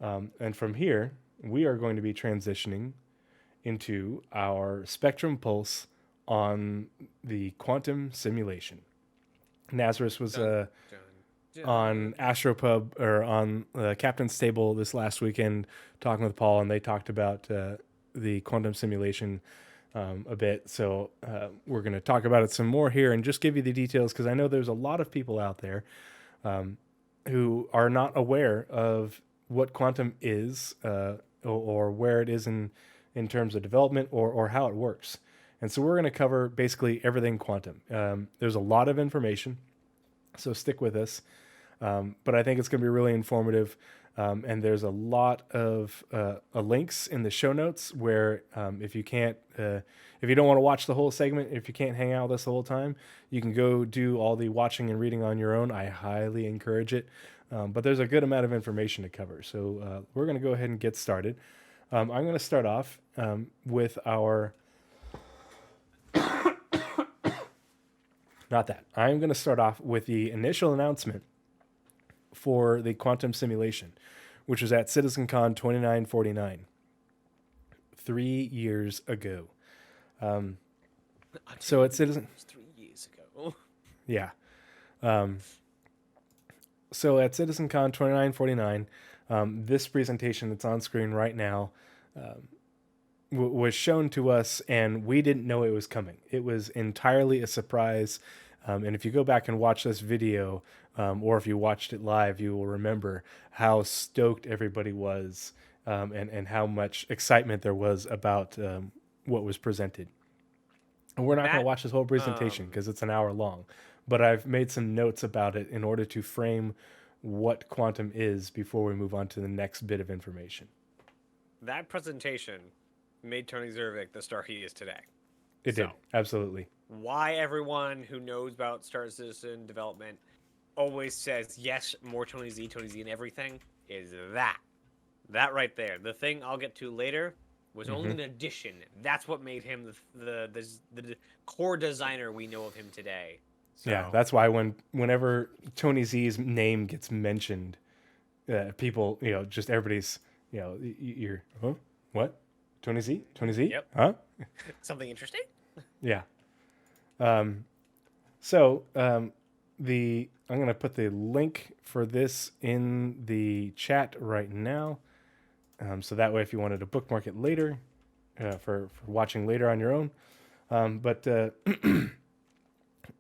And from here, we are going to be transitioning into our spectrum pulse on the quantum simulation. Nazareth was Dun, dun, on dun. Astropub or on Captain's Table this last weekend talking with Paul, and they talked about the quantum simulation a bit. So we're going to talk about it some more here and just give you the details because I know there's a lot of people out there who are not aware of what quantum is or where it is in terms of development or how it works. And so we're going to cover basically everything quantum. There's a lot of information, so stick with us. But I think it's going to be really informative. And there's a lot of links in the show notes where if you don't want to watch the whole segment, if you can't hang out with us the whole time, you can go do all the watching and reading on your own. I highly encourage it. But there's a good amount of information to cover. So we're going to go ahead and get started. I'm going to start off with our. Not that. I'm going to start off with the initial announcement for the quantum simulation, which was at CitizenCon 2949 3 years ago. So at Citizen, 3 years ago. yeah. So at CitizenCon 2949, this presentation that's on screen right now was shown to us, and we didn't know it was coming. It was entirely a surprise. And if you go back and watch this video, or if you watched it live, you will remember how stoked everybody was and how much excitement there was about what was presented. And we're not going to Matt, watch this whole presentation um, because it's an hour long, but I've made some notes about it in order to frame what quantum is before we move on to the next bit of information. that presentation made Tony Zervik the star he is today. It did, So, absolutely. why everyone who knows about Star Citizen development always says, yes, more Tony Z, and everything, is that. That right there. The thing I'll get to later was only an addition. That's what made him the core designer we know of him today. So, Yeah, that's why whenever Tony Z's name gets mentioned, people, just everybody's, you're, huh? What? Tony Z? Tony Z? yep. Huh? Something interesting? Yeah. So I'm gonna put the link for this in the chat right now, so that way if you wanted to bookmark it later, for watching later on your own. But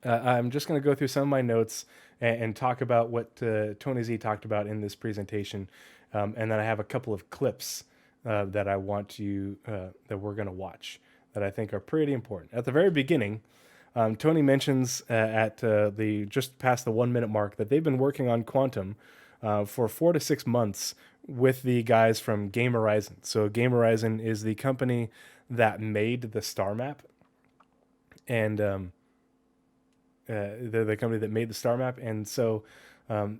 I'm just going to go through some of my notes and talk about what Tony Z talked about in this presentation, and then I have a couple of clips that I want you that we're going to watch that I think are pretty important. At the very beginning, Tony mentions at the just past the 1 minute mark that they've been working on quantum for 4 to 6 months with the guys from Game Horizon. So Game Horizon is the company that made the star map, and they're the company that made the star map, and so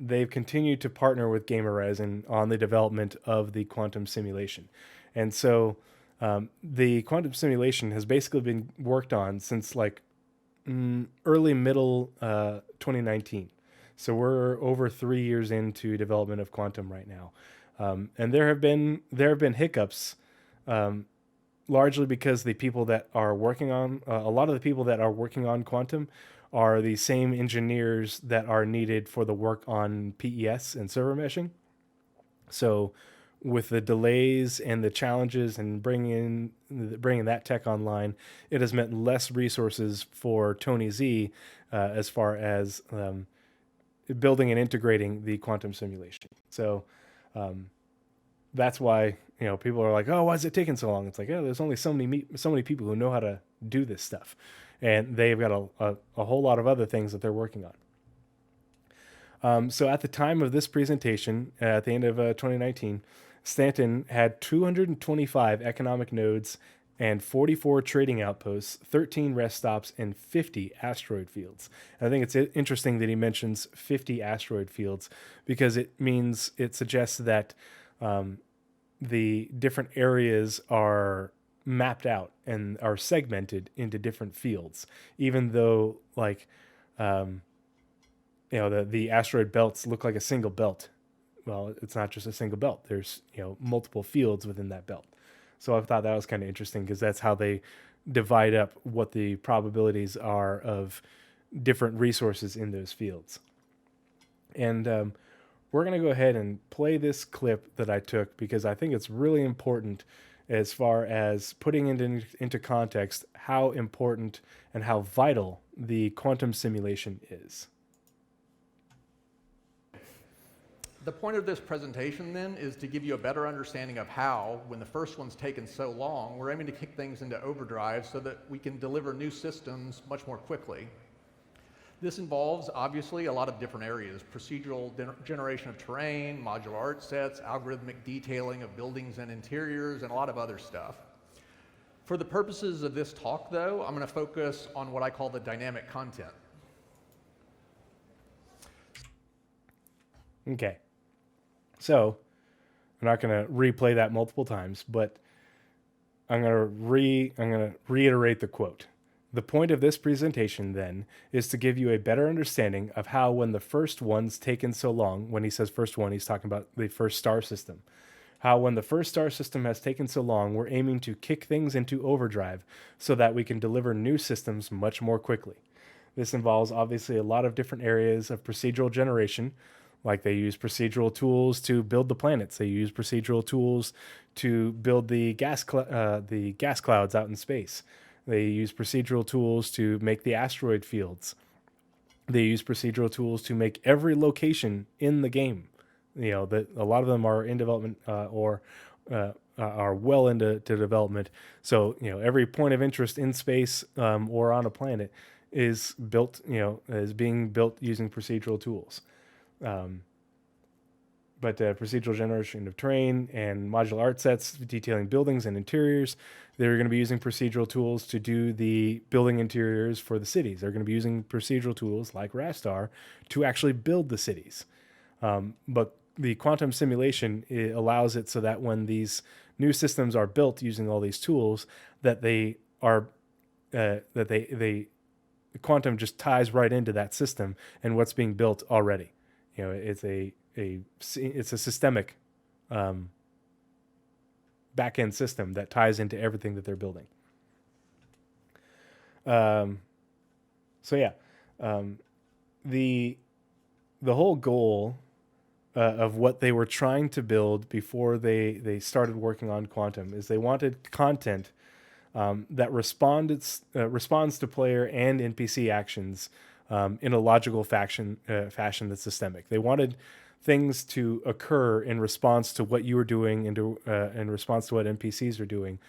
they've continued to partner with Game Horizon on the development of the quantum simulation. And so the quantum simulation has basically been worked on since like early middle 2019. So we're over 3 years into development of quantum right now, and there have been hiccups, largely because the people that are working on a lot of the people that are working on quantum are the same engineers that are needed for the work on PES and server meshing. So with the delays and the challenges and bringing that tech online, it has meant less resources for Tony Z as far as building and integrating the quantum simulation. So that's why people are like, oh, why is it taking so long? It's like, yeah, there's only so many people who know how to do this stuff, and they've got a whole lot of other things that they're working on. So at the time of this presentation, at the end of 2019, Stanton had 225 economic nodes and 44 trading outposts, 13 rest stops, and 50 asteroid fields. And I think it's interesting that he mentions 50 asteroid fields because it suggests that the different areas are mapped out and are segmented into different fields, even though the asteroid belts look like a single belt well, it's not just a single belt. There's, multiple fields within that belt. So I thought that was kind of interesting because that's how they divide up what the probabilities are of different resources in those fields. And we're going to go ahead and play this clip that I took because I think it's really important as far as putting into context how important and how vital the quantum simulation is. The point of this presentation then is to give you a better understanding of how, when the first one's taken so long, we're aiming to kick things into overdrive so that we can deliver new systems much more quickly. This involves, obviously, a lot of different areas: procedural generation of terrain, modular art sets, algorithmic detailing of buildings and interiors, and a lot of other stuff. For the purposes of this talk, though, I'm going to focus on what I call the dynamic content. Okay. So, I'm not going to replay that multiple times, but I'm going to reiterate the quote. The point of this presentation, then, is to give you a better understanding of how, when the first one's taken so long, when he says first one, he's talking about the first star system, how when the first star system has taken so long, we're aiming to kick things into overdrive so that we can deliver new systems much more quickly. This involves, obviously, a lot of different areas of procedural generation, like they use procedural tools to build the planets. They use procedural tools to build the gas clouds out in space. They use procedural tools to make the asteroid fields. They use procedural tools to make every location in the game. That a lot of them are in development or are well into development. So every point of interest in space or on a planet is built. Is being built using procedural tools. But procedural generation of terrain and modular art sets detailing buildings and interiors. They're going to be using procedural tools to do the building interiors for the cities. They're going to be using procedural tools like Rastar to actually build the cities. But the quantum simulation allows it so that when these new systems are built using all these tools, that the quantum just ties right into that system and what's being built already. It's a systemic back-end system that ties into everything that they're building. The whole goal of what they were trying to build before they started working on quantum is they wanted content that responds to player and NPC actions in a logical fashion that's systemic. They wanted things to occur in response to what you were doing and in response to what NPCs are doing,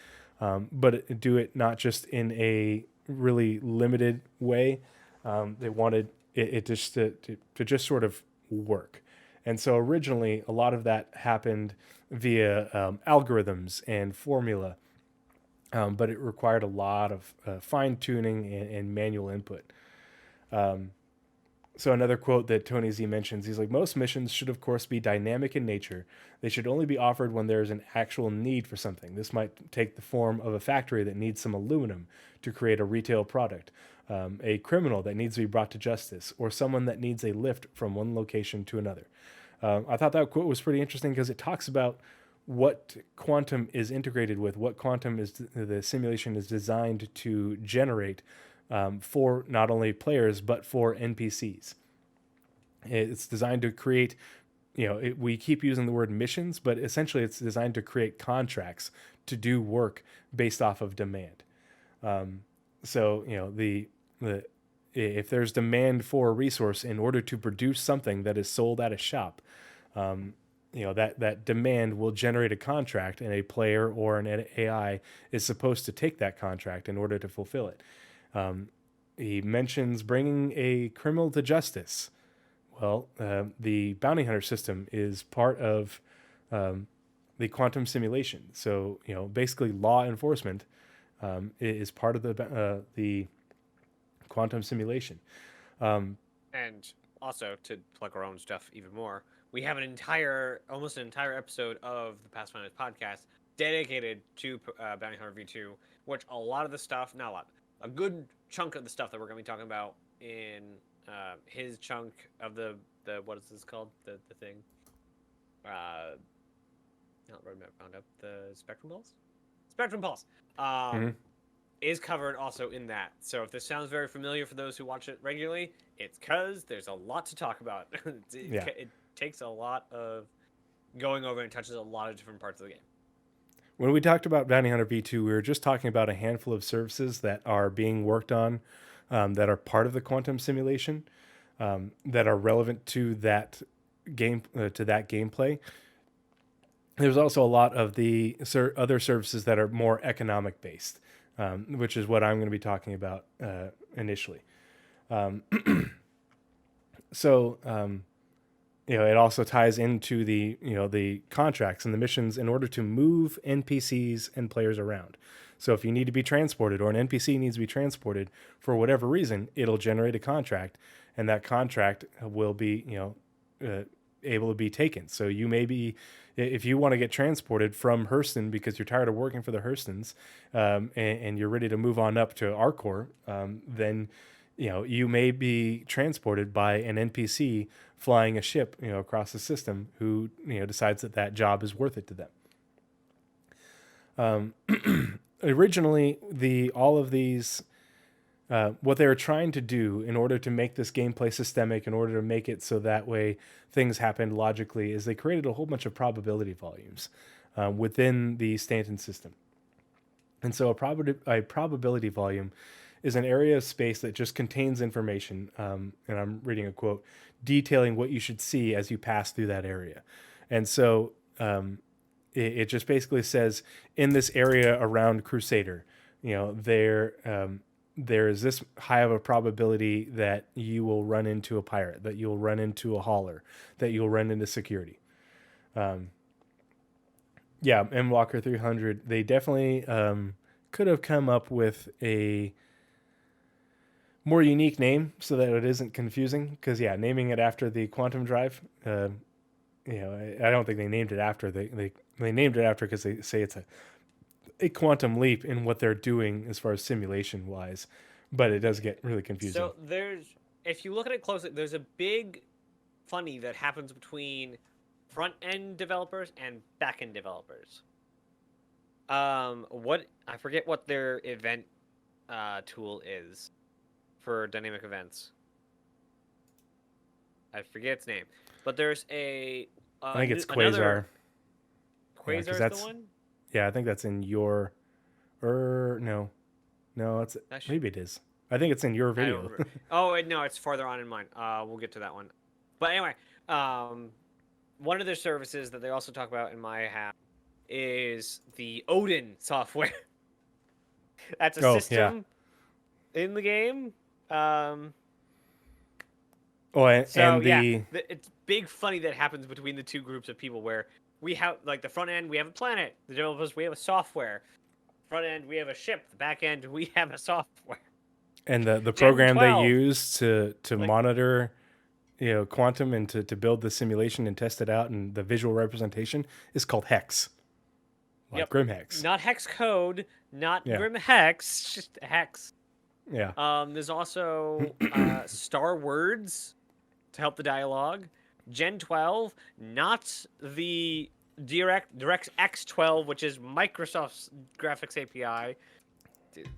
but do it not just in a really limited way. They wanted it just to just sort of work. And so originally, a lot of that happened via algorithms and formula, but it required a lot of fine-tuning and manual input. So another quote that Tony Z mentions, he's like, most missions should, of course, be dynamic in nature. They should only be offered when there is an actual need for something. This might take the form of a factory that needs some aluminum to create a retail product, a criminal that needs to be brought to justice, or someone that needs a lift from one location to another. I thought that quote was pretty interesting because it talks about what quantum is integrated with, what quantum is the simulation is designed to generate for not only players but for NPCs. It's designed to create, we keep using the word missions, but essentially it's designed to create contracts to do work based off of demand. If there's demand for a resource in order to produce something that is sold at a shop, that demand will generate a contract, and a player or an AI is supposed to take that contract in order to fulfill it. He mentions bringing a criminal to justice. Well, the bounty hunter system is part of the quantum simulation. So, basically law enforcement is part of the quantum simulation. And also, to plug our own stuff even more, we have almost an entire episode of the Pathfinders podcast dedicated to Bounty Hunter V2, which a lot of the stuff, not a lot, a good chunk of the stuff that we're going to be talking about in his chunk of the what is this called? The thing? not Roadmap Roundup, the Spectrum Pulse? Spectrum Pulse Mhm. is covered also in that. So if this sounds very familiar for those who watch it regularly, it's because there's a lot to talk about. Yeah. It takes a lot of going over and touches a lot of different parts of the game. When we talked about Bounty Hunter V2, we were just talking about a handful of services that are being worked on, that are part of the quantum simulation, that are relevant to that gameplay. There's also a lot of the other services that are more economic based, which is what I'm going to be talking about initially. It also ties into the contracts and the missions in order to move NPCs and players around. So if you need to be transported or an NPC needs to be transported for whatever reason, it'll generate a contract, and that contract will be able to be taken. So you may be, if you want to get transported from Hurston because you're tired of working for the Hurstons, and you're ready to move on up to Arcor, then you may be transported by an NPC flying a ship, across the system, who decides that job is worth it to them. Originally, all of these, what they were trying to do in order to make this gameplay systemic, in order to make it so that way things happened logically, is they created a whole bunch of probability volumes within the Stanton system. And so a probability volume is an area of space that just contains information, and I'm reading a quote, detailing what you should see as you pass through that area. And so it just basically says, in this area around Crusader, there is this high of a probability that you will run into a pirate, that you'll run into a hauler, that you'll run into security. M Walker 300, they definitely could have come up with a more unique name so that it isn't confusing, because naming it after the quantum drive, I don't think they named it after. They named it after because they say it's a quantum leap in what they're doing as far as simulation wise, but it does get really confusing. So if you look at it closely, there's a big funny that happens between front end developers and back end developers. I forget what their event tool is for dynamic events. I forget its name, but there's I think it's Quasar. Quasar is the one. Yeah, I think that's in your. No, it's maybe it is. I think it's in your video. Oh no, it's farther on in mine. We'll get to that one. But anyway, one of their services that they also talk about in my half is the Odin software. That's a system in the game. It's big funny that happens between the two groups of people, where we have, like, the front end, we have a planet. The developers, we have a software. Front end, we have a ship. The back end, we have a software. And the program they use to monitor, quantum, and to build the simulation and test it out, and the visual representation is called Hex. Grim Hex. Not Hex code, not Grim Hex, just Hex. Yeah. There's also Star Words to help the dialogue. Gen 12, not the DirectX 12, which is Microsoft's graphics API,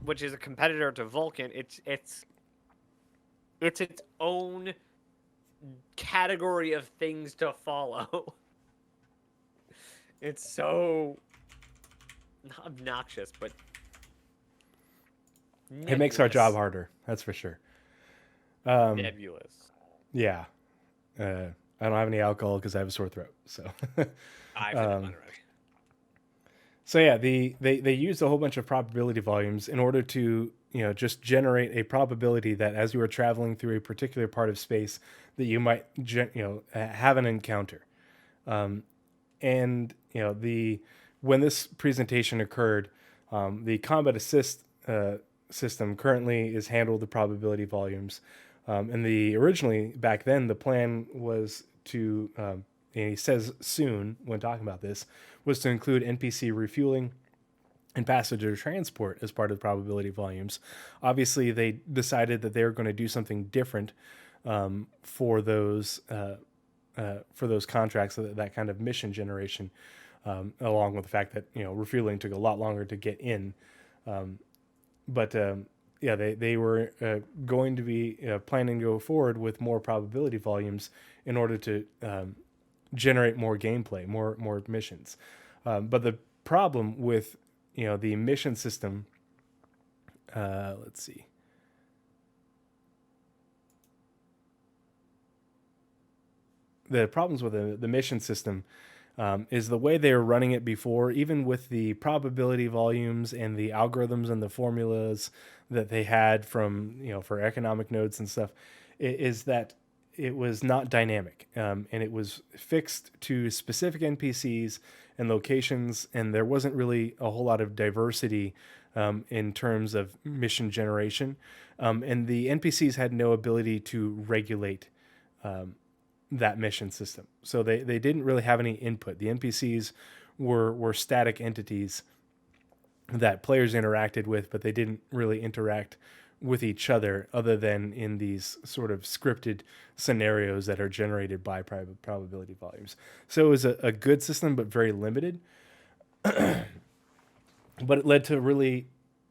which is a competitor to Vulkan. It's its own category of things to follow. It's so not obnoxious, but nebulous. It makes our job harder. That's for sure. Nebulous. Yeah. I don't have any alcohol because I have a sore throat. So. So yeah, they used a whole bunch of probability volumes in order to just generate a probability that as you are traveling through a particular part of space that you might have an encounter, and when this presentation occurred, the combat assist system currently is handled the probability volumes, and originally back then the plan was to and he says soon when talking about this, was to include NPC refueling and passenger transport as part of the probability volumes. Obviously, they decided that they were going to do something different for those for those contracts, that kind of mission generation, along with the fact that refueling took a lot longer to get in. But yeah, they were going to be planning to go forward with more probability volumes in order to generate more gameplay, more missions. But the problem with the mission system, let's see. The problems with the mission system is the way they were running it before, even with the probability volumes and the algorithms and the formulas that they had from, for economic nodes and stuff, is that it was not dynamic, and it was fixed to specific NPCs and locations, and there wasn't really a whole lot of diversity in terms of mission generation, and the NPCs had no ability to regulate that mission system. So they didn't really have any input. The NPCs were static entities that players interacted with, but they didn't really interact with each other than in these sort of scripted scenarios that are generated by probability volumes. So it was a good system, but very limited. But it led to really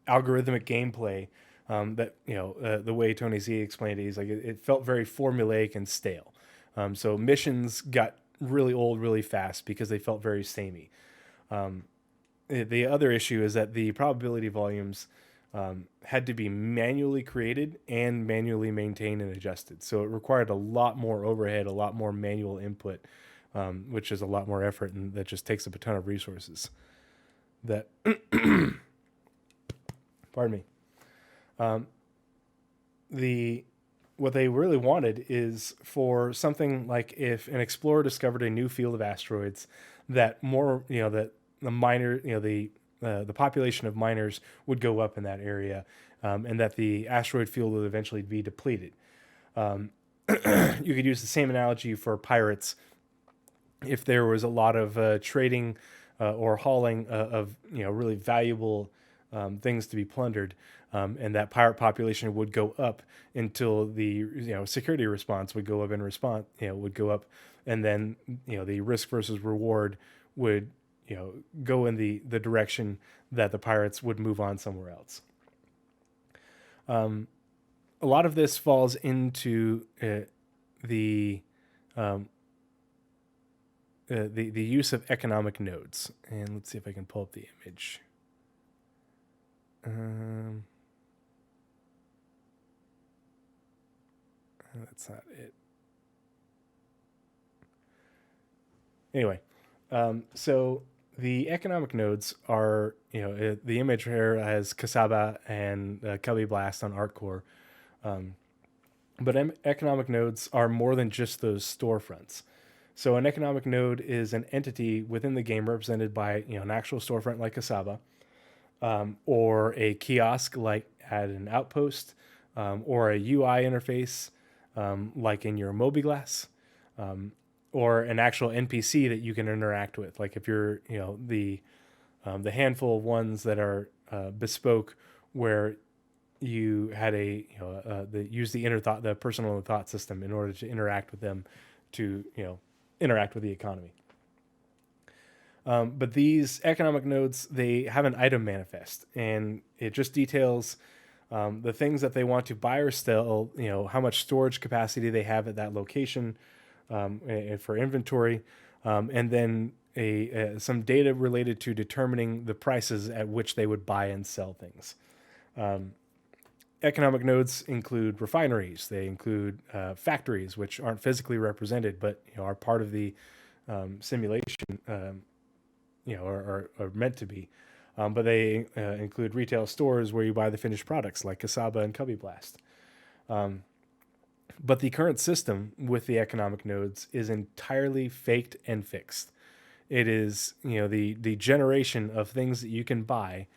algorithmic gameplay that, the way Tony Z explained it, he's like, it felt very formulaic and stale. So missions got really old really fast because they felt very samey. The other issue is that the probability volumes had to be manually created and manually maintained and adjusted. So it required a lot more overhead, a lot more manual input, which is a lot more effort, and that just takes up a ton of resources. That, pardon me. What they really wanted is for something like if an explorer discovered a new field of asteroids, that more, that the miner, the population of miners would go up in that area, and that the asteroid field would eventually be depleted. You could use the same analogy for pirates. If there was a lot of trading or hauling of really valuable things to be plundered, and that pirate population would go up until the security response would go up in response, would go up, and then the risk versus reward would go in the direction that the pirates would move on somewhere else. A lot of this falls into the use of economic nodes, and let's see if I can pull up the image. That's not it. Anyway, so the economic nodes are, the image here has Kasaba and Cubby Blast on ArtCore. But economic nodes are more than just those storefronts. So an economic node is an entity within the game represented by, an actual storefront like Kasaba, or a kiosk like at an outpost, or a UI interface like in your Mobiglass, or an actual NPC that you can interact with. Like if you're, the handful of ones that are bespoke, where you had use the personal thought system in order to interact with them, to interact with the economy. But these economic nodes, they have an item manifest, and it just details the things that they want to buy or sell, how much storage capacity they have at that location, for inventory, and then some data related to determining the prices at which they would buy and sell things. Economic nodes include refineries. They include factories, which aren't physically represented, but are part of the simulation, are meant to be. But they include retail stores where you buy the finished products, like Kasaba and Cubby Blast. But the current system with the economic nodes is entirely faked and fixed. It is, the generation of things that you can buy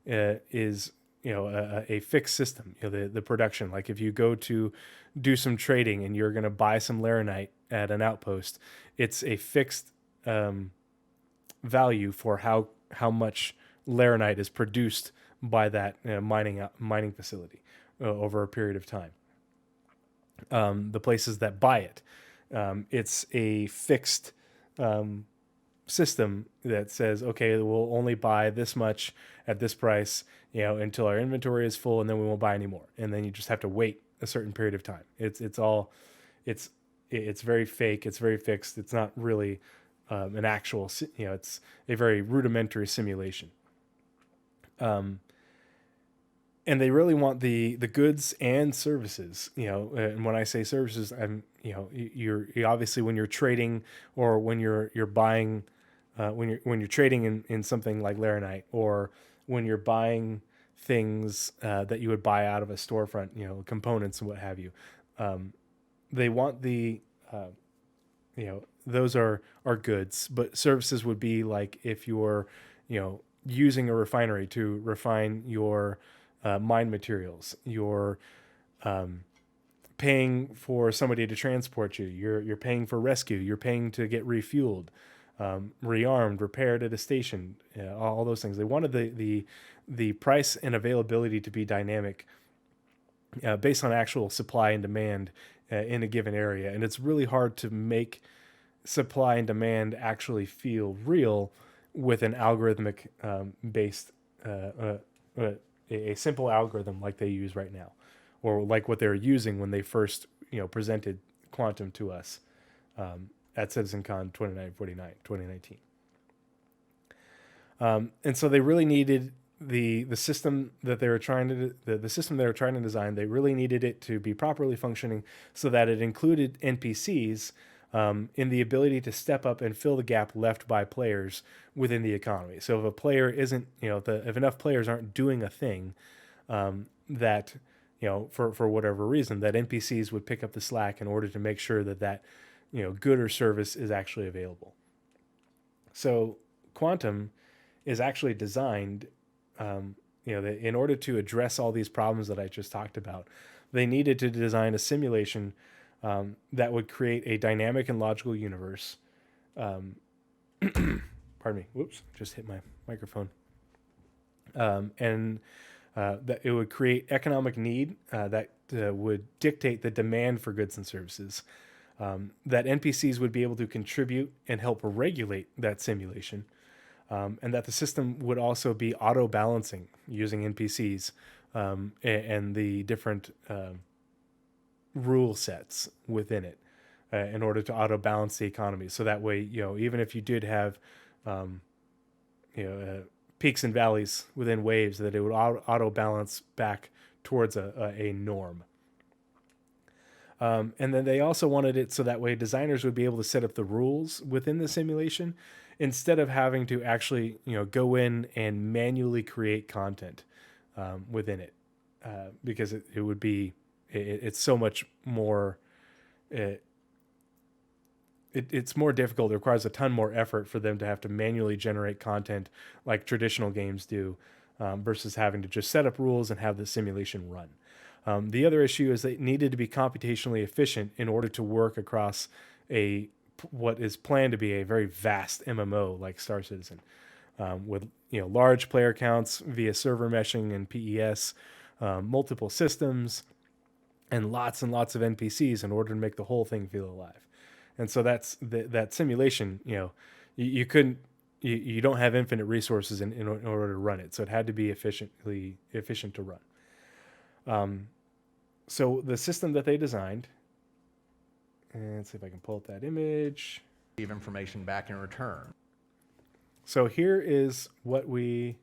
is a fixed system. The production, like if you go to do some trading and you're going to buy some laranite at an outpost, it's a fixed value for how much laranite is produced by that mining facility over a period of time. The places that buy it It's a fixed system that says, okay, we'll only buy this much at this price, until our inventory is full, and then we won't buy any more. And then you just have to wait a certain period of time. It's very fake. It's very fixed. It's not really an actual, it's a very rudimentary simulation. And they really want the goods and services, and when I say services, I'm, you're obviously, when you're trading, or when you're buying, when you're trading in something like Laranite, or when you're buying things that you would buy out of a storefront, components and what have you. They want those are goods, but services would be like if you're, using a refinery to refine your mine materials, you're paying for somebody to transport you, you're paying for rescue, you're paying to get refueled, rearmed, repaired at a station, all those things. They wanted the price and availability to be dynamic, based on actual supply and demand in a given area. And it's really hard to make supply and demand actually feel real with an algorithmic based a simple algorithm like they use right now, or like what they're using when they first presented quantum to us at CitizenCon 2019. And so they really needed the system that they were trying to the system they were trying to design. They really needed it to be properly functioning, so that it included NPCs in the ability to step up and fill the gap left by players within the economy. So if a player isn't, if enough players aren't doing a thing, that, for whatever reason, that NPCs would pick up the slack in order to make sure that good or service is actually available. So Quantum is actually designed, in order to address all these problems that I just talked about. They needed to design a simulation that would create a dynamic and logical universe. Pardon me. Whoops, just hit my microphone. And that it would create economic need that would dictate the demand for goods and services. That NPCs would be able to contribute and help regulate that simulation. And that the system would also be auto-balancing using NPCs and the different rule sets within it in order to auto-balance the economy. So that way, even if you did have, peaks and valleys within waves, that it would auto-balance back towards a norm. And then they also wanted it so that way designers would be able to set up the rules within the simulation instead of having to actually, go in and manually create content within it, because it would be, it's so much more, it's more difficult. It requires a ton more effort for them to have to manually generate content like traditional games do, versus having to just set up rules and have the simulation run. The other issue is that it needed to be computationally efficient in order to work across what is planned to be a very vast MMO like Star Citizen, with large player counts via server meshing and PES, multiple systems, and lots of NPCs in order to make the whole thing feel alive. And so that's that simulation. You couldn't, you don't have infinite resources in order to run it, so it had to be efficient to run. So the system that they designed, and let's see if I can pull up that image. Give information back in return. So here is what we,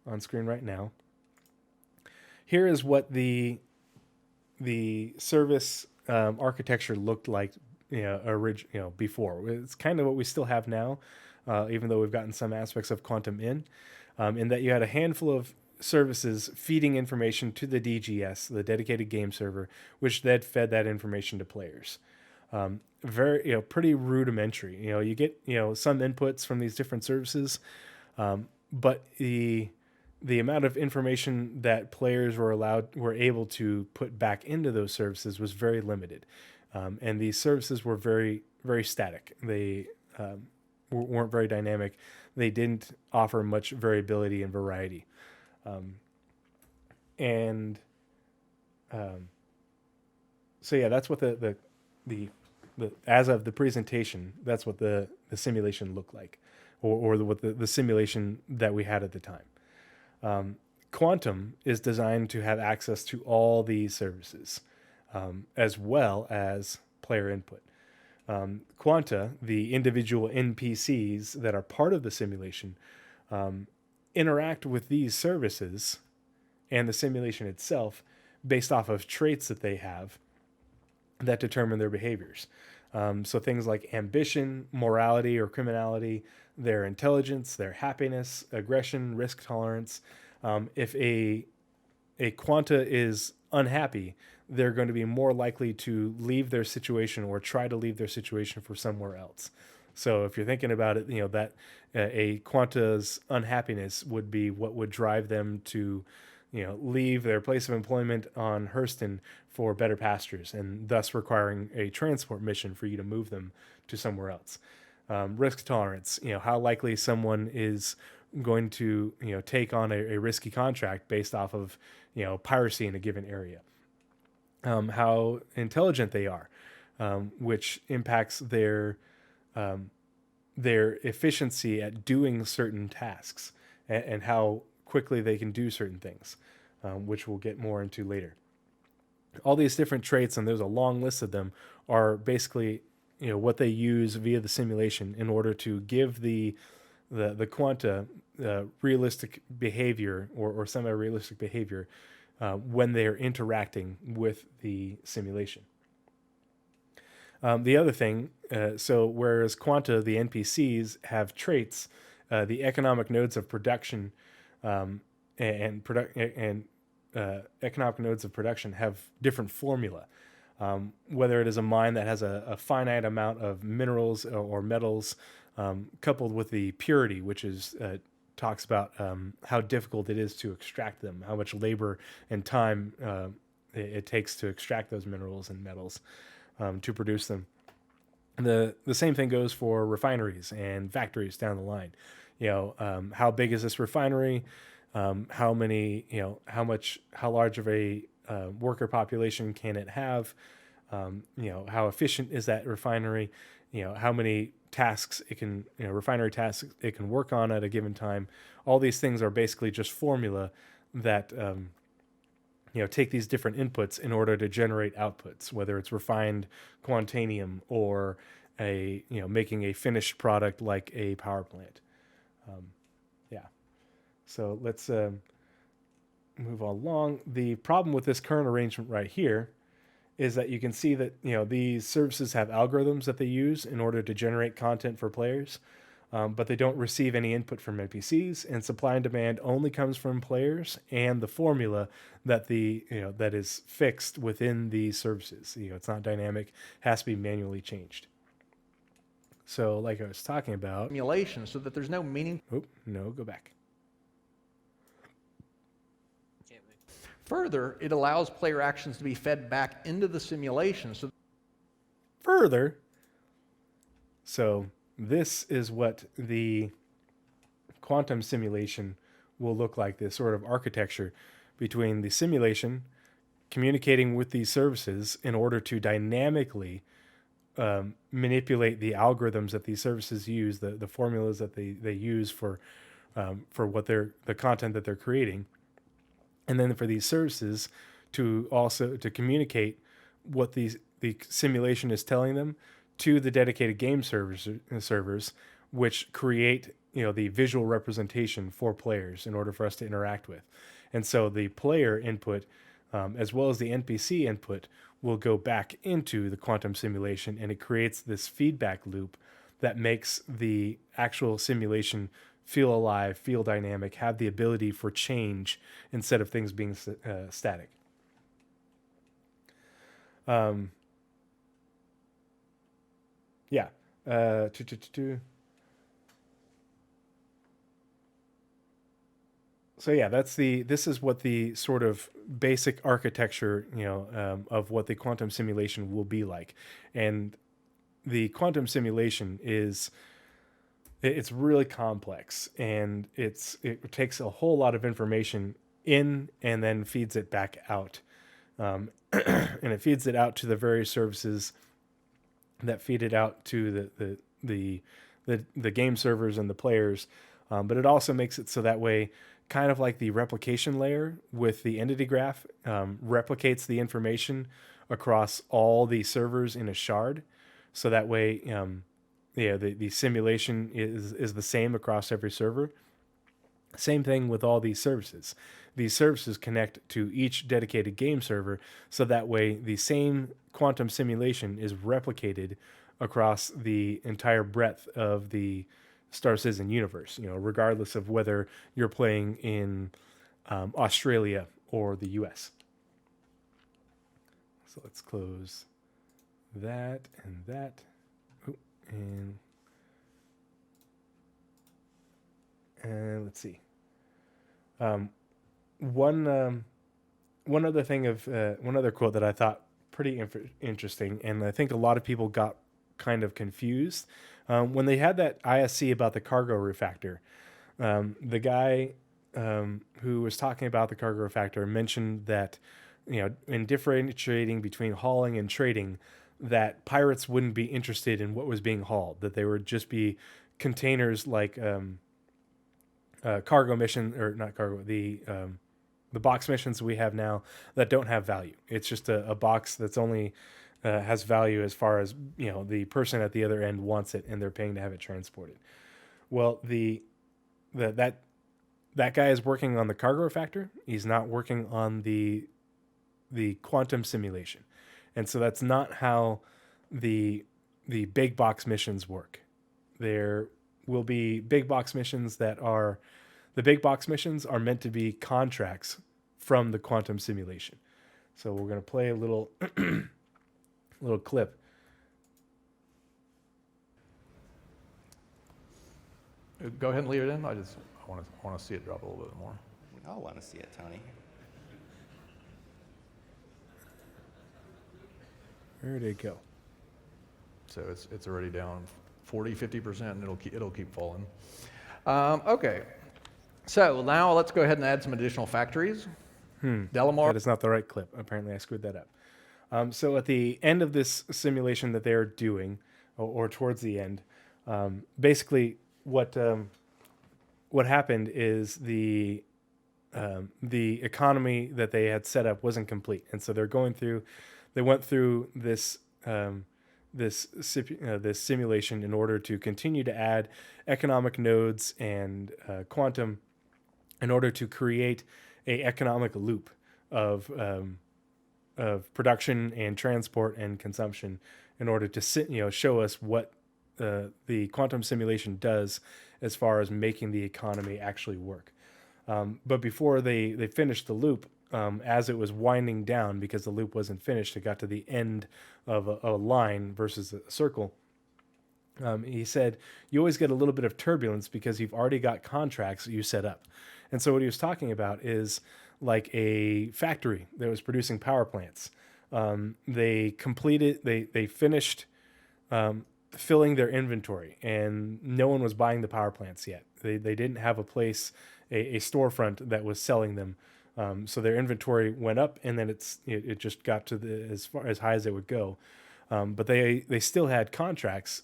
on screen right now. Here is what the service architecture looked like, before. It's kind of what we still have now, even though we've gotten some aspects of Quantum in that you had a handful of services feeding information to the DGS, the dedicated game server, which then fed that information to players. Very, pretty rudimentary. You get, some inputs from these different services, but the amount of information that players were able to put back into those services was very limited. And these services were very, very static. They weren't very dynamic. They didn't offer much variability and variety. So yeah, that's what the as of the presentation, that's what the simulation looked like, or what the simulation that we had at the time. Quantum is designed to have access to all these services, as well as player input. Quanta, the individual NPCs that are part of the simulation, interact with these services and the simulation itself based off of traits that they have that determine their behaviors. So things like ambition, morality or criminality, their intelligence, their happiness, aggression, risk tolerance. If a quanta is unhappy, they're going to be more likely to leave their situation or try to leave their situation for somewhere else. So if you're thinking about it, that a quanta's unhappiness would be what would drive them to, leave their place of employment on Hurston for better pastures, and thus requiring a transport mission for you to move them to somewhere else. Risk tolerance, how likely someone is going to, take on a risky contract based off of, piracy in a given area. How intelligent they are, which impacts their efficiency at doing certain tasks, and how quickly they can do certain things, which we'll get more into later. All these different traits, and there's a long list of them, are basically what they use via the simulation in order to give the quanta realistic behavior or semi-realistic behavior when they're interacting with the simulation. The other thing, so whereas quanta, the NPCs, have traits, the economic nodes of production economic nodes of production have different formula. Whether it is a mine that has a finite amount of minerals or metals, coupled with the purity, which is talks about how difficult it is to extract them, how much labor and time it takes to extract those minerals and metals to produce them. The same thing goes for refineries and factories down the line. How big is this refinery? How large of a worker population can it have? How efficient is that refinery? How many tasks it can, refinery tasks it can work on at a given time. All these things are basically just formula that, take these different inputs in order to generate outputs, whether it's refined quantanium or making a finished product like a power plant. So let's move along. The problem with this current arrangement right here is that you can see that these services have algorithms that they use in order to generate content for players, but they don't receive any input from NPCs, and supply and demand only comes from players and the formula that that is fixed within these services. It's not dynamic, has to be manually changed. So like I was talking about, simulation, so that there's no meaning. Oh, no, go back. Further, it allows player actions to be fed back into the simulation. So this is what the quantum simulation will look like, this sort of architecture between the simulation communicating with these services in order to dynamically manipulate the algorithms that these services use, the formulas that they use for what the content that they're creating. And then for these services to communicate what the simulation is telling them to the dedicated game servers, which create the visual representation for players in order for us to interact with. And so the player input, as well as the NPC input, will go back into the quantum simulation, and it creates this feedback loop that makes the actual simulation feel alive, feel dynamic, have the ability for change instead of things being static. So yeah, this is what the sort of basic architecture, of what the quantum simulation will be like. And the quantum simulation it's really complex, and it takes a whole lot of information in and then feeds it back out. And it feeds it out to the various services that feed it out to the game servers and the players. But it also makes it so that way, kind of like the replication layer with the entity graph, replicates the information across all the servers in a shard. So that way, the simulation is the same across every server. Same thing with all these services. These services connect to each dedicated game server, so that way the same quantum simulation is replicated across the entire breadth of the Star Citizen universe, regardless of whether you're playing in Australia or the US. So let's close that and that. Ooh, and let's see. One other thing of one other quote that I thought pretty interesting, and I think a lot of people got kind of confused when they had that ISC about the cargo refactor. The guy who was talking about the cargo refactor mentioned that in differentiating between hauling and trading, that pirates wouldn't be interested in what was being hauled, that they would just be containers like cargo mission, or not cargo, the box missions we have now that don't have value. It's just a box that's only has value as far as the person at the other end wants it and they're paying to have it transported. Well, that guy is working on the cargo factor. He's not working on the quantum simulation, and so that's not how the big box missions work. There will be big box missions the big box missions are meant to be contracts from the quantum simulation. So we're going to play a little little clip. Go ahead and leave it in. I want to see it drop a little bit more. We all want to see it, Tony. Where did it go? So it's already down 40-50%, and it'll keep falling. Okay. So now let's go ahead and add some additional factories. Delamar. That is not the right clip. Apparently I screwed that up. So at the end of this simulation that they're doing, or towards the end, basically what happened is the economy that they had set up wasn't complete, and so they went through this simulation in order to continue to add economic nodes and quantum, in order to create a economic loop of production and transport and consumption, in order to show us what the quantum simulation does as far as making the economy actually work. But before they finished the loop, as it was winding down, because the loop wasn't finished, it got to the end of a line versus a circle. He said, you always get a little bit of turbulence because you've already got contracts that you set up. And so what he was talking about is like a factory that was producing power plants. They finished filling their inventory, and no one was buying the power plants yet. They didn't have a place, a storefront that was selling them. So their inventory went up, and then it just got to as high as it would go. But they still had contracts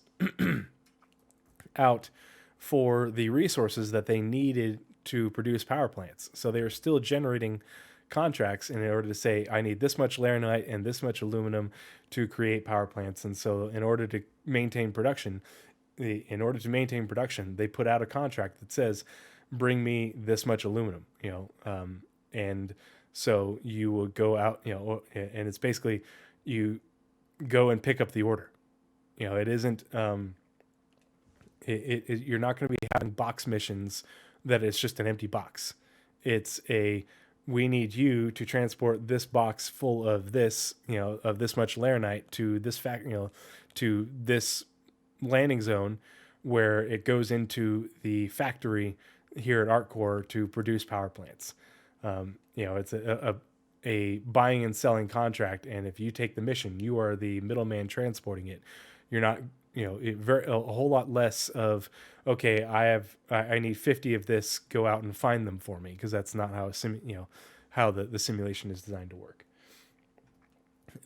out for the resources that they needed to produce power plants. So they were still generating contracts in order to say, I need this much laranite and this much aluminum to create power plants. And so in order to maintain production, they put out a contract that says, bring me this much aluminum, and so you will go out, and it's basically you go and pick up the order. It isn't, you're not going to be having box missions that it's just an empty box. It's we need you to transport this box full of this, of this much laranite to this to this landing zone where it goes into the factory here at ArtCore to produce power plants. It's a buying and selling contract, and if you take the mission, you are the middleman transporting it. You're not, a whole lot less of, okay, I need 50 of this, go out and find them for me, because that's not how how the simulation is designed to work.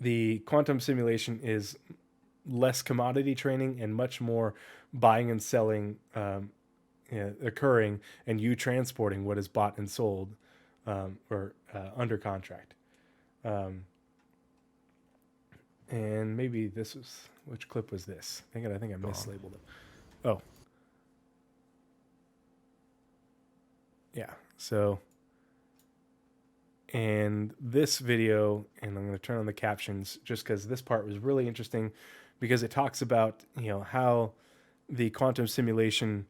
The quantum simulation is less commodity trading and much more buying and selling occurring, and you transporting what is bought and sold or under contract. And maybe this was, which clip was this? I think I mislabeled it. Oh. Yeah. So, and this video, and I'm going to turn on the captions just because this part was really interesting, because it talks about, how the quantum simulation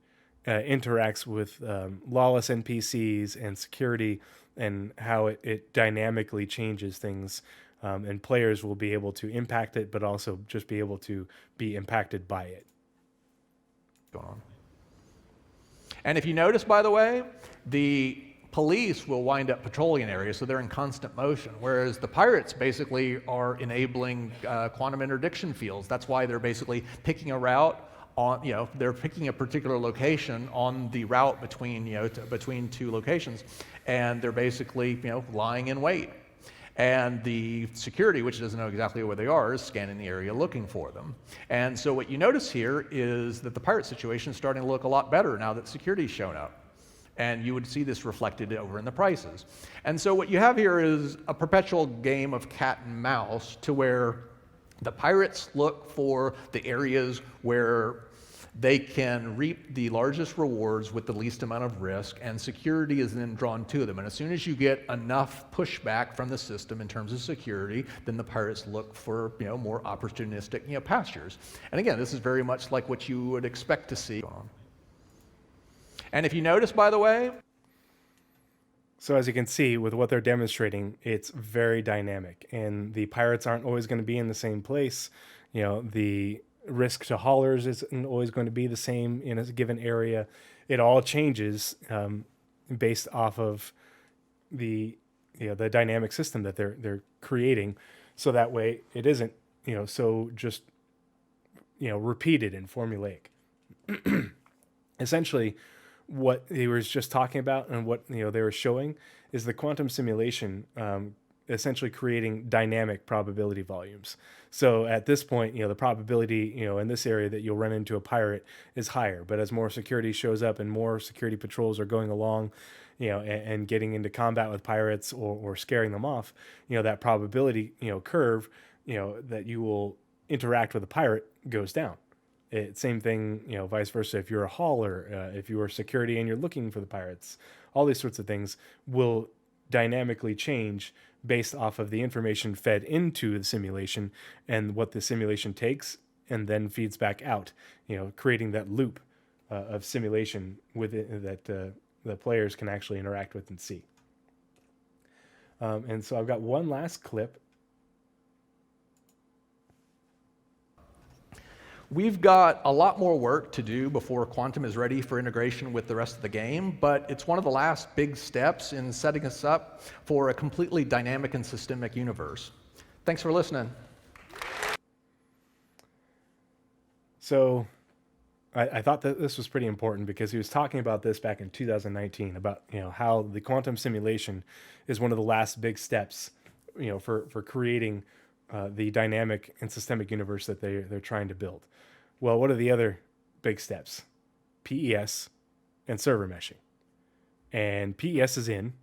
interacts with lawless NPCs and security, and how it dynamically changes things, and players will be able to impact it, but also just be able to be impacted by it. Going on. And if you notice, by the way, the police will wind up patrolling an area, so they're in constant motion, whereas the pirates basically are enabling quantum interdiction fields. That's why they're basically picking a route on, they're picking a particular location on the route between, between two locations, and they're basically, lying in wait. And the security, which doesn't know exactly where they are, is scanning the area looking for them. And so what you notice here is that the pirate situation is starting to look a lot better now that security's shown up. And you would see this reflected over in the prices. And so what you have here is a perpetual game of cat and mouse, to where the pirates look for the areas where they can reap the largest rewards with the least amount of risk, and security is then drawn to them. And as soon as you get enough pushback from the system in terms of security, then the pirates look for more opportunistic pastures. And again, this is very much like what you would expect to see. And if you notice, by the way, so as you can see with what they're demonstrating, it's very dynamic, and the pirates aren't always going to be in the same place. The risk to haulers isn't always going to be the same in a given area. It all changes based off of the the dynamic system that they're creating, so that way it isn't so just repeated and formulaic. Essentially, what they were just talking about and what they were showing is the quantum simulation essentially creating dynamic probability volumes. So at this point, the probability, in this area that you'll run into a pirate is higher. But as more security shows up and more security patrols are going along, and getting into combat with pirates or scaring them off, that probability, curve, that you will interact with a pirate goes down. Same thing, vice versa. If you're a hauler, if you are security and you're looking for the pirates, all these sorts of things will dynamically change based off of the information fed into the simulation and what the simulation takes and then feeds back out, creating that loop of simulation with it that the players can actually interact with and see. And so I've got one last clip. We've got a lot more work to do before Quantum is ready for integration with the rest of the game, but it's one of the last big steps in setting us up for a completely dynamic and systemic universe. Thanks for listening. So I thought that this was pretty important, because he was talking about this back in 2019 about how the quantum simulation is one of the last big steps for creating the dynamic and systemic universe that they're trying to build. Well, what are the other big steps? PES and server meshing. And PES is in.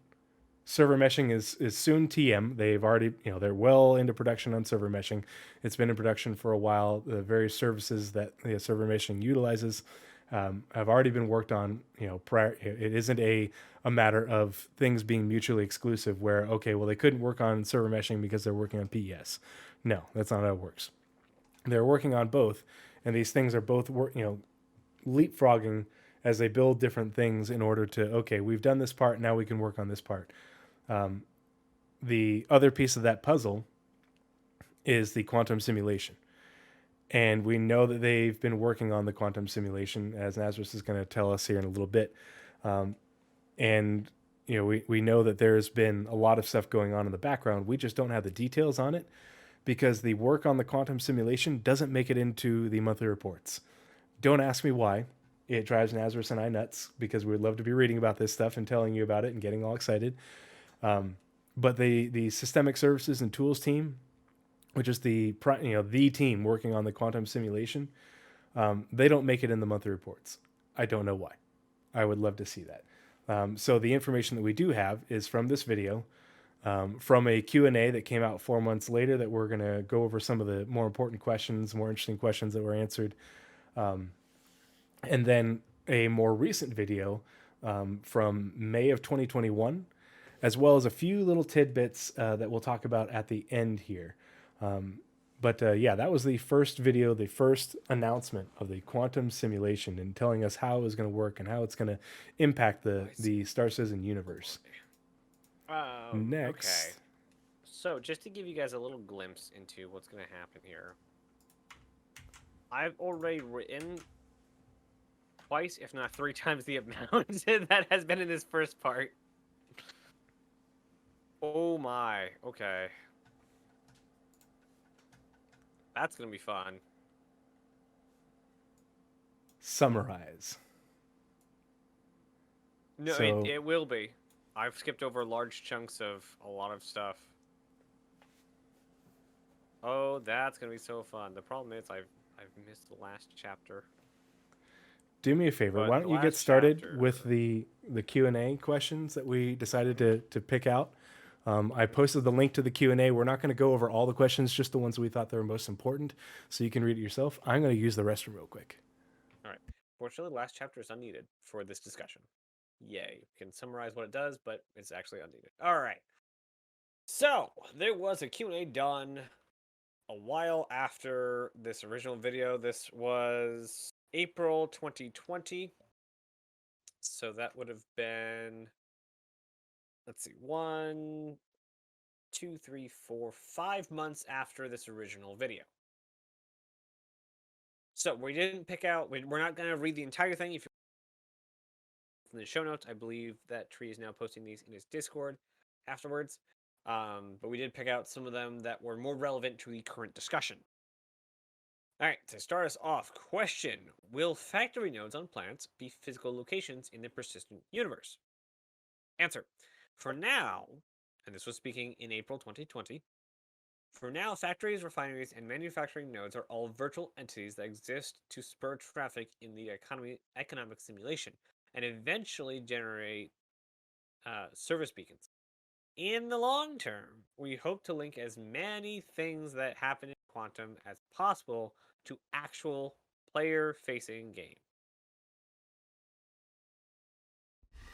Server meshing is soon TM. They've already, they're well into production on server meshing. It's been in production for a while. The various services that the server meshing utilizes have already been worked on. Prior. It isn't a matter of things being mutually exclusive where, okay, well, they couldn't work on server meshing because they're working on PES. No, that's not how it works. They're working on both, and these things are both leapfrogging as they build different things in order to, okay, we've done this part, now we can work on this part. The other piece of that puzzle is the quantum simulation. And we know that they've been working on the quantum simulation, as Nazeris is going to tell us here in a little bit. And we know that there's been a lot of stuff going on in the background. We just don't have the details on it, because the work on the quantum simulation doesn't make it into the monthly reports. Don't ask me why. It drives Nazeris and I nuts, because we would love to be reading about this stuff and telling you about it and getting all excited. But the systemic services and tools team which is the team working on the quantum simulation, they don't make it in the monthly reports. I don't know why. I would love to see that. So the information that we do have is from this video, from a Q&A that came out 4 months later, that we're going to go over some of the more important questions, more interesting questions that were answered. And then a more recent video from May of 2021, as well as a few little tidbits that we'll talk about at the end here. But that was the first video, the first announcement of the quantum simulation, and telling us how it was going to work and how it's going to impact the Star Citizen universe. Next. Okay. So, just to give you guys a little glimpse into what's going to happen here, I've already written twice, if not 3 times, the amount that has been in this first part. Oh my. Okay. That's going to be fun. Summarize. No, So- it will be. I've skipped over large chunks of a lot of stuff. Oh, that's going to be so fun. The problem is I've missed the last chapter. Do me a favor. But Why the don't you get last started chapter- with the Q&A questions that we decided to pick out? I posted the link to the Q&A. We're not going to go over all the questions, just the ones we thought that were most important, so you can read it yourself. I'm going to use the restroom real quick. All right. Fortunately, the last chapter is unneeded for this discussion. Yay. You can summarize what it does, but it's actually unneeded. All right. So, there was a Q&A done a while after this original video. This was April 2020. So that would have been, let's see, 1, 2, 3, 4, 5 months after this original video. So we didn't pick out, we're not going to read the entire thing. If you're in the show notes, I believe that Tree is now posting these in his Discord afterwards. But we did pick out some of them that were more relevant to the current discussion. All right, to start us off, question: will factory nodes on planets be physical locations in the persistent universe? Answer: for now, and this was speaking in April 2020, for now, factories, refineries, and manufacturing nodes are all virtual entities that exist to spur traffic in the economic simulation and eventually generate service beacons. In the long term, we hope to link as many things that happen in Quantum as possible to actual player-facing game.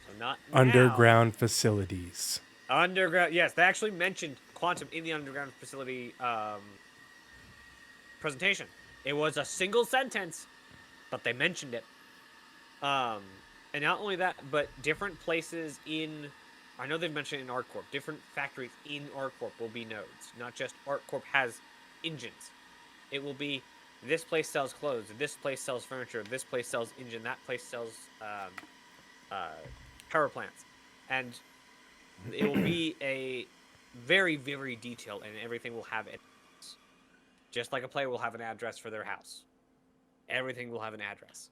So not now. Underground facilities. Underground, yes, they actually mentioned Quantum in the underground facility presentation. It was a single sentence, but they mentioned it. And not only that, but different places in, I know they've mentioned in ArcCorp, different factories in ArcCorp will be nodes. Not just ArcCorp has engines. It will be, this place sells clothes, this place sells furniture, this place sells engine, that place sells power plants. And it will be a very, very detailed, and everything will have it. Just like a player will have an address for their house. Everything will have an address.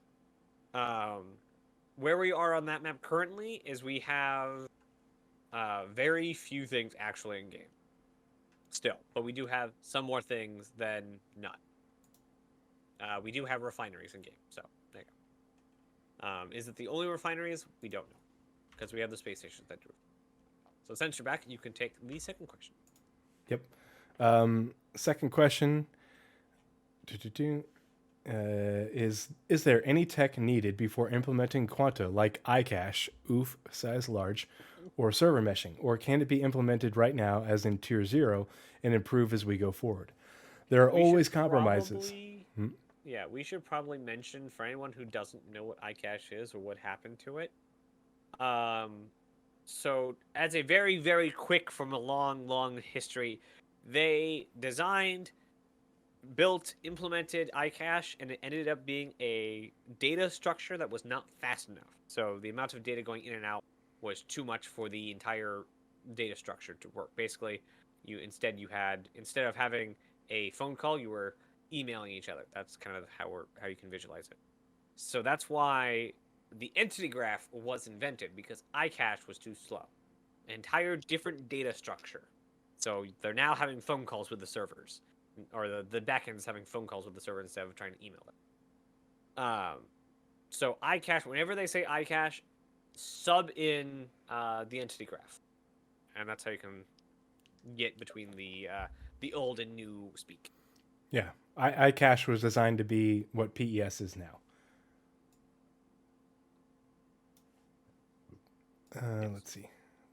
Where we are on that map currently is we have very few things actually in game. Still, but we do have some more things than none. We do have refineries in game, so there you go. Is it the only refineries? We don't know, because we have the space stations that do it. So since you're back, you can take the second question. Yep. Second question is there any tech needed before implementing Quanta, like iCache, OOF, size large, or server meshing? Or can it be implemented right now, as in Tier 0, and improve as we go forward? There are always compromises. Yeah, we should probably mention, for anyone who doesn't know what iCache is or what happened to it, so as a very, very quick from a long, long history, they designed, built, implemented iCache, and it ended up being a data structure that was not fast enough. So the amount of data going in and out was too much for the entire data structure to work. Basically, instead of having a phone call, you were emailing each other. That's kind of how you can visualize it. So that's why the entity graph was invented, because iCache was too slow. An entire different data structure. So they're now having phone calls with the servers. or the backend is having phone calls with the server instead of trying to email them. So iCache, whenever they say iCache, sub in the entity graph, and that's how you can get between the old and new speak. Yeah, iCache was designed to be what PES is now. Let's see.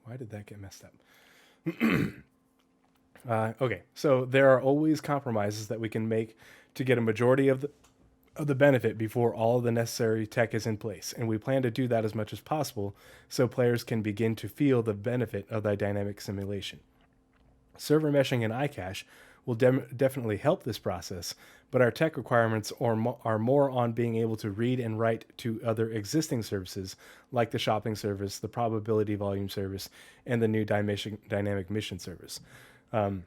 Why did that get messed up? Okay, so there are always compromises that we can make to get a majority of the benefit before all of the necessary tech is in place, and we plan to do that as much as possible so players can begin to feel the benefit of the dynamic simulation. Server meshing and iCache will definitely help this process, but our tech requirements are more on being able to read and write to other existing services like the shopping service, the probability volume service, and the new dynamic mission service. So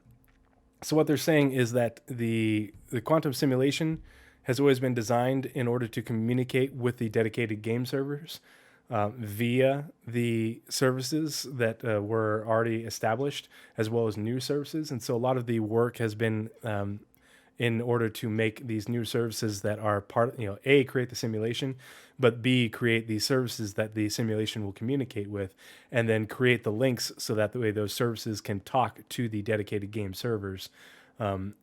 what they're saying is that the quantum simulation has always been designed in order to communicate with the dedicated game servers via the services that were already established, as well as new services. And so a lot of the work has been in order to make these new services that are part, A, create the simulation, but B, create these services that the simulation will communicate with, and then create the links so that the way those services can talk to the dedicated game servers in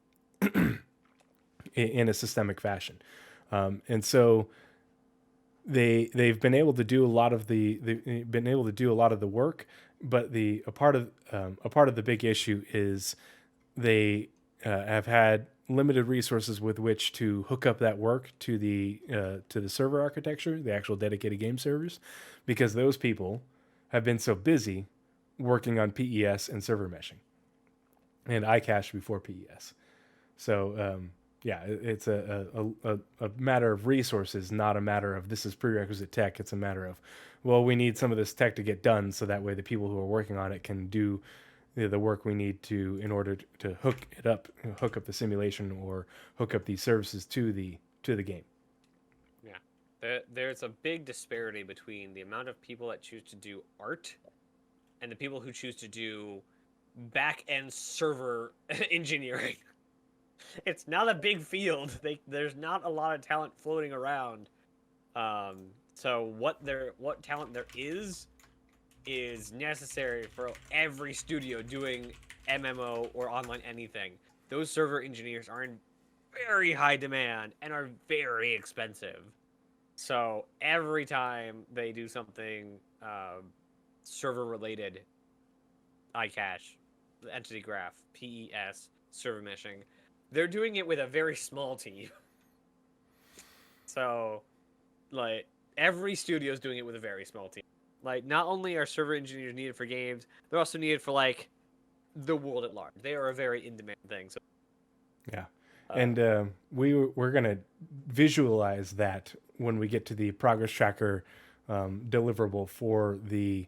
a systemic fashion. And so they've been able to do a lot of the work, but a part of the big issue is they have had limited resources with which to hook up that work to the server architecture, the actual dedicated game servers, because those people have been so busy working on PES and server meshing and iCache before PES. So yeah, it's a matter of resources, not a matter of this is prerequisite tech. It's a matter of, well, we need some of this tech to get done so that way the people who are working on it can do the work we need to in order to hook up the simulation or hook up these services to the game. Yeah, there's a big disparity between the amount of people that choose to do art and the people who choose to do back-end server engineering. It's not a big field. There's not a lot of talent floating around. So what talent there is necessary for every studio doing MMO or online anything. Those server engineers are in very high demand and are very expensive. So every time they do something server related, iCache, the entity graph, PES, server meshing, they're doing it with a very small team. So, like, every studio is doing it with a very small team. Like, not only are server engineers needed for games, they're also needed for, like, the world at large. They are a very in-demand thing. So, yeah. And we're going to visualize that when we get to the progress tracker deliverable for the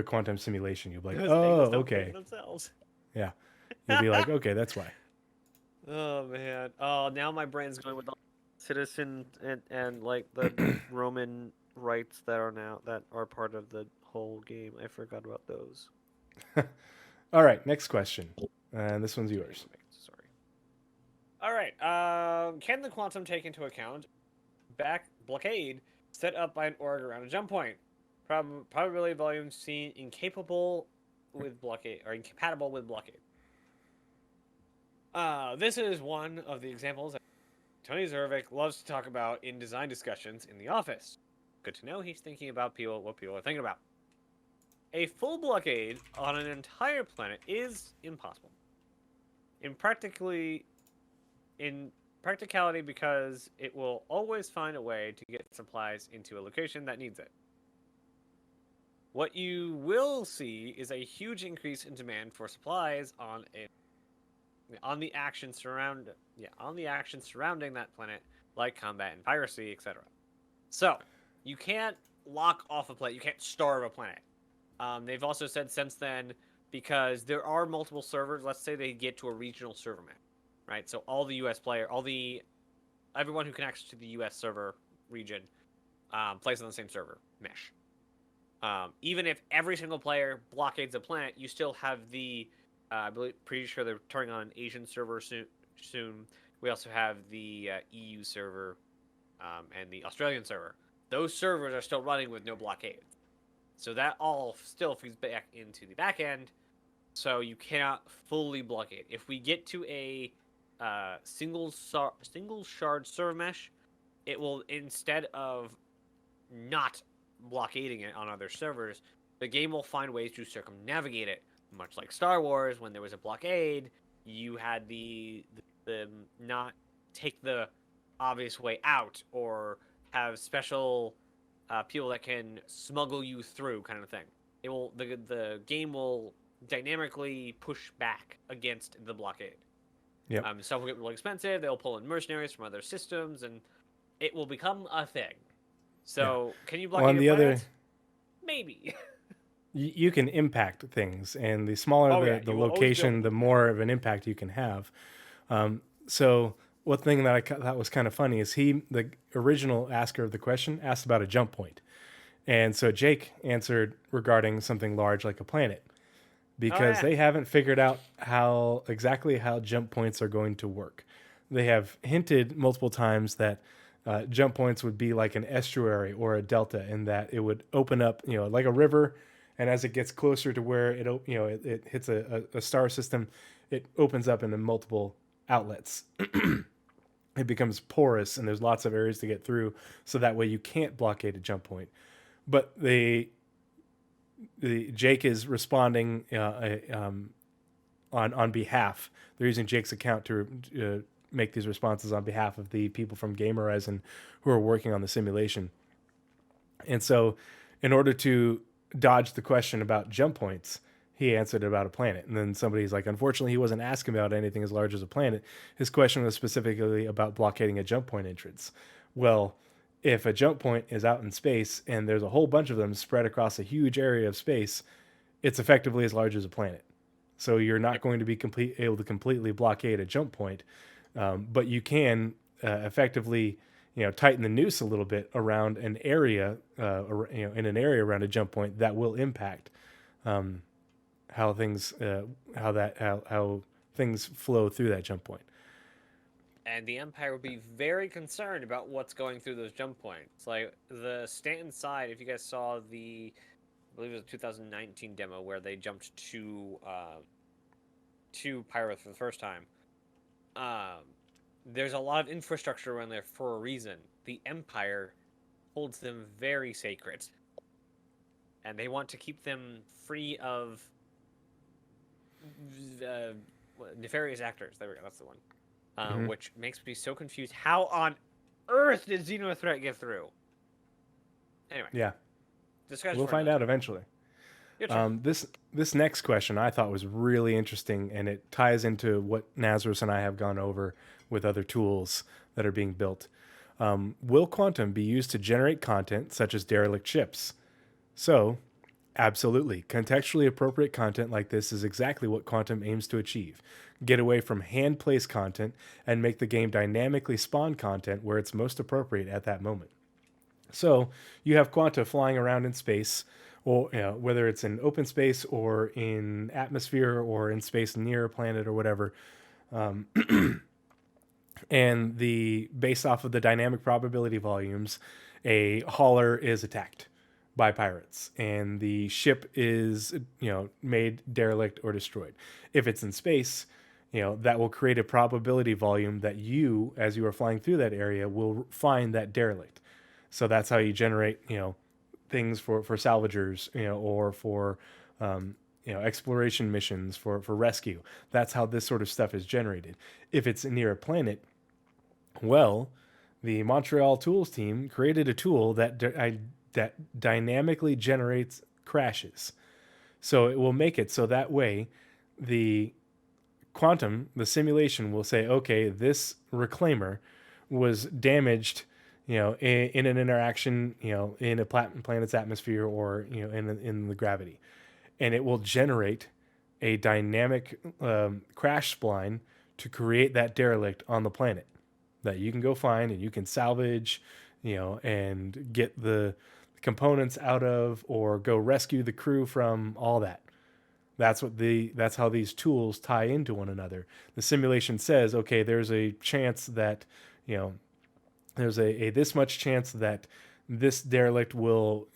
quantum simulation. You'll be like, oh, okay. Themselves. Yeah. You'll be like, okay, that's why. Oh, man. Oh, now my brain's going with the citizen and like, the Roman rights that are part of the whole game. I forgot about those. All right, next question. And this one's yours. Sorry. All right. Can the quantum take into account blockade set up by an org around a jump point? Probability volume seen incapable with blockade or incompatible with blockade. This is one of the examples that Tony Zervik loves to talk about in design discussions in the office. Good to know he's thinking about what people are thinking about. A full blockade on an entire planet is impossible. In practicality, because it will always find a way to get supplies into a location that needs it. What you will see is a huge increase in demand for supplies on the actions surrounding that planet, like combat and piracy, etc. So, you can't lock off a planet. You can't starve a planet. They've also said since then, because there are multiple servers, let's say they get to a regional server map, right? So all the US everyone who connects to the US server region plays on the same server mesh. Even if every single player blockades a planet, you still have the Pretty sure they're turning on an Asian server soon. We also have the EU server and the Australian server. Those servers are still running with no blockade. So that all still feeds back into the back end. So you cannot fully blockade. If we get to a single shard server mesh, it will, instead of not blockading it on other servers, the game will find ways to circumnavigate it. Much like Star Wars, when there was a blockade, you had the not take the obvious way out, or have special people that can smuggle you through, kind of thing. It will the game will dynamically push back against the blockade. Yep. Stuff will get really expensive. They'll pull in mercenaries from other systems, and it will become a thing. So, can you blockade your planet? Maybe. You can impact things, and the smaller the location, the more of an impact you can have. So one thing that I thought was kind of funny is the original asker of the question, asked about a jump point. And so Jake answered regarding something large like a planet, because they haven't figured out exactly how jump points are going to work. They have hinted multiple times that jump points would be like an estuary or a delta, in that it would open up, like a river. And as it gets closer to where it hits a star system, it opens up into multiple outlets. It becomes porous, and there's lots of areas to get through, so that way you can't blockade a jump point. But the Jake is responding on behalf. They're using Jake's account to make these responses on behalf of the people from Game Horizon who are working on the simulation. And so, in order to dodge the question about jump points, he answered about a planet. And then somebody's like, unfortunately, he wasn't asking about anything as large as a planet. His question was specifically about blockading a jump point entrance. Well, if a jump point is out in space and there's a whole bunch of them spread across a huge area of space, it's effectively as large as a planet. So you're not going to be able to completely blockade a jump point, but you can effectively tighten the noose a little bit around an area, in an area around a jump point that will impact how things flow through that jump point. And the Empire would be very concerned about what's going through those jump points. Like the Stanton side, if you guys saw I believe it was a 2019 demo where they jumped to Pyroth for the first time. There's a lot of infrastructure around there for a reason. The Empire holds them very sacred, and they want to keep them free of nefarious actors. There we go. That's the one. Which makes me so confused. How on earth did Xenothreat get through? Anyway. Yeah. We'll find out eventually. This next question I thought was really interesting, and it ties into what Nazeris and I have gone over with other tools that are being built. Will Quantum be used to generate content such as derelict ships? So, absolutely. Contextually appropriate content like this is exactly what Quantum aims to achieve. Get away from hand-placed content and make the game dynamically spawn content where it's most appropriate at that moment. So, you have Quanta flying around in space, or whether it's in open space or in atmosphere or in space near a planet or whatever. And based off of the dynamic probability volumes, a hauler is attacked by pirates, and the ship is made derelict or destroyed. If it's in space, that will create a probability volume that you, as you are flying through that area, will find that derelict. So that's how you generate things for salvagers, or for exploration missions for rescue. That's how this sort of stuff is generated. If it's near a planet, well, the Montreal Tools team created a tool that dynamically generates crashes. So it will make it so that way the simulation will say, okay, this reclaimer was damaged, in an interaction, in a planet's atmosphere, or in the gravity, and it will generate a dynamic crash spline to create that derelict on the planet that you can go find and you can salvage, and get the components out of, or go rescue the crew from, all that. That's how these tools tie into one another. The simulation says, okay, there's a chance that, you know, there's a this much chance that this derelict will,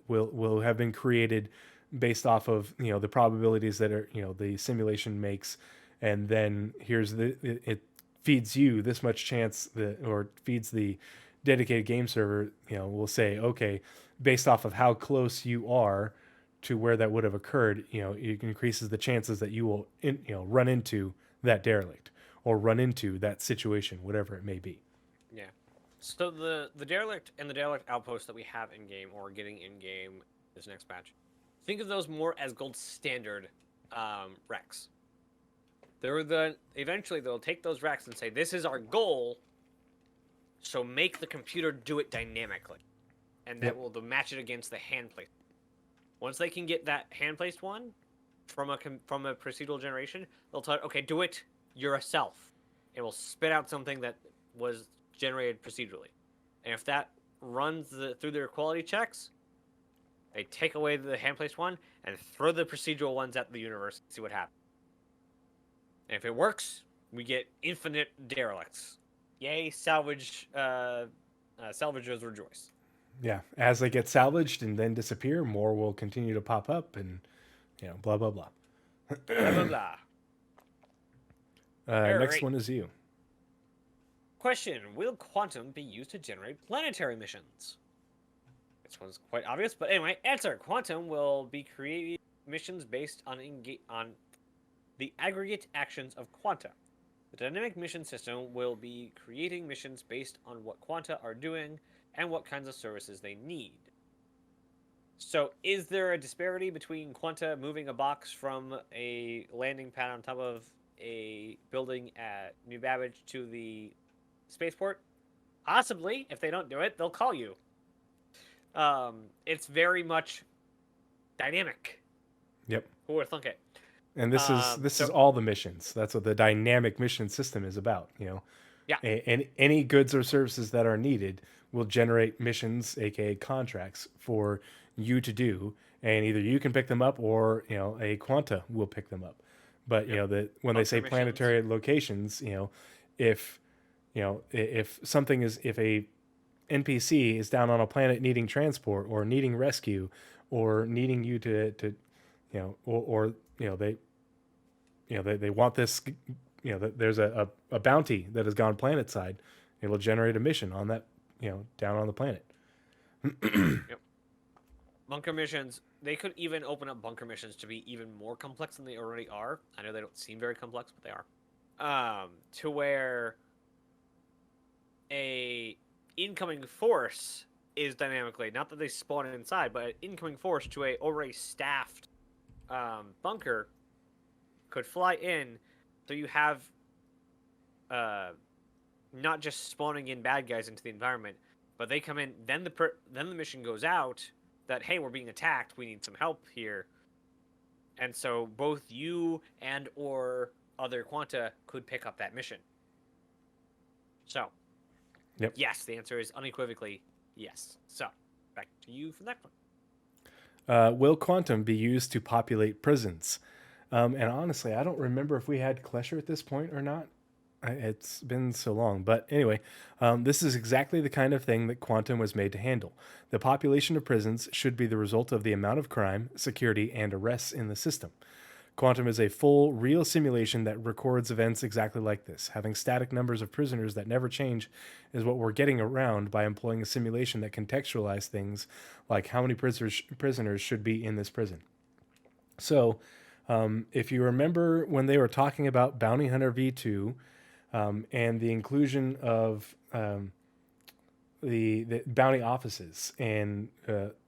will have been created based off of, the probabilities that are, the simulation makes. And then it feeds you this much chance or feeds the dedicated game server, will say, okay, based off of how close you are to where that would have occurred, it increases the chances that you will, run into that derelict or run into that situation, whatever it may be. Yeah. So the derelict and the derelict outpost that we have in game or getting in game this next patch, think of those more as gold standard wrecks. Eventually they'll take those wrecks and say, this is our goal, so make the computer do it dynamically, and that will match it against the hand place. Once they can get that hand placed one from a procedural generation, they'll tell it, okay, do it yourself. It will spit out something that was generated procedurally, and if that runs through their quality checks, they take away the hand placed one and throw the procedural ones at the universe and see what happens. And if it works, we get infinite derelicts. Yay, salvagers rejoice. Yeah, as they get salvaged and then disappear, more will continue to pop up, and blah blah blah. Blah blah blah. Next one is you. Question: will quantum be used to generate planetary missions? This one's quite obvious, but anyway, answer: quantum will be creating missions based on the aggregate actions of quanta. The dynamic mission system will be creating missions based on what quanta are doing and what kinds of services they need. So, is there a disparity between quanta moving a box from a landing pad on top of a building at New Babbage to the spaceport? Possibly. If they don't do it, they'll call you. It's very much dynamic. Yep. Who would thunk it? And this is all the missions. That's what the dynamic mission system is about. Yeah. And any goods or services that are needed will generate missions, aka contracts, for you to do, and either you can pick them up or a quanta will pick them up. But when they say planetary locations, if something is, if a NPC is down on a planet needing transport or needing rescue or needing you to they want this, there's a bounty that has gone planet side, it'll generate a mission on that, down on the planet. Yep. Bunker missions, they could even open up bunker missions to be even more complex than they already are. I know they don't seem very complex, but they are. To where a incoming force is dynamically, not that they spawn inside, but an incoming force to a already staffed bunker could fly in, so you have not just spawning in bad guys into the environment, but they come in, then the mission goes out that, hey, we're being attacked, we need some help here. And so both you and or other quanta could pick up that mission. So, yes, the answer is unequivocally yes. So, back to you for the next one. Will quantum be used to populate prisons? And honestly, I don't remember if we had Klesher at this point or not. It's been so long. But anyway, this is exactly the kind of thing that quantum was made to handle. The population of prisons should be the result of the amount of crime, security, and arrests in the system. Quantum is a full, real simulation that records events exactly like this. Having static numbers of prisoners that never change is what we're getting around by employing a simulation that contextualizes things like how many prisoners should be in this prison. So, if you remember when they were talking about Bounty Hunter V2 and the inclusion of the bounty offices, and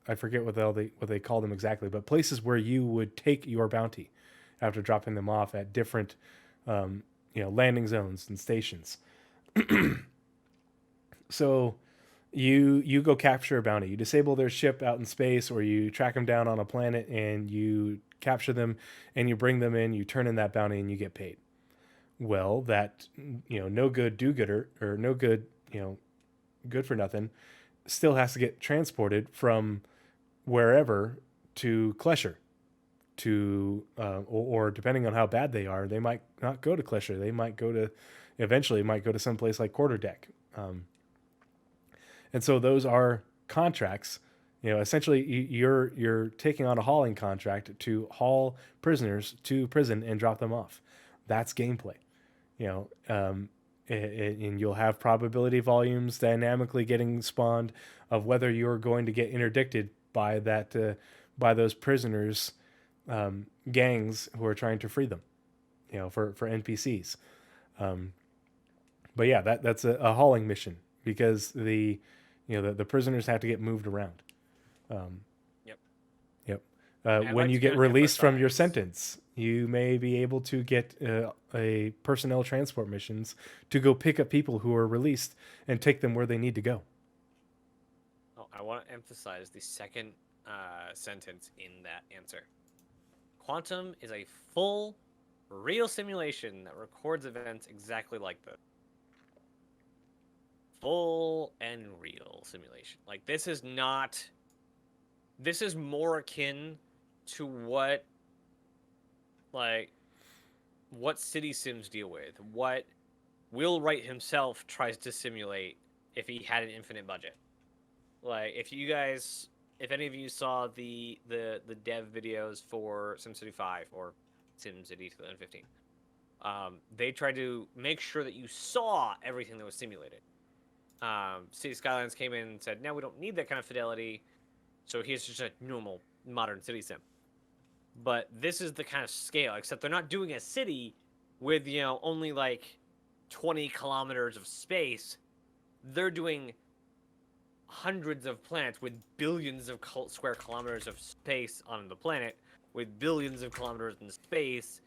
I forget what they call them exactly, but places where you would take your bounty after dropping them off at different landing zones and stations. So you go capture a bounty, you disable their ship out in space, or you track them down on a planet and you capture them and you bring them in, you turn in that bounty and you get paid. Well, that no good do-gooder, or no good good for nothing, still has to get transported from wherever to Klesher, to or depending on how bad they are, they might not go to Klesher. They might go to eventually might go to some place like Quarterdeck. And so those are contracts. Essentially you're taking on a hauling contract to haul prisoners to prison and drop them off. That's gameplay. And you'll have probability volumes dynamically getting spawned of whether you're going to get interdicted by by those prisoners, gangs who are trying to free them, for NPCs. But yeah, that's a hauling mission because the prisoners have to get moved around. Yep. Yep. I'd When like you to get kind of released from your emphasize- sentence, you may be able to get a personnel transport missions to go pick up people who are released and take them where they need to go. Oh, I want to emphasize the second sentence in that answer. Quantum is a full, real simulation that records events exactly like this. Full and real simulation. Like, this is not... This is more akin to what City Sims deal with. What Will Wright himself tries to simulate if he had an infinite budget. Like, if any of you saw the dev videos for SimCity 5 or SimCity 2015, they tried to make sure that you saw everything that was simulated. City Skylines came in and said, no, we don't need that kind of fidelity, so here's just a normal modern city sim. But this is the kind of scale, except they're not doing a city with, only like 20 kilometers of space. They're doing hundreds of planets with billions of square kilometers of space on the planet, with billions of kilometers in space,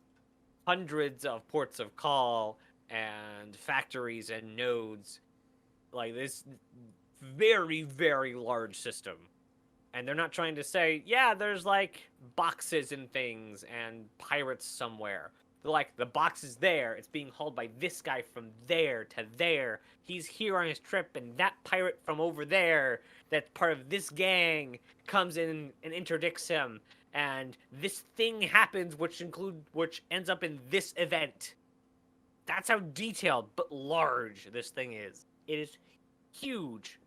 hundreds of ports of call, and factories and nodes. Like, this very, very large system. And they're not trying to say, yeah, there's like boxes and things and pirates somewhere. They're like, the box is there. It's being hauled by this guy from there to there. He's here on his trip, and that pirate from over there that's part of this gang comes in and interdicts him. And this thing happens, which ends up in this event. That's how detailed but large this thing is. It is huge.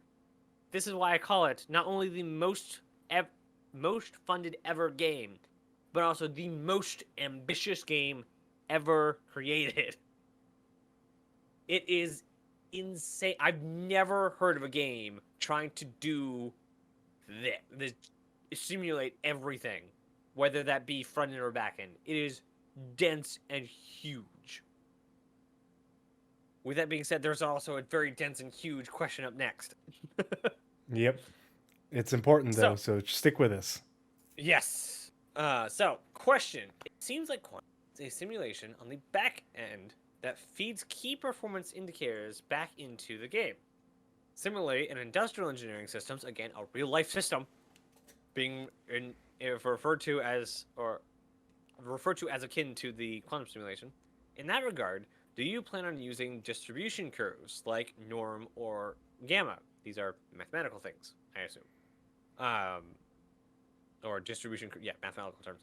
This is why I call it not only the most funded ever game, but also the most ambitious game ever created. It is insane. I've never heard of a game trying to do this, simulate everything, whether that be front end or back end. It is dense and huge. With that being said, there's also a very dense and huge question up next. Yep. It's important, though, so stick with us. Yes. So, question. It seems like Quantum is a simulation on the back end that feeds key performance indicators back into the game. Similarly, in industrial engineering systems, again, a real-life system, being referred to as akin to the quantum simulation. In that regard, do you plan on using distribution curves like norm or gamma? These are mathematical things, I assume. Or distribution, mathematical terms.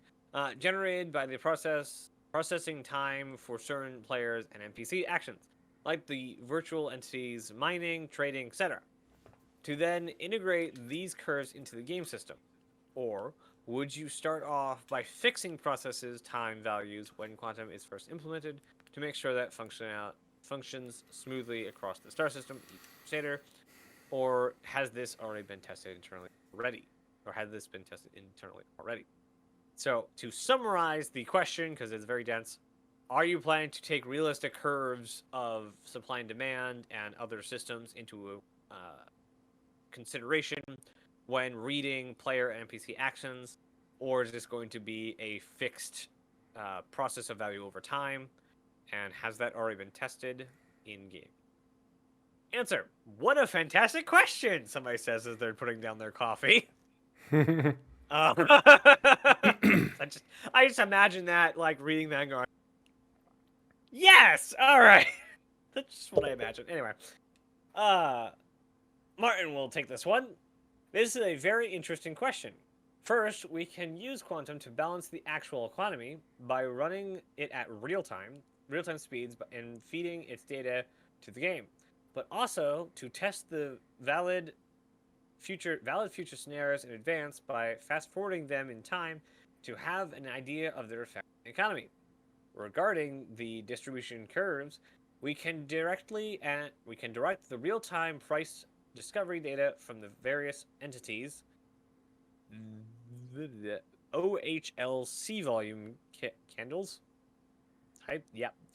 Generated by the processing time for certain players and NPC actions, like the virtual entities, mining, trading, etc. To then integrate these curves into the game system. Or would you start off by fixing processes' time values when Quantum is first implemented to make sure that functions smoothly across the star system each crusader? Or has this already been tested internally already? So, to summarize the question, because it's very dense, are you planning to take realistic curves of supply and demand and other systems into consideration when reading player and NPC actions? Or is this going to be a fixed process of value over time? And has that already been tested in-game? Answer. What a fantastic question, somebody says as they're putting down their coffee. I just imagine that, like, reading that and going, yes, all right. That's just what I imagine. Anyway, Martin will take this one. This is a very interesting question. First, we can use quantum to balance the actual economy by running it at real-time speeds, and feeding its data to the game. But also to test the valid future scenarios in advance by fast-forwarding them in time to have an idea of their effect on the economy. Regarding the distribution curves, we can direct the real-time price discovery data from the various entities, the OHLC volume candles type,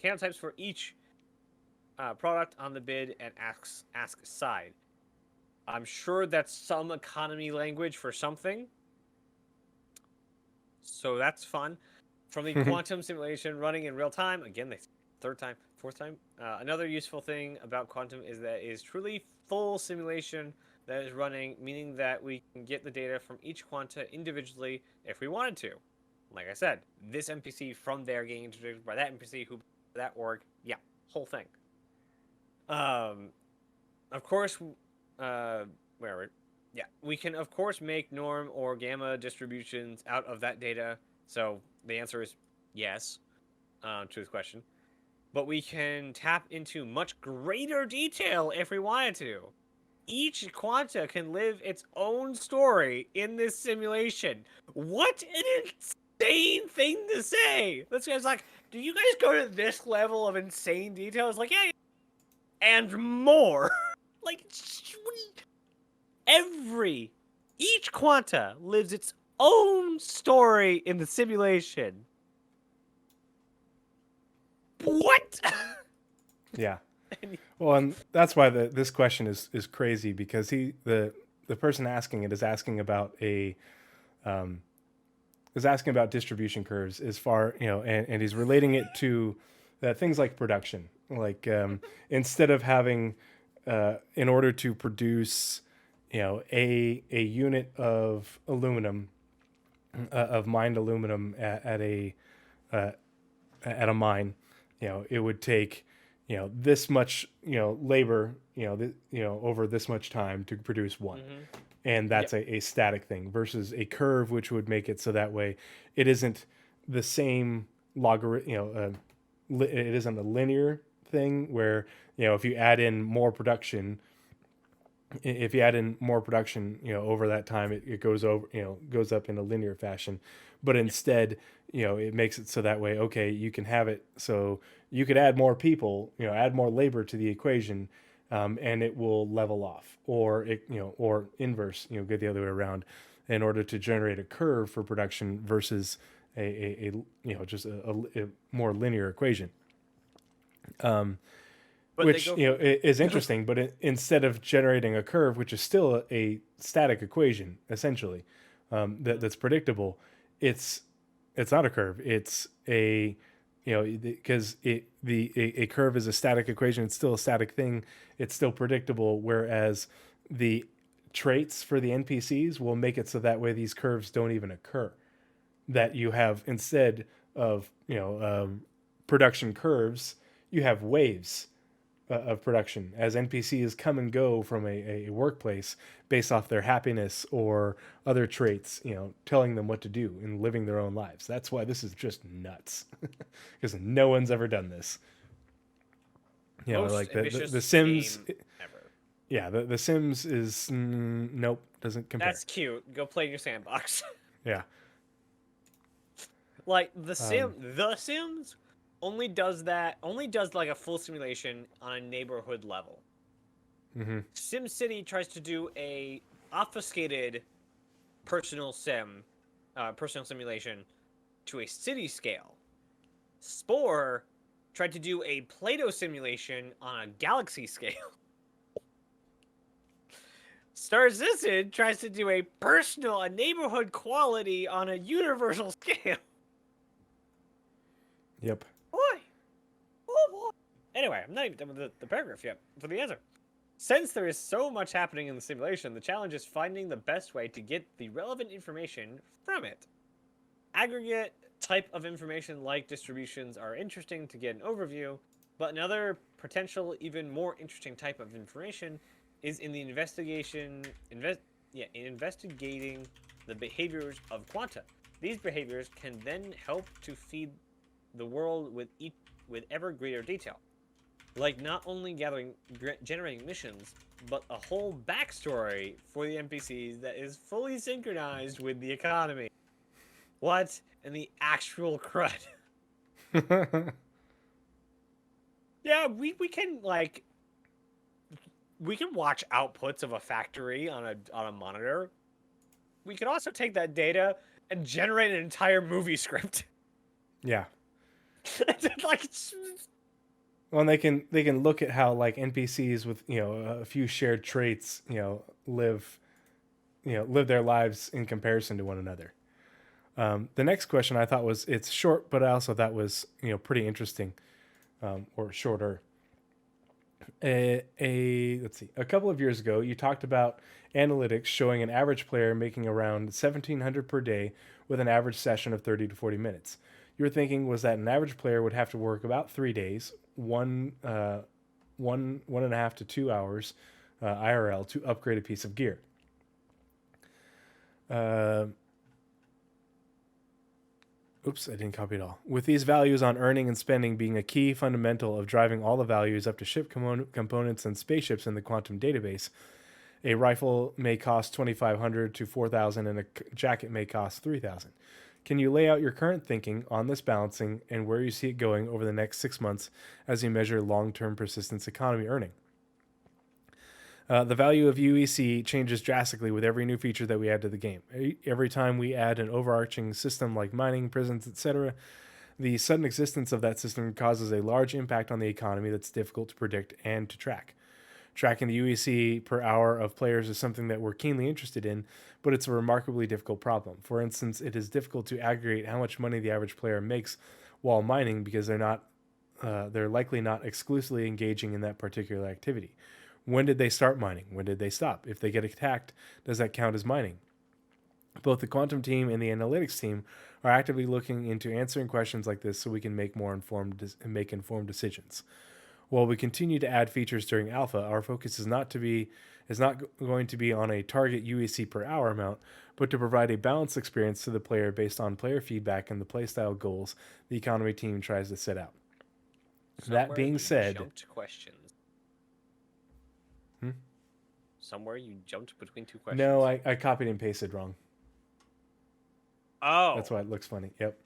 candle types for each product on the bid and ask side. I'm sure that's some economy language for something, so that's fun. From the quantum simulation running in real time, again, the fourth time. Another useful thing about quantum is that it is truly full simulation that is running, meaning that we can get the data from each quanta individually if we wanted to. Like I said, this NPC from there getting introduced by that NPC who that org, whole thing. Of course, we can of course make norm or gamma distributions out of that data. So the answer is yes to this question. But we can tap into much greater detail if we wanted to. Each quanta can live its own story in this simulation. What an insane thing to say! This guy's like, do you guys go to this level of insane detail? It's like, yeah, and more. Like, each quanta lives its own story in the simulation. What? Yeah. Well, and that's why this question is crazy, because the person asking it is asking about distribution curves as far, and he's relating it to things like production. Like instead of having in order to produce a unit of aluminum of mined aluminum at a mine, it would take this much labor over this much time to produce one. And that's a static thing versus a curve, which would make it so that way it isn't the same logarithm, it isn't a linear thing where if you add in more production over that time, it goes up in a linear fashion. But instead, it makes it so that way, okay, you can have it so you could add more people, add more labor to the equation, and it will level off, or or inverse, go the other way around, in order to generate a curve for production versus a more linear equation. Which is interesting, but instead of generating a curve, which is still a static equation essentially, that's predictable, it's not a curve. It's because a curve is a static equation. It's still a static thing. It's still predictable. Whereas the traits for the NPCs will make it so that way these curves don't even occur. That you have, instead of production curves, you have waves of production as NPCs come and go from a workplace based off their happiness or other traits, telling them what to do and living their own lives. That's why this is just nuts, because no one's ever done this. Like the Sims. Ever. Yeah, the Sims is nope, doesn't compare. That's cute. Go play in your sandbox. Yeah. Like the Sims only does like a full simulation on a neighborhood level. Mm-hmm. SimCity tries to do a obfuscated personal simulation to a city scale. Spore tried to do a Play-Doh simulation on a galaxy scale. Star Citizen tries to do a neighborhood quality on a universal scale. Yep. Boy. Oh boy. Anyway, I'm not even done with the paragraph yet for the answer. Since there is so much happening in the simulation, the challenge is finding the best way to get the relevant information from it. Aggregate type of information like distributions are interesting to get an overview, but another potential even more interesting type of information is in the investigating the behaviors of quanta. These behaviors can then help to feed the world with ever greater detail, like not only generating missions, but a whole backstory for the NPCs that is fully synchronized with the economy. What in the actual crud? Yeah, we can we can watch outputs of a factory on a monitor. We could also take that data and generate an entire movie script. Yeah. Like, Well, and they can look at how like NPCs with a few shared traits live their lives in comparison to one another. The next question I thought it's short, but I also thought was pretty interesting, or shorter. Let's see. A couple of years ago, you talked about analytics showing an average player making around 1,700 per day with an average session of 30 to 40 minutes. Your thinking was that an average player would have to work about 3 days, one and a half to 2 hours IRL to upgrade a piece of gear. Oops, I didn't copy it all. With these values on earning and spending being a key fundamental of driving all the values up to ship components and spaceships in the quantum database, a rifle may cost 2,500 to 4,000 and a jacket may cost 3,000. Can you lay out your current thinking on this balancing and where you see it going over the next 6 months as you measure long-term persistence economy earning? The value of UEC changes drastically with every new feature that we add to the game. Every time we add an overarching system like mining, prisons, etc., the sudden existence of that system causes a large impact on the economy that's difficult to predict and to track. Tracking the UEC per hour of players is something that we're keenly interested in, but it's a remarkably difficult problem. For instance, it is difficult to aggregate how much money the average player makes while mining because they're likely not exclusively engaging in that particular activity. When did they start mining? When did they stop? If they get attacked, does that count as mining? Both the quantum team and the analytics team are actively looking into answering questions like this so we can make informed decisions. While we continue to add features during alpha, our focus is not going to be on a target UEC per hour amount, but to provide a balanced experience to the player based on player feedback and the playstyle goals the economy team tries to set out. That being said, jumped questions. Somewhere you jumped between two questions. No, I copied and pasted wrong. Oh. That's why it looks funny. Yep.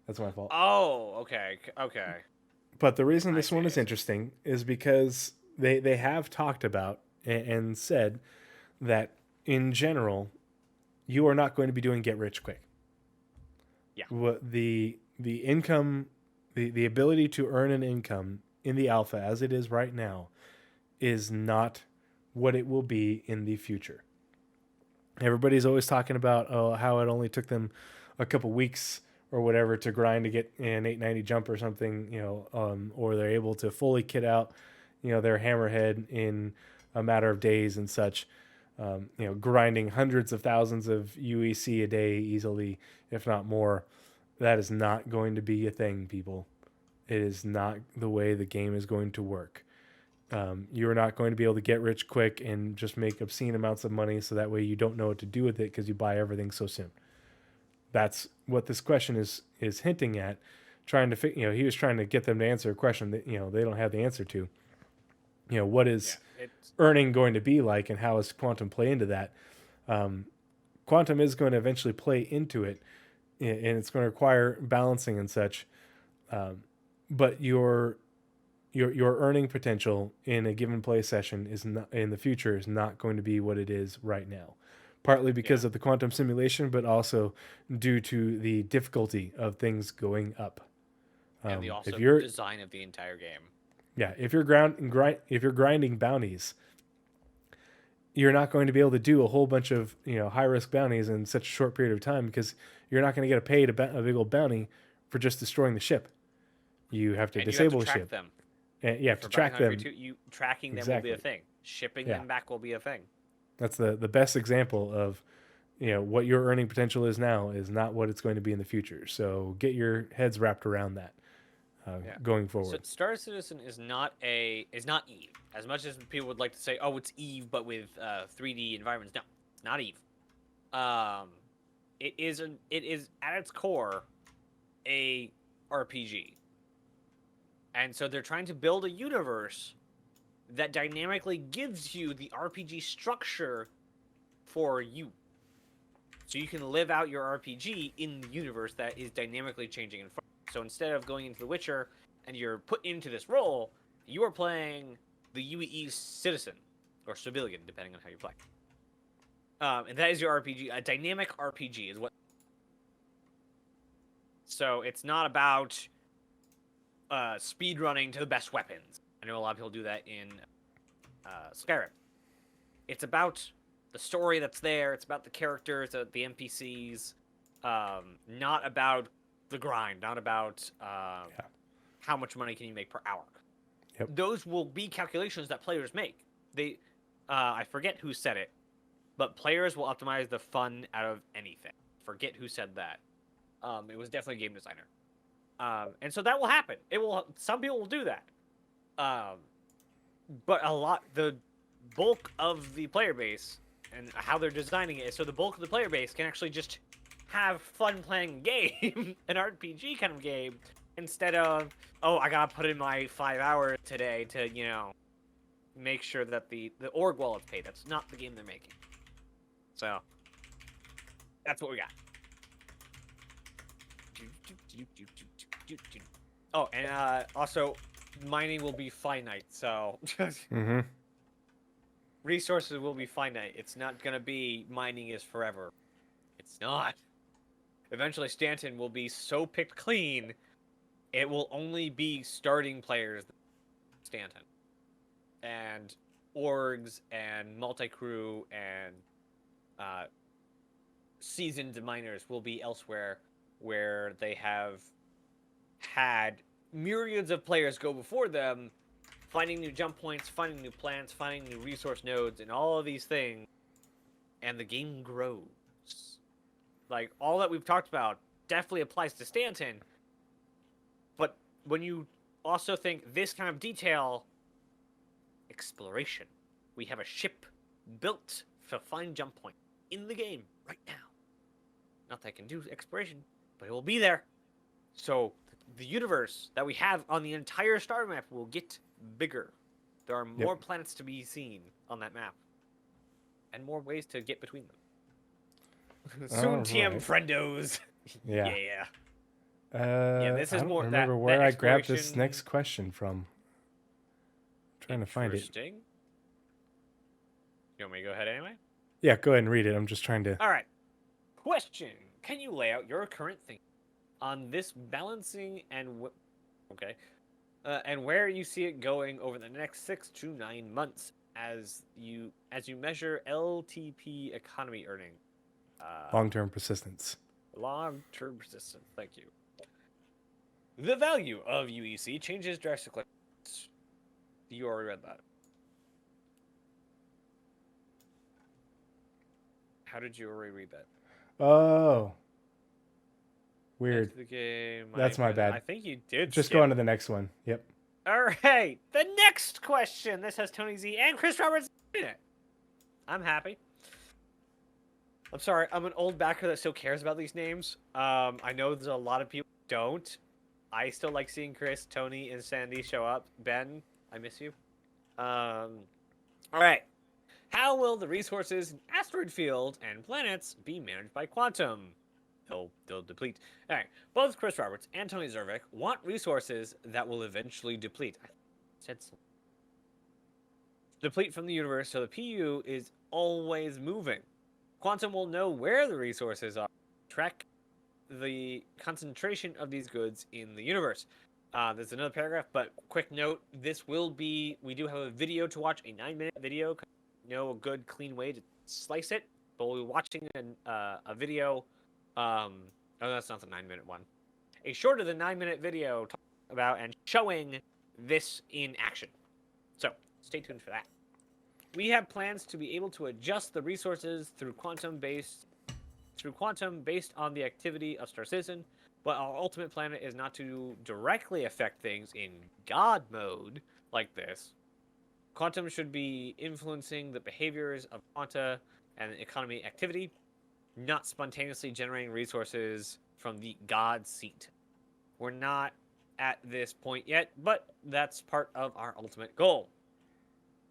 That's my fault. Oh, okay. But the reason this one is interesting is because they have talked about and said that in general, you are not going to be doing get rich quick. Yeah. The income, the ability to earn an income in the alpha as it is right now is not what it will be in the future. Everybody's always talking about how it only took them a couple weeks or whatever to grind to get an 890 jump or something, or they're able to fully kit out, their hammerhead in a matter of days and such, grinding hundreds of thousands of UEC a day easily, if not more. That is not going to be a thing, people. It is not the way the game is going to work. You're not going to be able to get rich quick and just make obscene amounts of money so that way you don't know what to do with it because you buy everything so soon. That's what this question is hinting at, trying to he was trying to get them to answer a question that they don't have the answer to. What is earning going to be like and how is quantum play into that? Quantum is going to eventually play into it, and it's going to require balancing and such. But your earning potential in a given play session is not in the future is not going to be what it is right now, partly because of the quantum simulation, but also due to the difficulty of things going up. And the design of the entire game. Yeah, if you're grinding bounties, you're not going to be able to do a whole bunch of high risk bounties in such a short period of time because you're not going to get paid a big old bounty for just destroying the ship. You have to disable the ship. Them. And you have to track them. Tracking them will be a thing. Shipping them back will be a thing. That's the best example of what your earning potential is now is not what it's going to be in the future. So get your heads wrapped around that going forward. So Star Citizen is not Eve. As much as people would like to say, oh, it's Eve, but with 3D environments. No, not Eve. it is at its core a RPG. And so they're trying to build a universe that dynamically gives you the RPG structure for you. So you can live out your RPG in the universe that is dynamically changing in front of you. So instead of going into The Witcher and you're put into this role, you are playing the UEE citizen or civilian, depending on how you play. And that is your RPG. A dynamic RPG is what. So it's not about speed running to the best weapons. I know a lot of people do that in Skyrim. It's about the story that's there. It's about the characters, the NPCs. Not about the grind. Not about how much money can you make per hour. Yep. Those will be calculations that players make. I forget who said it, but players will optimize the fun out of anything. Forget who said that. It was definitely a game designer. And so that will happen. Some people will do that. But the bulk of the player base and how they're designing it is so the bulk of the player base can actually just have fun playing a game, an RPG kind of game, instead of, oh, I gotta put in my 5 hours today to, make sure that the org wallet's paid. That's not the game they're making. So, that's what we got. Oh, and also, mining will be finite, so Mm-hmm. resources will be finite. It's not gonna be mining is forever. It's not. Eventually, Stanton will be so picked clean, it will only be starting players, Stanton, and orgs and multi-crew and seasoned miners will be elsewhere, where they have had myriads of players go before them, finding new jump points, finding new plants, finding new resource nodes, and all of these things, and the game grows. Like, all that we've talked about definitely applies to Stanton, but when you also think this kind of detail, exploration. We have a ship built to find jump points in the game right now. Not that I can do exploration, but it will be there. So the universe that we have on the entire star map will get bigger. There are more planets to be seen on that map, and more ways to get between them. Soon, TM friendos. Yeah. Yeah, this is I don't more remember that where I grabbed this exploration- next question from. I'm trying to find it. Interesting. You want me to go ahead anyway? Yeah, go ahead and read it. I'm just trying to. All right. Question: can you lay out your current thinking on this balancing and and where you see it going over the next 6 to 9 months as you measure LTP economy earning? Long-term persistence. Long-term persistence. Thank you. The value of UEC changes drastically. You already read that. How did you already read that? Oh. Weird. The game. That's my bad. I think you did. Just go on to the next one. Yep. All right. The next question. This has Tony Z and Chris Roberts in it. I'm happy. I'm sorry. I'm an old backer that still cares about these names. I know there's a lot of people who don't. I still like seeing Chris, Tony, and Sandy show up. Ben, I miss you. All right. How will the resources in asteroid field and planets be managed by Quantum? They'll deplete. All right. Both Chris Roberts and Tony Zervik want resources that will eventually deplete. I said so. Deplete from the universe, so the PU is always moving. Quantum will know where the resources are, track the concentration of these goods in the universe. There's another paragraph, but quick note, we do have a video to watch, a 9-minute video. A good, clean way to slice it, but we'll be watching a video. Oh, that's not the 9-minute one. A shorter than 9-minute video talking about and showing this in action. So, stay tuned for that. We have plans to be able to adjust the resources through quantum based on the activity of Star Citizen, but our ultimate plan is not to directly affect things in God mode like this. Quantum should be influencing the behaviors of quanta and economy activity. not spontaneously generating resources from the God seat. We're not at this point yet, but that's part of our ultimate goal.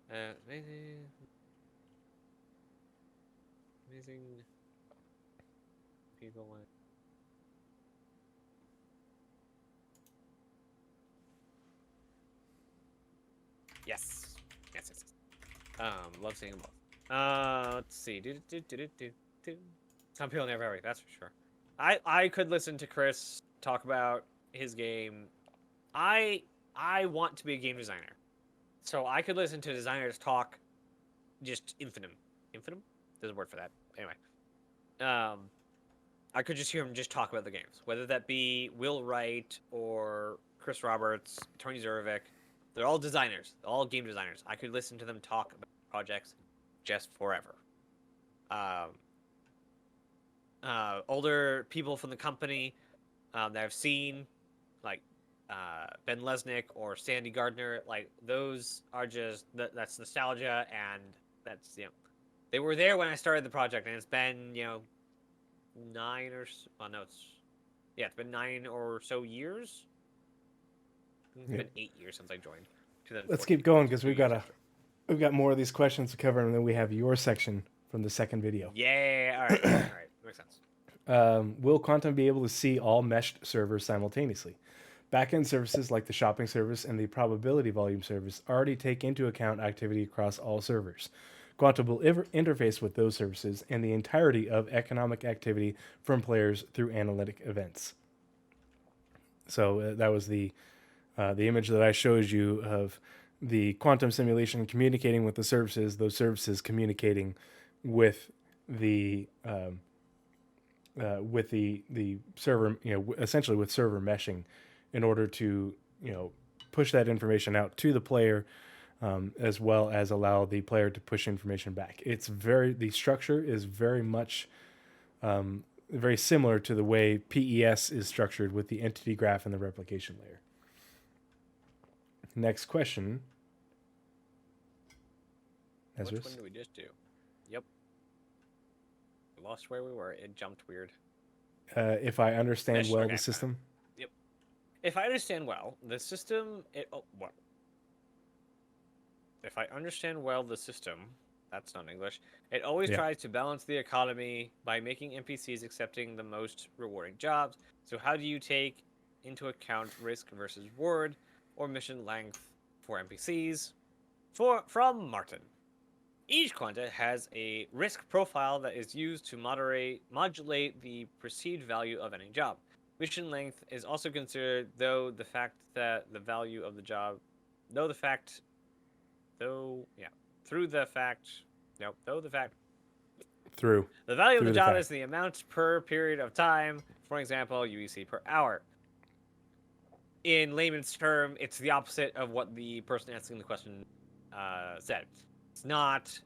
Amazing people. Yes. Yes. Love seeing them both. Let's see. Some people never hurry, that's for sure. I could listen to Chris talk about his game. I want to be a game designer, so I could listen to designers talk just infinitum. Infinitum? There's a word for that. Anyway, I could just hear him just talk about the games, whether that be Will Wright or Chris Roberts, Tony Zurvik. They're all designers, all game designers. I could listen to them talk about projects just forever. Older people from the company that I've seen, like Ben Lesnick or Sandy Gardner, like those are just that's nostalgia, and that's they were there when I started the project, and it's been 9 or well, no, it's been 9 or so years. It's been 8 years since I joined. Let's keep going because we've got more of these questions to cover, and then we have your section from the second video. Yeah, all right, all right, makes sense. Will Quantum be able to see all meshed servers simultaneously? Backend services like the shopping service and the probability volume service already take into account activity across all servers. Quantum will interface with those services and the entirety of economic activity from players through analytic events. So that was the image that I showed you of the quantum simulation communicating with the services, those services communicating with the server, essentially with server meshing, in order to push that information out to the player, as well as allow the player to push information back. The structure is very much very similar to the way PES is structured with the entity graph and the replication layer. Next question. Which one did we just do? Yep. We lost where we were. It jumped weird. If I understand the system. Yep. If I understand well, the system. If I understand well the system, that's not English. It always tries to balance the economy by making NPCs accepting the most rewarding jobs. So how do you take into account risk versus reward or mission length for NPCs? From Martin. Each quanta has a risk profile that is used to modulate the perceived value of any job. Mission length is also considered, through the value of the job is the amount per period of time, for example, UEC per hour. In layman's term, it's the opposite of what the person asking the question said. It's not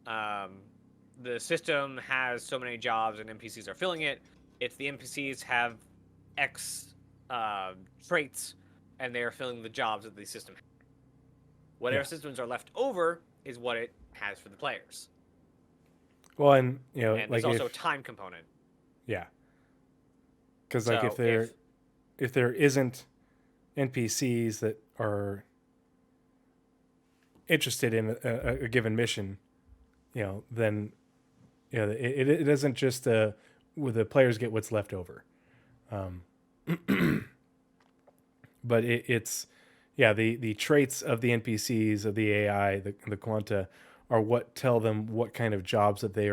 the system has so many jobs and NPCs are filling it. It's the NPCs have X traits and they're filling the jobs that the system has. Whatever systems are left over is what it has for the players. Well, and there's also a time component. Yeah. Because if there isn't NPCs that are interested in a given mission, then it isn't just where the players get what's left over, but it's the traits of the NPCs, of the AI, the quanta, are what tell them what kind of jobs that they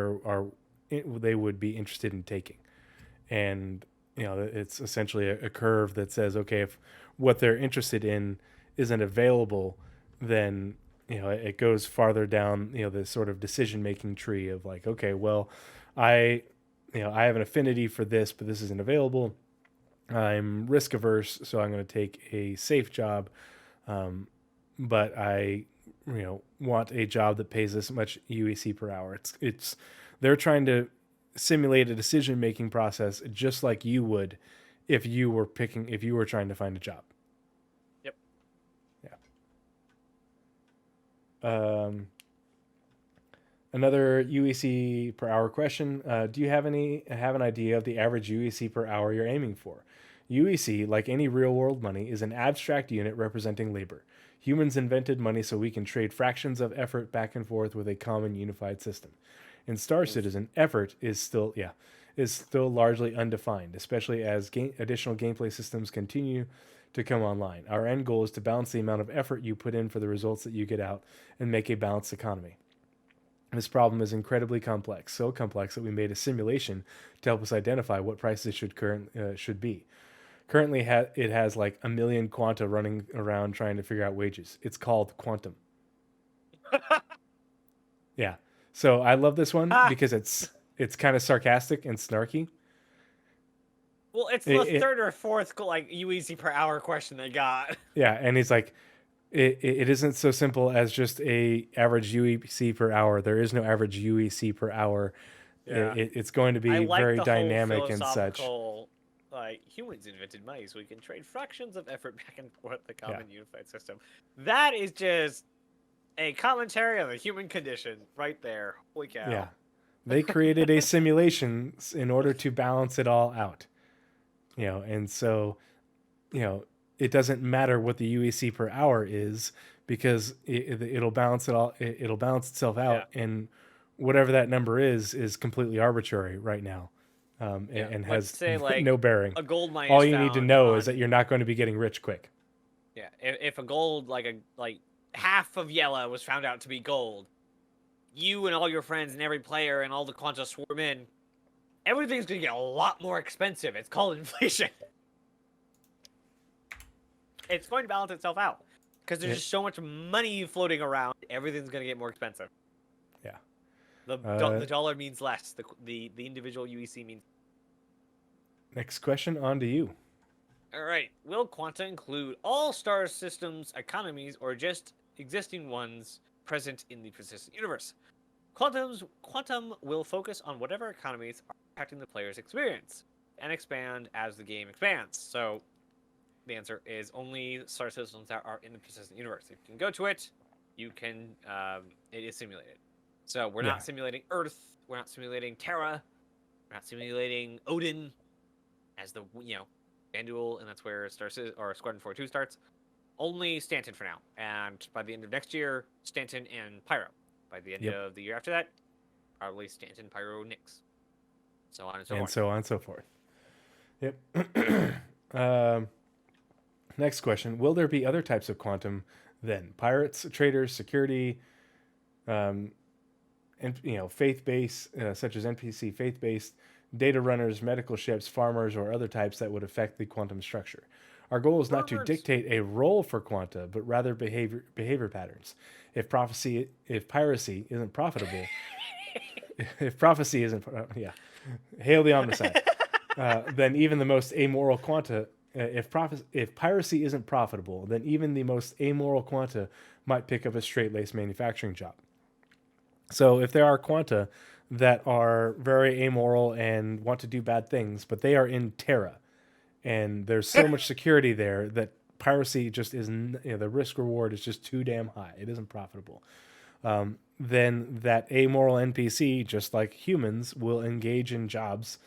would be interested in taking, and it's essentially a curve that says, okay, if what they're interested in isn't available, then it goes farther down the sort of decision making tree of like, okay, well, I have an affinity for this, but this isn't available. I'm risk averse, so I'm going to take a safe job, but I want a job that pays this much UEC per hour. They're trying to simulate a decision making process just like you would if you were trying to find a job. Yep. Yeah. Another UEC per hour question. Do you have an idea of the average UEC per hour you're aiming for? UEC, like any real world money, is an abstract unit representing labor. Humans invented money so we can trade fractions of effort back and forth with a common unified system. In Star Citizen, effort is still largely undefined, especially as additional gameplay systems continue to come online. Our end goal is to balance the amount of effort you put in for the results that you get out and make a balanced economy. This problem is incredibly complex, so complex that we made a simulation to help us identify what prices should be. Currently, it has like a million quanta running around trying to figure out wages. It's called Quantum. Yeah. So I love this one because it's kind of sarcastic and snarky. Well, it's the third or fourth like UEC per hour question they got. Yeah, and he's like, it isn't so simple as just a average UEC per hour. There is no average UEC per hour. Yeah. It's going to be I like very the dynamic whole and such. Like, humans invented money so we can trade fractions of effort back and forth the common unified system. That is just a commentary on the human condition right there. Holy cow. Yeah. They created a simulation in order to balance it all out. And so, it doesn't matter what the UEC per hour is because it'll balance it all. It'll balance itself out, and whatever that number is completely arbitrary right now, and has like no bearing. A gold mine. All you need to know is that you're not going to be getting rich quick. Yeah, if a gold like half of yellow was found out to be gold, you and all your friends and every player and all the quanta swarm in, everything's gonna get a lot more expensive. It's called inflation. It's going to balance itself out because there's just so much money floating around. Everything's going to get more expensive. Yeah. The dollar means less. The individual UEC means. Next question, on to you. All right. Will Quanta include all star systems economies or just existing ones present in the persistent universe? Quantum will focus on whatever economies are impacting the player's experience and expand as the game expands. So the answer is only star systems that are in the persistent universe. If you can go to it, you can. It is simulated. So we're not simulating Earth. We're not simulating Terra. We're not simulating Odin as the Vanduul, and that's where Star Citizen or Squadron 42 starts. Only Stanton for now, and by the end of next year, Stanton and Pyro. By the end of the year after that, probably Stanton, Pyro, Nyx. So on and so on. And so on and so forth. Yep. Next question. Will there be other types of quantum then? Pirates, traders, security, and faith-based, such as NPC faith-based, data runners, medical ships, farmers, or other types that would affect the quantum structure. Our goal is not to dictate a role for quanta, but rather behavior patterns. If piracy isn't profitable, hail the omnicide. Then even the most amoral quanta. If piracy isn't profitable, then even the most amoral quanta might pick up a straight-laced manufacturing job. So if there are quanta that are very amoral and want to do bad things, but they are in Terra, and there's so much security there that piracy just isn't, the risk reward is just too damn high. It isn't profitable. Then that amoral NPC, just like humans, will engage in jobs,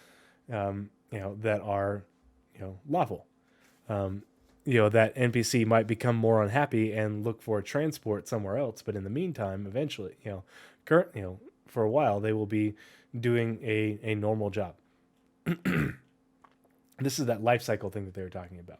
that are, lawful. That NPC might become more unhappy and look for a transport somewhere else. But in the meantime, eventually, for a while, they will be doing a normal job. This is that life cycle thing that they were talking about.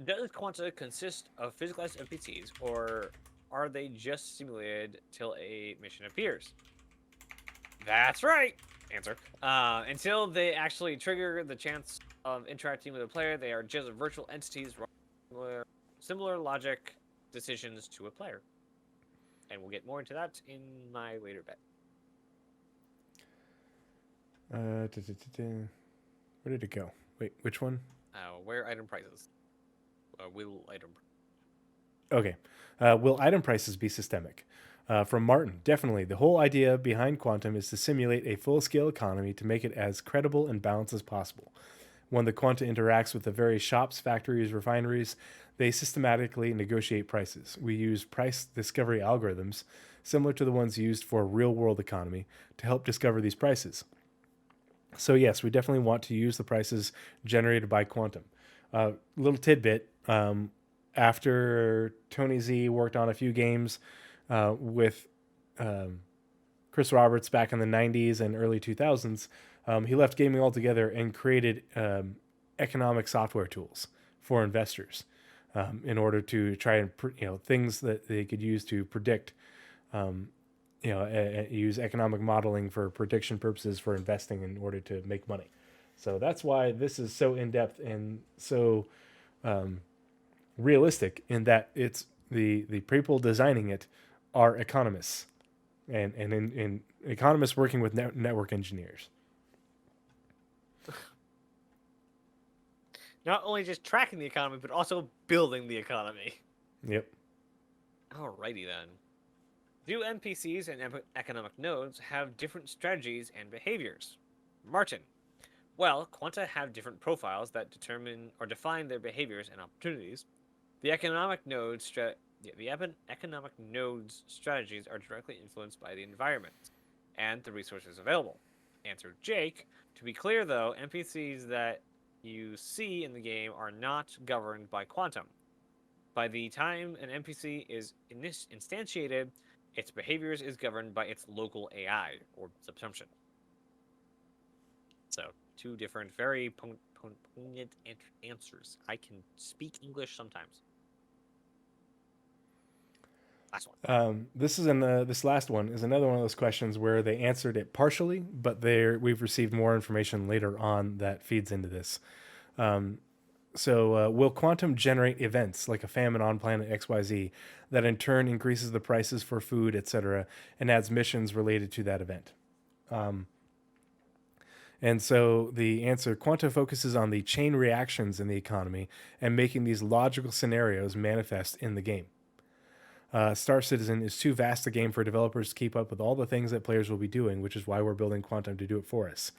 Does Quanta consist of physicalized NPCs, or are they just simulated till a mission appears? That's right. Answer. Until they actually trigger the chance of interacting with a player, they are just virtual entities running similar logic decisions to a player. And we'll get more into that in my later bet. Where did it go? Wait, which one? Where item prices. Will item. Okay. Will item prices be systemic? From Martin, definitely. The whole idea behind Quantum is to simulate a full-scale economy to make it as credible and balanced as possible. When the Quanta interacts with the various shops, factories, refineries, they systematically negotiate prices. We use price discovery algorithms similar to the ones used for real-world economy to help discover these prices. So yes, we definitely want to use the prices generated by Quantum. Little tidbit, after Tony Z worked on a few games with Chris Roberts back in the 90s and early 2000s, he left gaming altogether and created economic software tools for investors in order to try and, things that they could use to predict, use economic modeling for prediction purposes for investing in order to make money. So that's why this is so in-depth and so realistic in that it's the people designing it are economists and in economists working with network engineers. Not only just tracking the economy, but also building the economy. Yep. Alrighty then. Do NPCs and economic nodes have different strategies and behaviors? Martin. Well, Quanta have different profiles that determine or define their behaviors and opportunities. The economic nodes strategies are directly influenced by the environment and the resources available. Answer Jake. To be clear though, NPCs that you see in the game are not governed by Quantum. By the time an NPC is instantiated, its behaviors is governed by its local AI, or subsumption. So, two different, very poignant answers. I can speak English sometimes. Last one. This last one is another one of those questions where they answered it partially, but we've received more information later on that feeds into this. So will Quantum generate events like a famine on planet XYZ that in turn increases the prices for food, etc., and adds missions related to that event? And so the answer, Quanta focuses on the chain reactions in the economy and making these logical scenarios manifest in the game. Star Citizen is too vast a game for developers to keep up with all the things that players will be doing, which is why we're building Quantum to do it for us.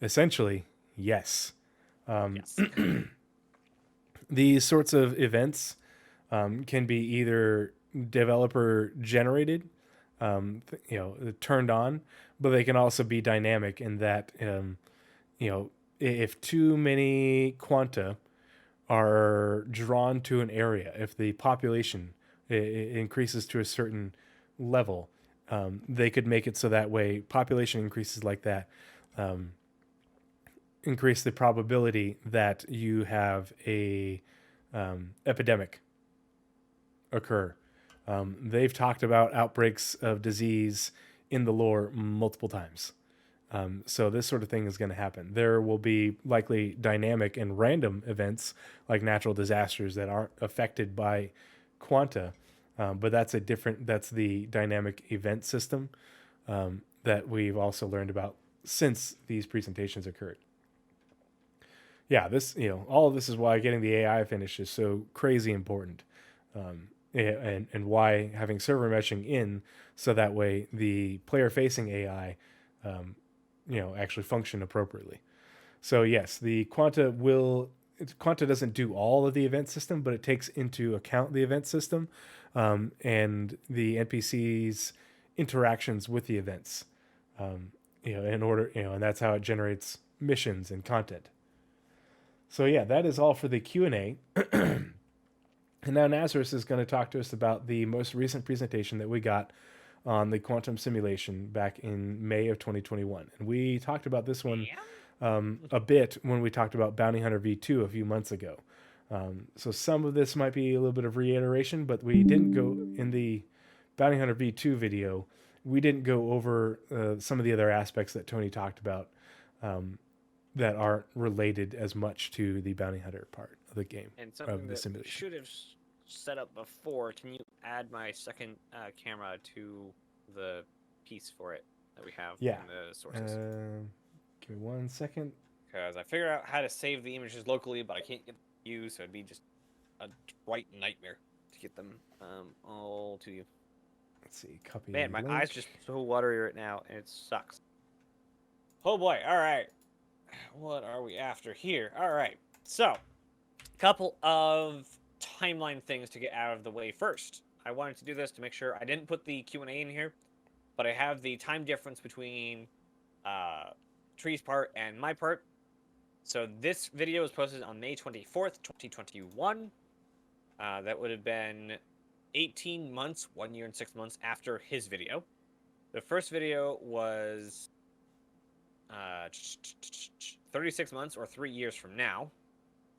Essentially, yes. Yes. These sorts of events can be either developer generated, turned on, but they can also be dynamic in that, if too many Quanta are drawn to an area, if the population it increases to a certain level, they could make it so that way population increases like that, increase the probability that you have a epidemic occur. They've talked about outbreaks of disease in the lore multiple times. So this sort of thing is going to happen. There will be likely dynamic and random events like natural disasters that aren't affected by Quanta, but that's the dynamic event system that we've also learned about since these presentations occurred. Yeah, all of this is why getting the AI finished is so crazy important, and why having server meshing in so that way the player-facing AI, actually function appropriately. So yes, the Quanta doesn't do all of the event system, but it takes into account the event system, and the NPCs' interactions with the events, in order, and that's how it generates missions and content. So yeah, that is all for the Q&A. And now Nazeris is going to talk to us about the most recent presentation that we got on the quantum simulation back in May of 2021. And we talked about this one a bit when we talked about Bounty Hunter V2 a few months ago. So some of this might be a little bit of reiteration, but we didn't go in the Bounty Hunter V2 video. We didn't go over some of the other aspects that Tony talked about that aren't related as much to the Bounty Hunter part of the game, And something of the that simulation. should have set up before, can you add my second camera to the piece for it that we have Yeah. in the sources? Give me 1 second. Because I figured out how to save the images locally, but I can't get them to you, so it'd be just a right nightmare to get them all to you. Let's see. Copy. Man, my link. eyes just so watery right now, and it sucks. Oh boy, all right. what are we after here? All right. So, a couple of timeline things to get out of the way first. I wanted to do this to make sure I didn't put the Q&A in here, but I have the time difference between Tree's part and my part. So this video was posted on May 24th, 2021. That would have been 18 months, 1 year and 6 months after his video. The first video was 36 months or 3 years from now.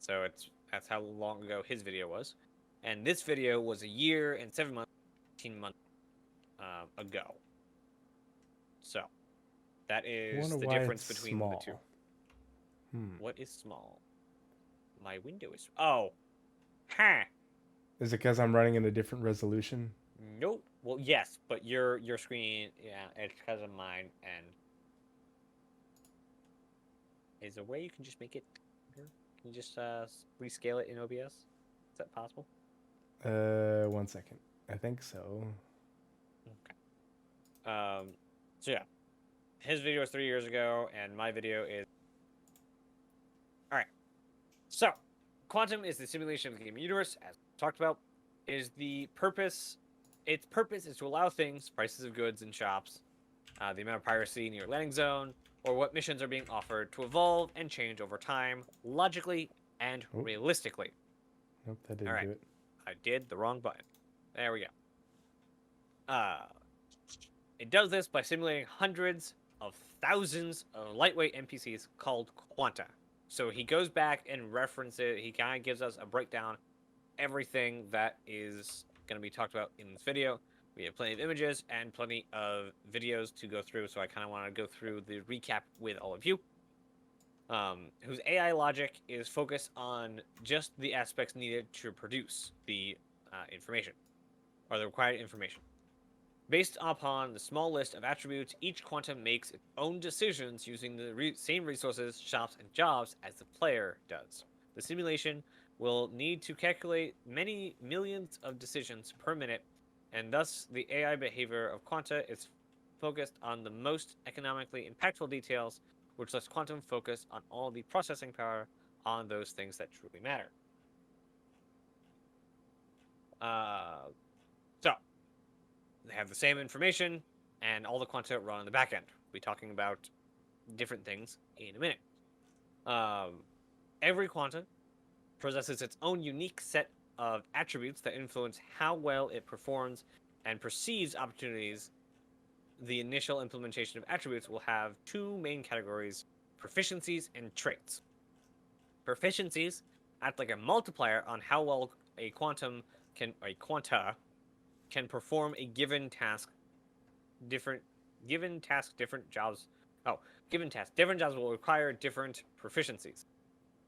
So that's how long ago his video was. And this video was a year and 7 months, 18 months ago. So that is the difference between the two. What is small? My window is... Oh. Ha! Is it because I'm running in a different resolution? Nope. Well, yes, but your screen, yeah, it's because of mine. And is there a way you can just make it bigger? Can you just rescale it in OBS? Is that possible? 1 second. I think so. Okay. So yeah, his video was 3 years ago, and my video is... All right. So, quantum is the simulation of the game universe, as we talked about. Its purpose is to allow things, prices of goods in shops, the amount of piracy near landing zone, or what missions are being offered to evolve and change over time, logically and realistically. Nope, that didn't do it. I did the wrong button. There we go. It does this by simulating hundreds of thousands of lightweight NPCs called quanta. So he goes back and references, he kind of gives us a breakdown, everything that is going to be talked about in this video. We have plenty of images and plenty of videos to go through, so I kind of want to go through the recap with all of you. Whose AI logic is focused on just the aspects needed to produce the information, or the required information. Based upon the small list of attributes, each quantum makes its own decisions using the same resources, shops, and jobs as the player does. The simulation will need to calculate many millions of decisions per minute, and thus the AI behavior of quanta is focused on the most economically impactful details, which lets quantum focus on all the processing power on those things that truly matter. So, they have the same information, and all the quanta run on the back end. We'll be talking about different things in a minute. Every quanta possesses its own unique set of attributes that influence how well it performs and perceives opportunities. The initial implementation of attributes will have two main categories: proficiencies and traits. Proficiencies act like a multiplier on how well a quanta can perform a given task. Different jobs will require different proficiencies.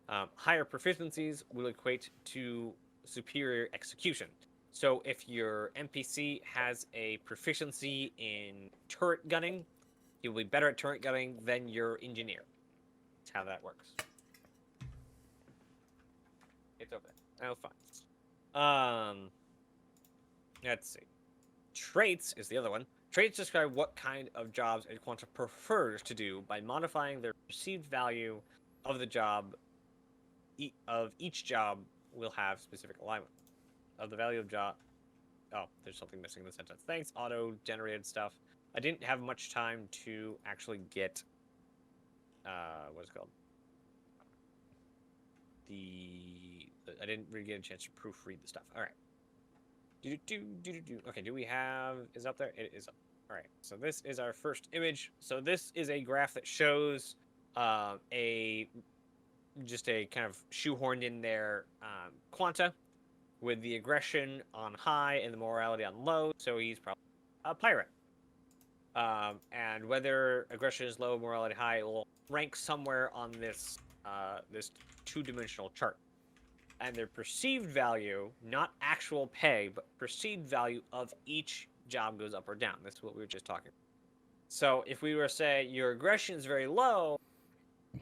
Higher proficiencies will equate to superior execution. So if your NPC has a proficiency in turret gunning, he will be better at turret gunning than your engineer. That's how that works. It's over there. Oh, fine. Let's see. Traits is the other one. Traits describe what kind of jobs a quanta prefers to do by modifying their perceived value of the job. Of each job will have specific alignment. Of the value of job. Oh, there's something missing in the sentence. Thanks, auto-generated stuff. I didn't have much time to actually get, what's it called? I didn't really get a chance to proofread the stuff. All right. Okay, do we have, is up there? It is up. All right, so this is our first image. So this is a graph that shows just a kind of shoehorned in there quanta, with the aggression on high and the morality on low, so he's probably a pirate. And whether aggression is low, morality high, it will rank somewhere on this this two-dimensional chart. And their perceived value, not actual pay, but perceived value of each job goes up or down. That's what we were just talking about. So if we were to say your aggression is very low,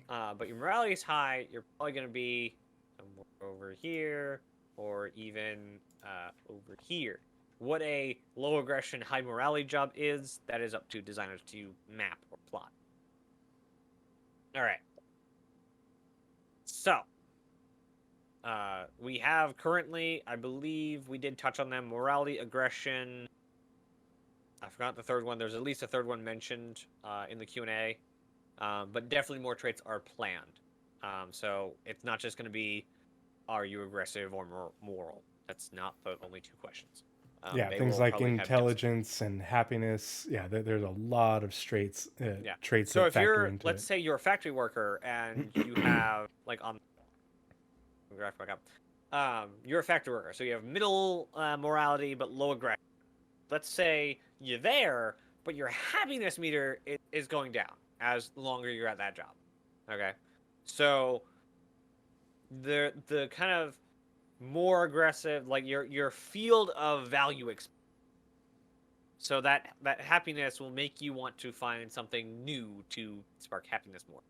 but your morality is high, you're probably going to be somewhere over here, or even over here. What a low aggression, high morality job is, that is up to designers to map or plot. All right. So, we have currently, I believe we did touch on them, morality, aggression. I forgot the third one. There's at least a third one mentioned in the Q&A. But definitely more traits are planned. So it's not just going to be, are you aggressive or moral? That's not the only two questions. Yeah, They things will like probably have intelligence and happiness. Yeah, there's a lot of traits So that if factor you're, into let's it. say you're a factory worker and you have, like on, graph back up, you're a factory worker, so you have middle morality but low aggression. Let's say you're there, but your happiness meter is going down as longer you're at that job. Okay, so the kind of more aggressive, like your field of value so that happiness will make you want to find something new to spark happiness more.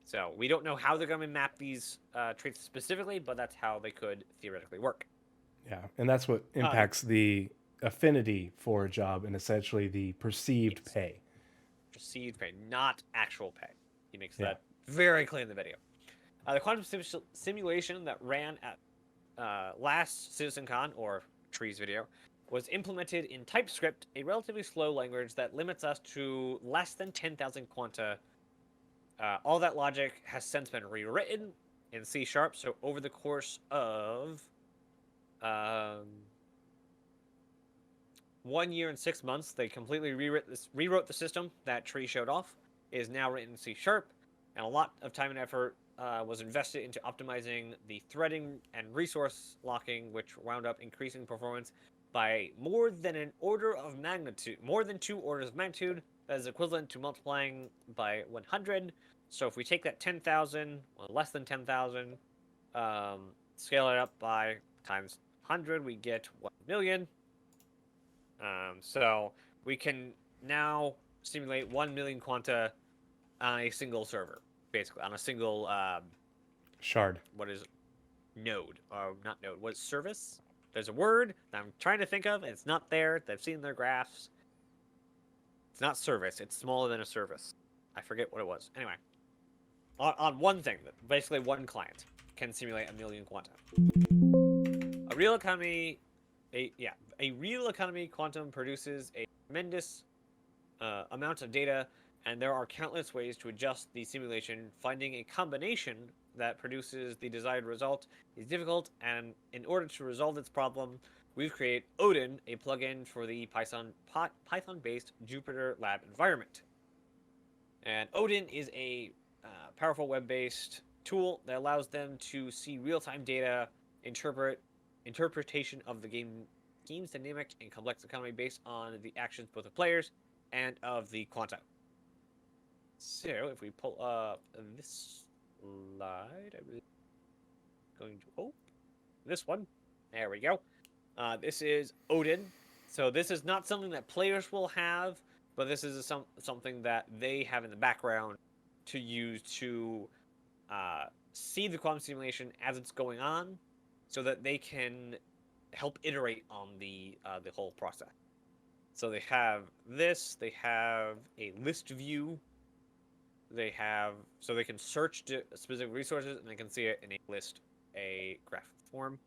So we don't know how they're going to map these traits specifically, but that's how they could theoretically work. Yeah, and that's what impacts the affinity for a job and essentially the perceived pay. Perceived pay, not actual pay. He makes that very clear in the video. The quantum simulation that ran at last CitizenCon, or Tree's video, was implemented in TypeScript, a relatively slow language that limits us to less than 10,000 quanta. All that logic has since been rewritten in C#, so over the course of 1 year and 6 months, they completely rewrote the system that Tree showed off. It is now written in C#, and a lot of time and effort was invested into optimizing the threading and resource locking, which wound up increasing performance by more than 2 orders of magnitude. That is equivalent to multiplying by 100. So if we take that 10,000, well, less than 10,000, scale it up by times 100, we get 1 million. So we can now simulate 1 million quanta on a single server, basically, on a single shard. What is it? Node? Not node. What is service? There's a word that I'm trying to think of, and it's not there. I've seen their graphs. It's not service. It's smaller than a service. I forget what it was. Anyway, on one thing, basically one client can simulate 1 million quanta. A real economy quantum produces a tremendous amount of data, and there are countless ways to adjust the simulation. Finding a combination that produces the desired result is difficult, and in order to resolve this problem, we've created Odin, a plugin for the Python-based Jupyter Lab environment. And Odin is a powerful web-based tool that allows them to see real-time data, interpretation of the game's dynamic and complex economy based on the actions both of players and of the quanta. So if we pull up this slide, I believe going to this one. There we go. This is Odin. So this is not something that players will have, but this is something that they have in the background to use to see the quantum simulation as it's going on, so that they can help iterate on the whole process. So they have this. They have a list view. So they can search specific resources and they can see it in a graphic form.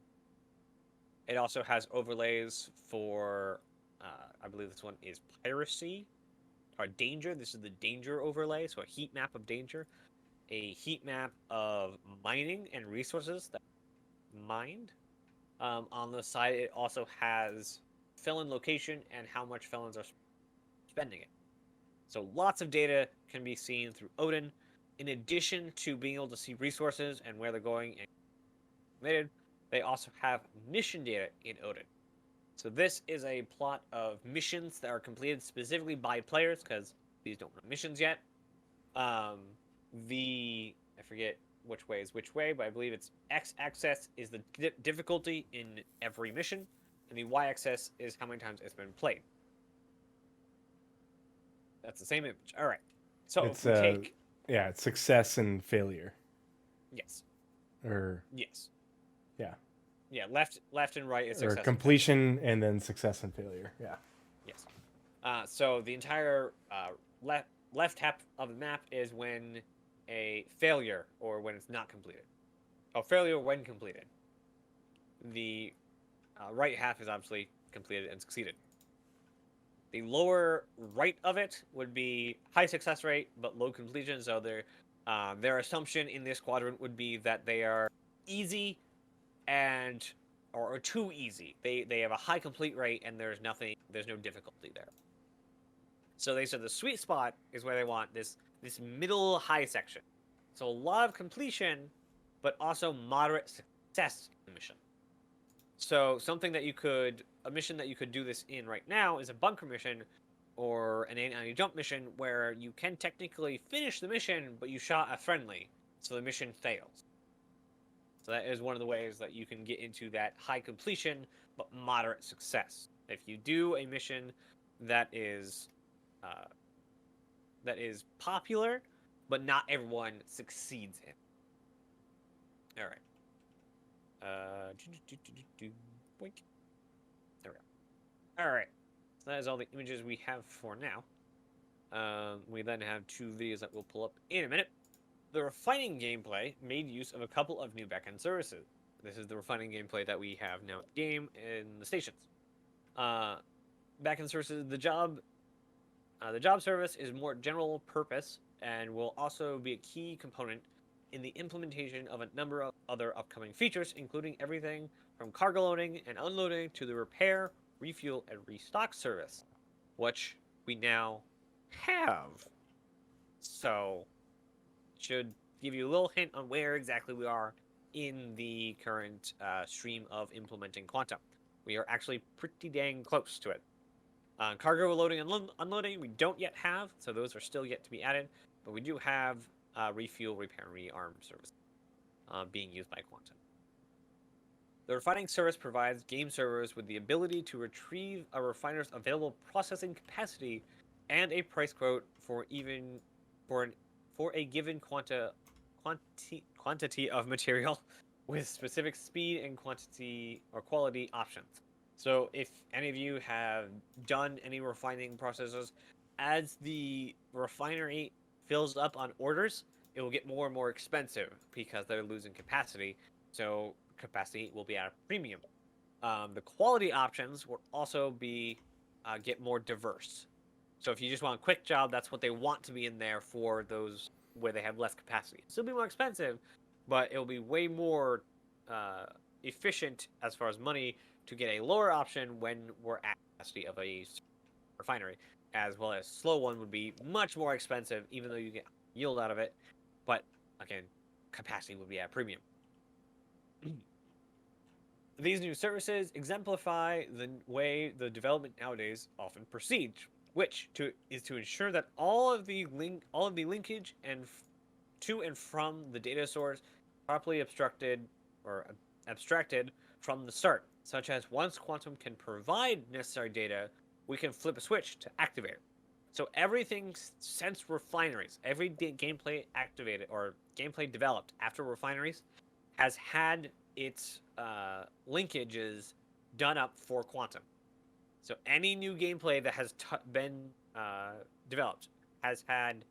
It also has overlays for, I believe this one is piracy or danger. This is the danger overlay, so a heat map of danger, a heat map of mining and resources that mined. On the side, it also has felon location and how much felons are spending it. So lots of data can be seen through Odin. In addition to being able to see resources and where they're going and related, they also have mission data in Odin. So this is a plot of missions that are completed specifically by players, because these don't run missions yet. I forget which way is which way, but I believe it's x-axis is the difficulty in every mission, and the y-axis is how many times it's been played. That's the same image. All right. So It's if we take... Yeah, it's success and failure. Yes. Yes. Yeah. Yeah, left and right is success. Or completion and then success and failure. Yeah. Yes. So the entire left half of the map is when a failure, or when it's not completed. failure when completed. The right half is obviously completed and succeeded. The lower right of it would be high success rate but low completion. So their assumption in this quadrant would be that they are easy and or too easy. They have a high complete rate and there's no difficulty there. So they said the sweet spot is where they want this middle high section. So a lot of completion, but also moderate success in the mission. So a mission that you could do this in right now is a bunker mission or an anti-jump mission where you can technically finish the mission, but you shot a friendly, so the mission fails. So that is one of the ways that you can get into that high completion, but moderate success. If you do a mission that is popular, but not everyone succeeds in. All right. Boink. There we go. All right. So that is all the images we have for now. We then have 2 videos that we'll pull up in a minute. The refining gameplay made use of a couple of new backend services. This is the refining gameplay that we have now in the game in the stations. Backend services, the job service is more general purpose and will also be a key component in the implementation of a number of other upcoming features, including everything from cargo loading and unloading to the repair, refuel, and restock service, which we now have. So, should give you a little hint on where exactly we are in the current stream of implementing Quantum. We are actually pretty dang close to it. Cargo loading and unloading we don't yet have, so those are still yet to be added, but we do have refuel, repair, and rearm service being used by Quantum. The refining service provides game servers with the ability to retrieve a refiner's available processing capacity and a price quote for a given quantity of material with specific speed and quantity or quality options. So if any of you have done any refining processes, as the refinery fills up on orders, it will get more and more expensive because they're losing capacity. So capacity will be at a premium. The quality options will also be get more diverse. So if you just want a quick job, that's what they want to be in there for those where they have less capacity. It'll still be more expensive, but it'll be way more efficient as far as money to get a lower option when we're at capacity of a refinery, as well as slow one would be much more expensive, even though you get yield out of it. But again, capacity would be at premium. These new services exemplify the way the development nowadays often proceeds, which is to ensure that all of the linkage and to and from the data source properly abstracted from the start, such as once Quantum can provide necessary data, we can flip a switch to activate it. So everything since refineries, every gameplay activated or gameplay developed after refineries has had its linkages done up for Quantum. So any new gameplay that has been developed has had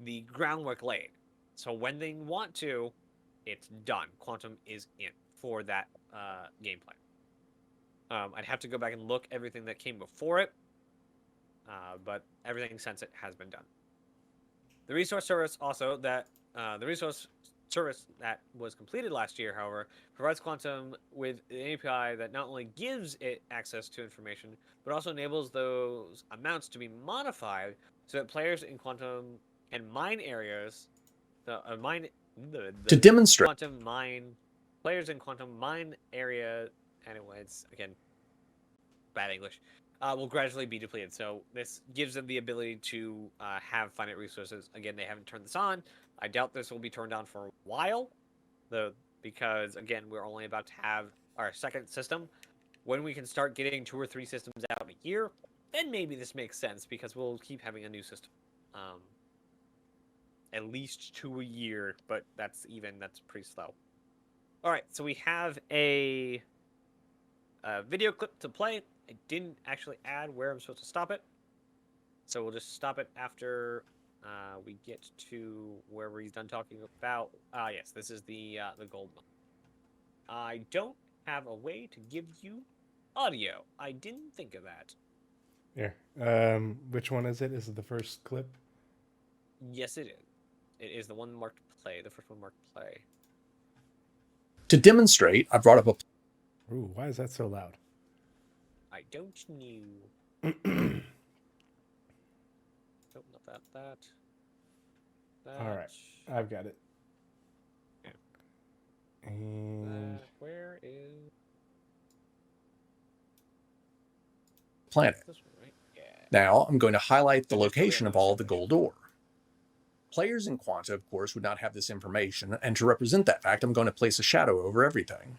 the groundwork laid. So when they want to, it's done. Quantum is in for that gameplay. I'd have to go back and look everything that came before it, but everything since it has been done. The resource service also that was completed last year, however, provides Quantum with an API that not only gives it access to information, but also enables those amounts to be modified so that players in Quantum can mine areas, to demonstrate. Quantum mine players in Quantum mine area. Anyways, again, bad English. Will gradually be depleted. So this gives them the ability to have finite resources. Again, they haven't turned this on. I doubt this will be turned on for a while, because again, we're only about to have our second system. When we can start getting 2 or 3 systems out a year, then maybe this makes sense because we'll keep having a new system. At least 2 a year, but that's pretty slow. All right, so we have a video clip to play. I didn't actually add where I'm supposed to stop it, so we'll just stop it after we get to wherever he's done talking about. Yes, this is the gold mine. I don't have a way to give you audio. I didn't think of that. Here. Which one is it? Is it the first clip? Yes, it is. It is the one marked play. The first one marked play. To demonstrate, I brought up a... Ooh, why is that so loud? I don't know. Nope, not that. All right, I've got it. Yeah. And where is planet. this one, right? Yeah. Now I'm going to highlight the So just so we location have of all those of the gold ore. Players in Quanta, of course, would not have this information, and to represent that fact, I'm going to place a shadow over everything.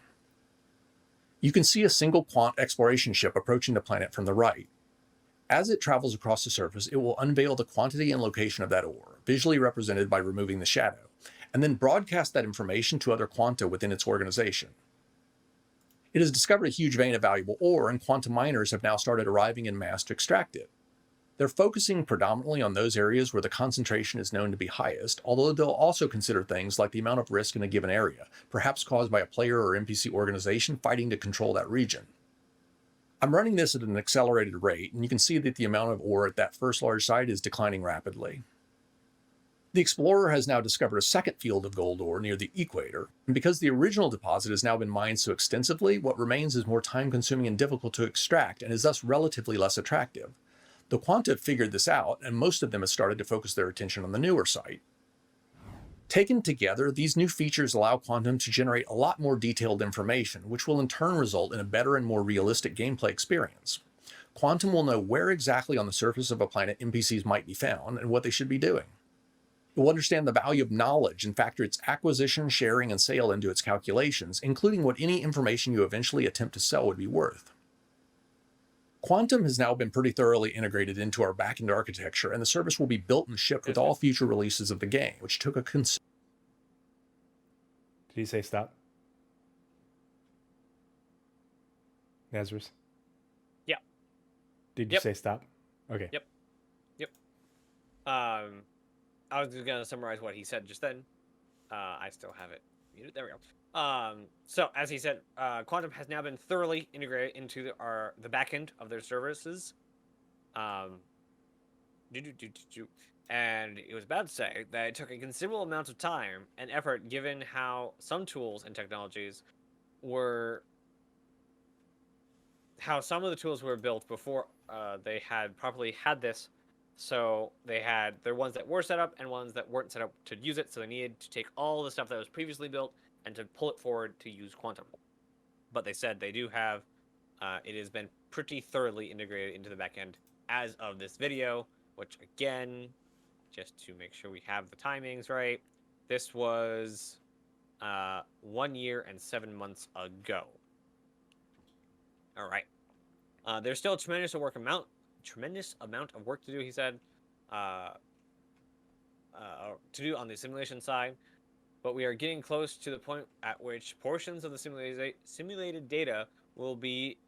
You can see a single quant exploration ship approaching the planet from the right. As it travels across the surface, it will unveil the quantity and location of that ore, visually represented by removing the shadow, and then broadcast that information to other Quanta within its organization. It has discovered a huge vein of valuable ore, and Quanta miners have now started arriving en masse to extract it. They're focusing predominantly on those areas where the concentration is known to be highest, although they'll also consider things like the amount of risk in a given area, perhaps caused by a player or NPC organization fighting to control that region. I'm running this at an accelerated rate, and you can see that the amount of ore at that first large site is declining rapidly. The explorer has now discovered a second field of gold ore near the equator, and because the original deposit has now been mined so extensively, what remains is more time-consuming and difficult to extract, and is thus relatively less attractive. The Quanta have figured this out, and most of them have started to focus their attention on the newer site. Taken together, these new features allow Quantum to generate a lot more detailed information, which will in turn result in a better and more realistic gameplay experience. Quantum will know where exactly on the surface of a planet NPCs might be found and what they should be doing. It will understand the value of knowledge and factor its acquisition, sharing, and sale into its calculations, including what any information you eventually attempt to sell would be worth. Quantum has now been pretty thoroughly integrated into our backend architecture, and the service will be built and shipped with all future releases of the game, which took a Did he say stop? Nazeris? Yeah. Did you say stop? Okay. Yep. I was just gonna summarize what he said just then. I still have it muted. There we go. So as he said, Quantum has now been thoroughly integrated into the backend of their services. And it was about to say that it took a considerable amount of time and effort, given how some tools and technologies how some of the tools were built before they had properly had this. So there were ones that were set up and ones that weren't set up to use it. So they needed to take all the stuff that was previously built and to pull it forward to use Quantum. But they said they do have, it has been pretty thoroughly integrated into the backend as of this video, which again, just to make sure we have the timings right, this was 1 year and 7 months ago. All right. There's still a tremendous amount of work to do, he said, to do on the simulation side, but we are getting close to the point at which portions of the simulated data will be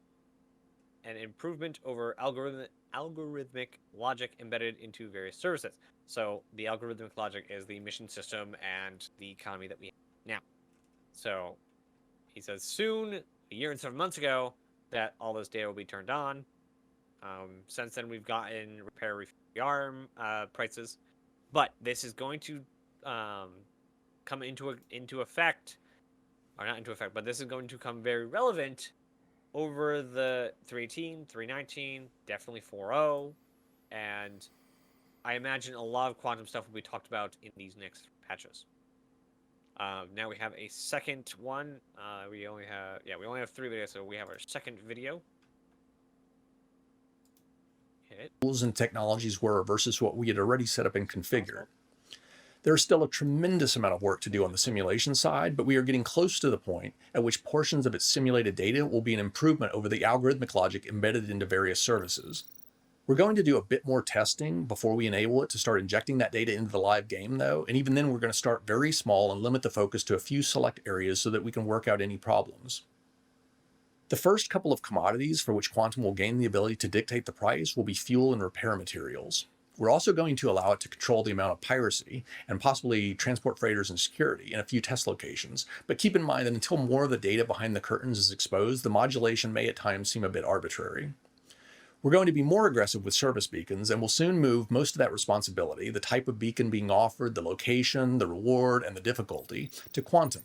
an improvement over algorithmic logic embedded into various services. So the algorithmic logic is the mission system and the economy that we have now. So he says soon, 1 year and 7 months ago, that all this data will be turned on. Since then, we've gotten repair rearm prices, but this is going to come into effect, or not into effect, but this is going to come very relevant over the 3.18, 3.19, definitely 4.0, and I imagine a lot of quantum stuff will be talked about in these next patches. Now we have a second one. We only have 3 videos, so we have our second video. Tools and technologies were versus what we had already set up and configured. There's still a tremendous amount of work to do on the simulation side, but we are getting close to the point at which portions of its simulated data will be an improvement over the algorithmic logic embedded into various services. We're going to do a bit more testing before we enable it to start injecting that data into the live game, though, and even then we're going to start very small and limit the focus to a few select areas so that we can work out any problems. The first couple of commodities for which Quantum will gain the ability to dictate the price will be fuel and repair materials. We're also going to allow it to control the amount of piracy and possibly transport freighters and security in a few test locations. But keep in mind that until more of the data behind the curtains is exposed, the modulation may at times seem a bit arbitrary. We're going to be more aggressive with service beacons, and we'll soon move most of that responsibility, the type of beacon being offered, the location, the reward, and the difficulty, to Quantum.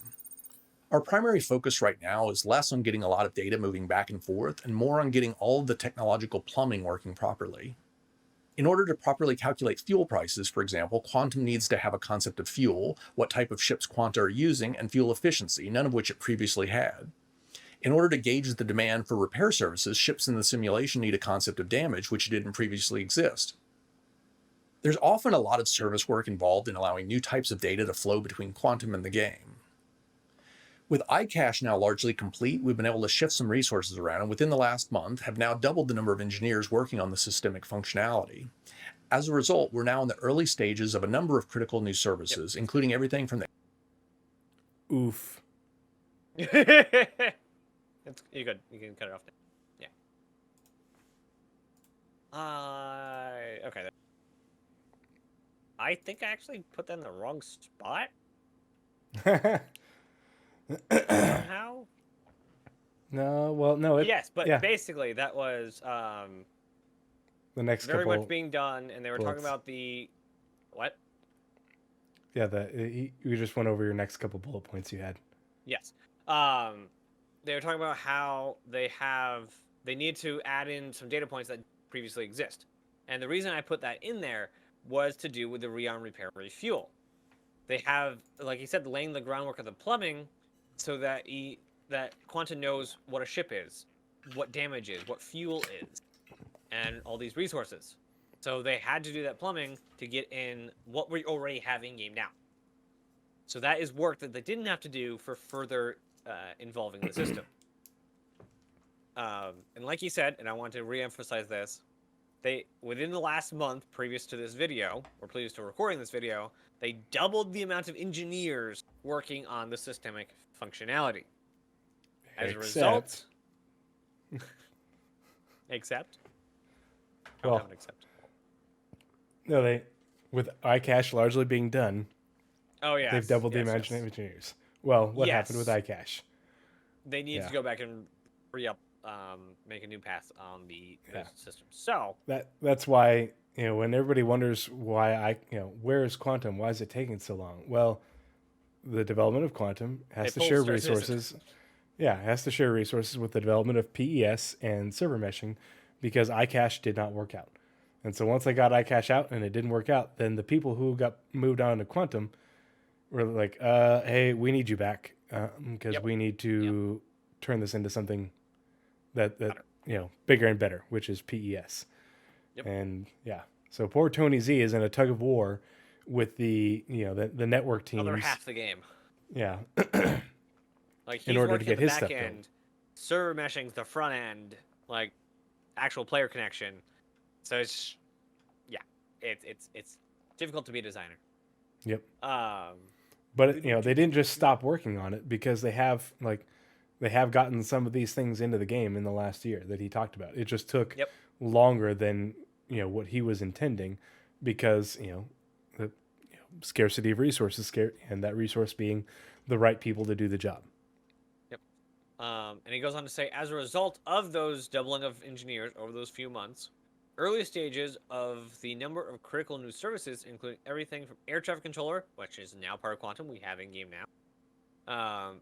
Our primary focus right now is less on getting a lot of data moving back and forth and more on getting all of the technological plumbing working properly. In order to properly calculate fuel prices, for example, Quantum needs to have a concept of fuel, what type of ships Quanta are using, and fuel efficiency, none of which it previously had. In order to gauge the demand for repair services, ships in the simulation need a concept of damage, which didn't previously exist. There's often a lot of service work involved in allowing new types of data to flow between Quantum and the game. With iCache now largely complete, we've been able to shift some resources around, and within the last month have now doubled the number of engineers working on the systemic functionality. As a result, we're now in the early stages of a number of critical new services, including everything from the... Oof. You good. You can cut it off now. Yeah. Okay. I think I actually put that in the wrong spot. Somehow? No, well, no. Yes, but yeah. basically that was The next very couple much being done, and they were bullets. talking about the what? Yeah, you just went over your next couple bullet points you had. Yes. They were talking about how they need to add in some data points that previously exist. And the reason I put that in there was to do with the rearm repair refuel. They have, like he said, laying the groundwork of the plumbing so that Quanta knows what a ship is, what damage is, what fuel is, and all these resources. So they had to do that plumbing to get in what we already have in game now. So that is work that they didn't have to do for further involving the system. And like he said, and I want to re-emphasize this, within the last month previous to this video, or previous to recording this video, they doubled the amount of engineers working on the systemic functionality. As a result... Except? Well, have an except. No, with iCache largely being done, oh yeah, they've doubled the amount of engineers. Well, what happened with iCache? They need to go back and re-up, make a new path on the system. So that's why, when everybody wonders why where is Quantum? Why is it taking so long? Well, the development of Quantum has to share resources. Yeah, it has to share resources with the development of PES and server meshing, because iCache did not work out. And so once I got iCache out and it didn't work out, then the people who got moved on to Quantum were like, hey, we need you back, because we need to turn this into something that bigger and better, which is PES. Yep. And so poor Tony Z is in a tug of war with the network teams. Other half the game. Yeah. Like he's in order to get his back stuff end, server meshing's the front end, like actual player connection. So it's difficult to be a designer. Yep. But they didn't just stop working on it, because they have gotten some of these things into the game in the last year that he talked about. It just took longer than what he was intending, because the scarcity of resources, and that resource being the right people to do the job. Yep. And he goes on to say, as a result of those doubling of engineers over those few months, early stages of the number of critical new services include everything from air traffic controller, which is now part of Quantum, we have in game now.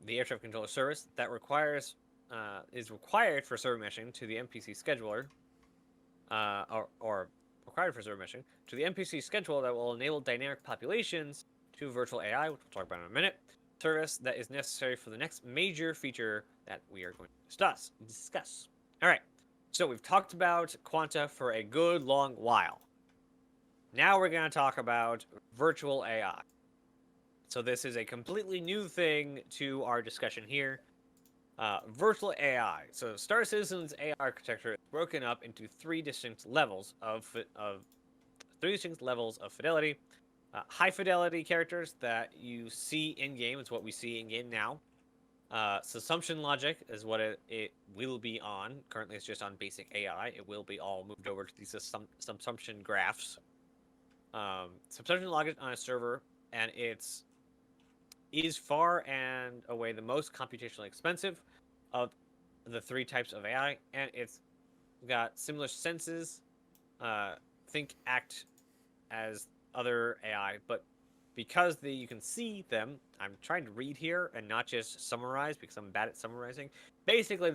The air traffic controller service that is required for server meshing to the NPC scheduler, or required for server meshing to the NPC scheduler that will enable dynamic populations to virtual AI, which we'll talk about in a minute. Service that is necessary for the next major feature that we are going to discuss. All right. So we've talked about Quanta for a good long while. Now we're going to talk about virtual AI. So this is a completely new thing to our discussion here. Virtual AI. So Star Citizen's AI architecture is broken up into three distinct levels of fidelity. High fidelity characters that you see in game. It's what we see in game now. Subsumption logic is what it will be on. Currently, it's just on basic AI. It will be all moved over to these subsumption graphs. Subsumption logic on a server, and is far and away the most computationally expensive of the 3 types of AI, and it's got similar senses, think, act as other AI, but because you can see them, I'm trying to read here and not just summarize because I'm bad at summarizing. Basically,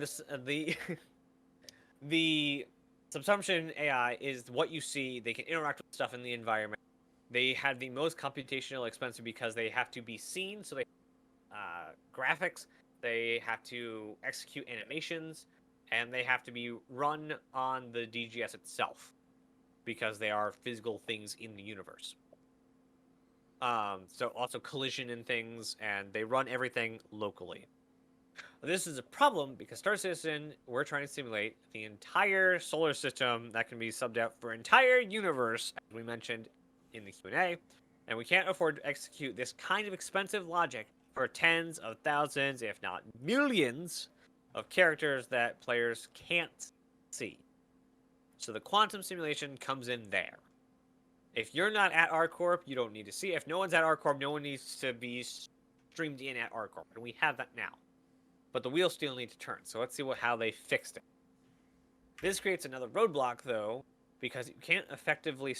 the subsumption AI is what you see. They can interact with stuff in the environment. They have the most computational expensive because they have to be seen, so they graphics, they have to execute animations, and they have to be run on the DGS itself because they are physical things in the universe. So also collision and things, and they run everything locally. This is a problem because Star Citizen, we're trying to simulate the entire solar system that can be subbed out for entire universe, as we mentioned in the Q&A, and we can't afford to execute this kind of expensive logic for tens of thousands, if not millions, of characters that players can't see. So the quantum simulation comes in there. If you're not at RCorp, you don't need to see it. If no one's at RCorp, no one needs to be streamed in at RCorp, and we have that now. But the wheels still need to turn, so let's see how they fixed it. This creates another roadblock, though, because you can't effectively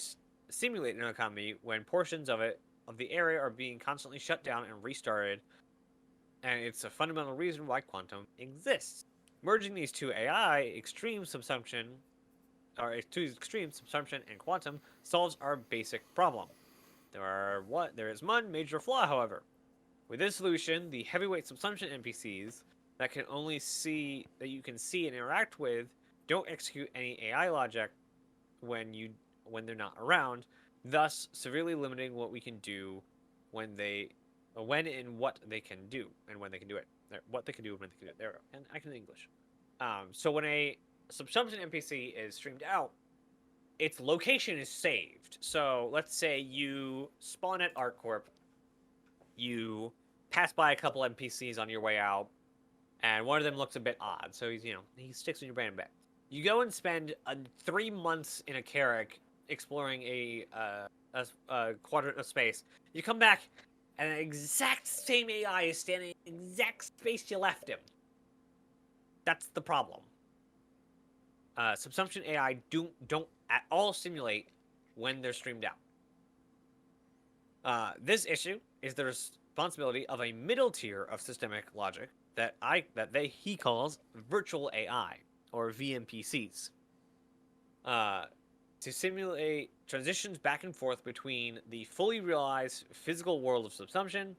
simulate an economy when portions of the area are being constantly shut down and restarted, and it's a fundamental reason why quantum exists. Merging these two AI, extreme subsumption and quantum, solves our basic problem. There is one major flaw, however. With this solution, the heavyweight subsumption NPCs that you can see and interact with don't execute any AI logic when they're not around, thus severely limiting what we can do when and what they can do and when they can do it. What they can do and when they can do it. There, and I can English. So when a subsumption NPC is streamed out, its location is saved. So let's say you spawn at ArcCorp, you pass by a couple NPCs on your way out, and one of them looks a bit odd. So he sticks in your brain a bit. You go and spend 3 months in a Carrack exploring a quadrant of space. You come back, and the exact same AI is standing in the exact space you left him. That's the problem. Subsumption AI don't at all simulate when they're streamed out. This issue is the responsibility of a middle tier of systemic logic that he calls virtual AI, or VMPCs, to simulate transitions back and forth between the fully realized physical world of subsumption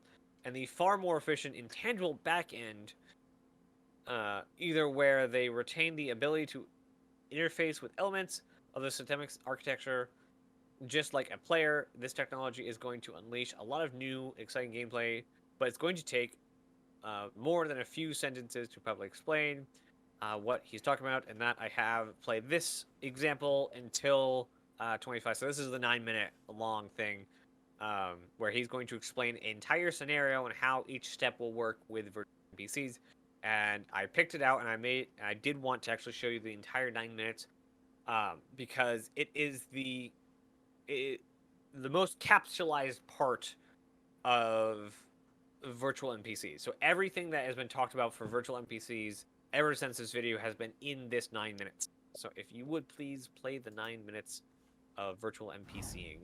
and the far more efficient intangible backend, either where they retain the ability to interface with elements of the systemic architecture. Just like a player, this technology is going to unleash a lot of new, exciting gameplay, but it's going to take more than a few sentences to probably explain what he's talking about, and that I have played this example until 25. So this is the 9-minute long thing where he's going to explain an entire scenario and how each step will work with virtual NPCs. And I picked it out, and I did want to actually show you the entire 9 minutes because it is the most capsulized part of virtual NPCs. So everything that has been talked about for virtual NPCs ever since this video has been in this 9 minutes. So if you would please play the 9 minutes of virtual NPCing.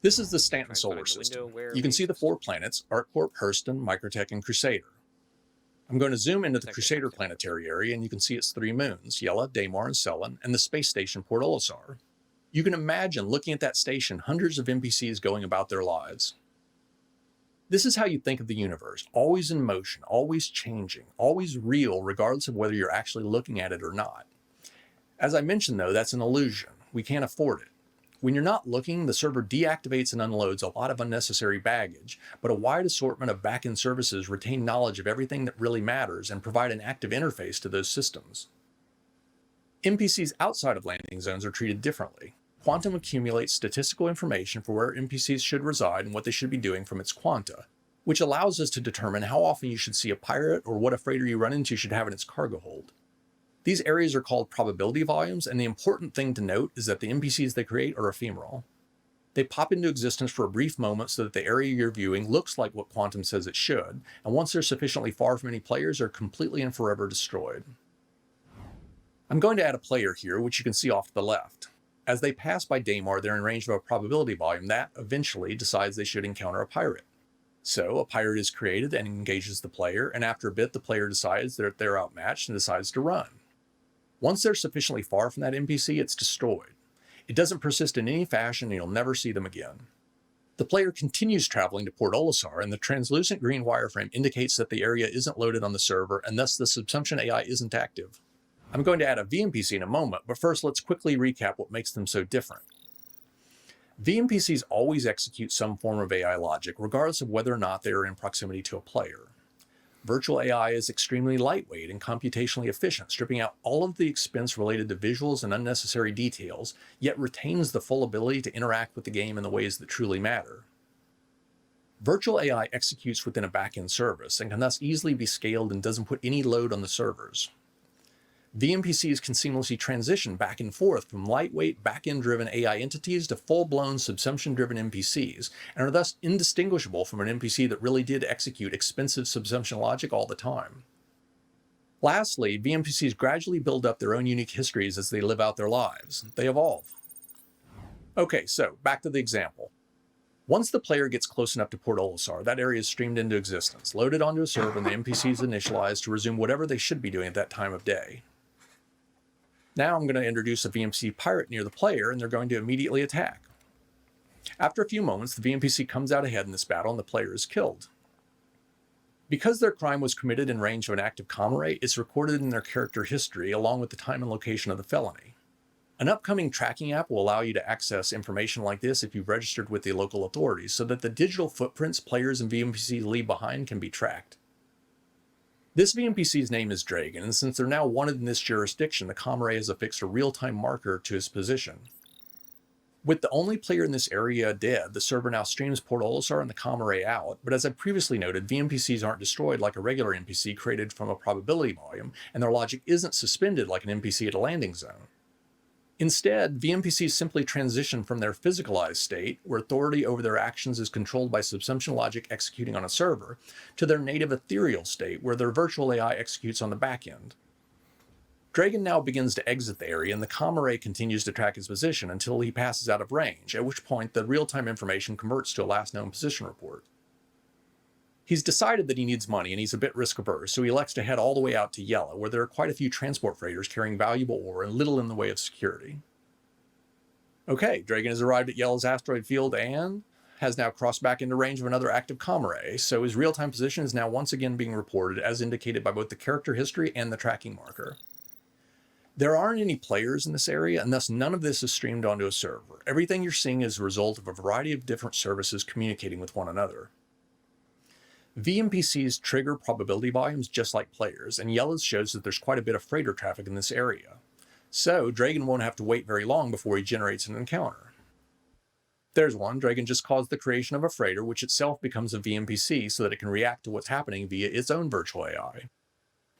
This is the Stanton solar system. You can see the 4 planets: ArcCorp, Hurston, Microtech, and Crusader. I'm going to zoom into the Crusader planetary area, and you can see its 3 moons, Yela, Daymar, and Selen, and the space station Port Olisar. You can imagine looking at that station, hundreds of NPCs going about their lives. This is how you think of the universe, always in motion, always changing, always real, regardless of whether you're actually looking at it or not. As I mentioned, though, that's an illusion. We can't afford it. When you're not looking, the server deactivates and unloads a lot of unnecessary baggage, but a wide assortment of backend services retain knowledge of everything that really matters and provide an active interface to those systems. NPCs outside of landing zones are treated differently. Quantum accumulates statistical information for where NPCs should reside and what they should be doing from its quanta, which allows us to determine how often you should see a pirate or what a freighter you run into should have in its cargo hold. These areas are called probability volumes, and the important thing to note is that the NPCs they create are ephemeral. They pop into existence for a brief moment so that the area you're viewing looks like what Quantum says it should, and once they're sufficiently far from any players, they're completely and forever destroyed. I'm going to add a player here, which you can see off to the left. As they pass by Daymar, they're in range of a probability volume that eventually decides they should encounter a pirate. So a pirate is created and engages the player, and after a bit the player decides that they're outmatched and decides to run. Once they're sufficiently far from that NPC, it's destroyed. It doesn't persist in any fashion and you'll never see them again. The player continues traveling to Port Olisar, and the translucent green wireframe indicates that the area isn't loaded on the server, and thus the subsumption AI isn't active. I'm going to add a VNPC in a moment, but first let's quickly recap what makes them so different. VNPCs always execute some form of AI logic, regardless of whether or not they are in proximity to a player. Virtual AI is extremely lightweight and computationally efficient, stripping out all of the expense related to visuals and unnecessary details, yet retains the full ability to interact with the game in the ways that truly matter. Virtual AI executes within a backend service and can thus easily be scaled and doesn't put any load on the servers. VNPCs can seamlessly transition back and forth from lightweight, back-end-driven AI entities to full-blown, subsumption-driven NPCs, and are thus indistinguishable from an NPC that really did execute expensive subsumption logic all the time. Lastly, VNPCs gradually build up their own unique histories as they live out their lives. They evolve. Okay, so back to the example. Once the player gets close enough to Port Olisar, that area is streamed into existence, loaded onto a server, and the NPCs initialized to resume whatever they should be doing at that time of day. Now I'm going to introduce a VNPC pirate near the player, and they're going to immediately attack. After a few moments, the VNPC comes out ahead in this battle, and the player is killed. Because their crime was committed in range of an active comrade, it's recorded in their character history, along with the time and location of the felony. An upcoming tracking app will allow you to access information like this if you've registered with the local authorities, so that the digital footprints players and VNPCs leave behind can be tracked. This VNPC's name is Dragon, and since they're now wanted in this jurisdiction, the comrade has affixed a real-time marker to his position. With the only player in this area dead, the server now streams Port Olisar and the comrade out, but as I previously noted, VNPCs aren't destroyed like a regular NPC created from a probability volume, and their logic isn't suspended like an NPC at a landing zone. Instead, VNPCs simply transition from their physicalized state, where authority over their actions is controlled by subsumption logic executing on a server, to their native ethereal state, where their virtual AI executes on the back end. Dragon now begins to exit the area, and the comrade continues to track his position until he passes out of range, at which point the real-time information converts to a last known position report. He's decided that he needs money and he's a bit risk-averse, so he elects to head all the way out to Yella, where there are quite a few transport freighters carrying valuable ore and little in the way of security. Okay, Dragon has arrived at Yella's asteroid field and has now crossed back into range of another active comrade, so his real-time position is now once again being reported as indicated by both the character history and the tracking marker. There aren't any players in this area, and thus none of this is streamed onto a server. Everything you're seeing is a result of a variety of different services communicating with one another. VNPCs trigger probability volumes just like players, and Yella's shows that there's quite a bit of freighter traffic in this area. So, Dragon won't have to wait very long before he generates an encounter. There's one. Dragon just caused the creation of a freighter, which itself becomes a VNPC so that it can react to what's happening via its own virtual AI.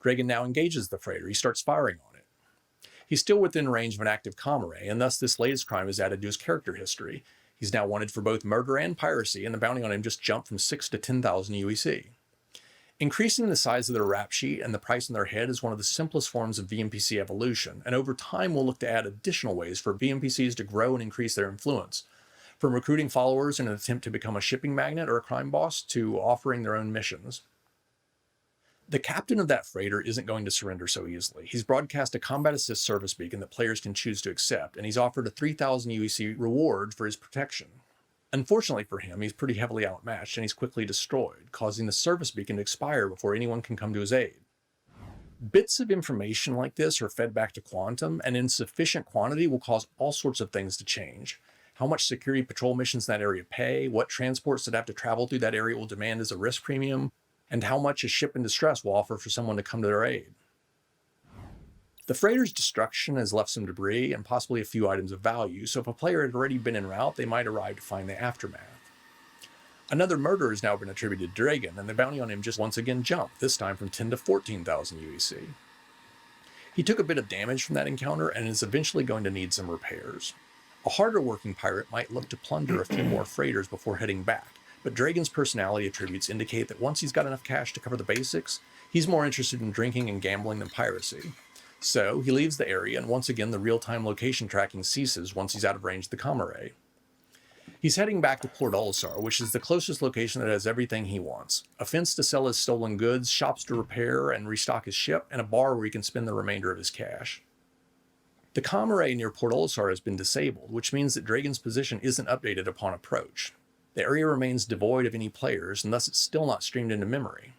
Dragon now engages the freighter. He starts firing on it. He's still within range of an active comrade, and thus this latest crime is added to his character history. He's now wanted for both murder and piracy, and the bounty on him just jumped from 6 to 10,000 UEC. Increasing the size of their rap sheet and the price on their head is one of the simplest forms of VNPC evolution, and over time we'll look to add additional ways for VNPCs to grow and increase their influence, from recruiting followers in an attempt to become a shipping magnate or a crime boss to offering their own missions. The captain of that freighter isn't going to surrender so easily. He's broadcast a combat assist service beacon that players can choose to accept, and he's offered a 3,000 UEC reward for his protection. Unfortunately for him, he's pretty heavily outmatched, and he's quickly destroyed, causing the service beacon to expire before anyone can come to his aid. Bits of information like this are fed back to Quantum, and in sufficient quantity will cause all sorts of things to change. How much security patrol missions in that area pay, what transports that have to travel through that area will demand as a risk premium, and how much a ship in distress will offer for someone to come to their aid. The freighter's destruction has left some debris and possibly a few items of value, so if a player had already been en route, they might arrive to find the aftermath. Another murder has now been attributed to Dragon, and the bounty on him just once again jumped, this time from 10 to 14,000 UEC. He took a bit of damage from that encounter and is eventually going to need some repairs. A harder working pirate might look to plunder a few more freighters before heading back, but Dragon's personality attributes indicate that once he's got enough cash to cover the basics, he's more interested in drinking and gambling than piracy. So he leaves the area, and once again the real-time location tracking ceases once he's out of range of the comm array. He's heading back to Port Olisar, which is the closest location that has everything he wants. A fence to sell his stolen goods, shops to repair and restock his ship, and a bar where he can spend the remainder of his cash. The comm array near Port Olisar has been disabled, which means that Dragon's position isn't updated upon approach. The area remains devoid of any players, and thus it's still not streamed into memory.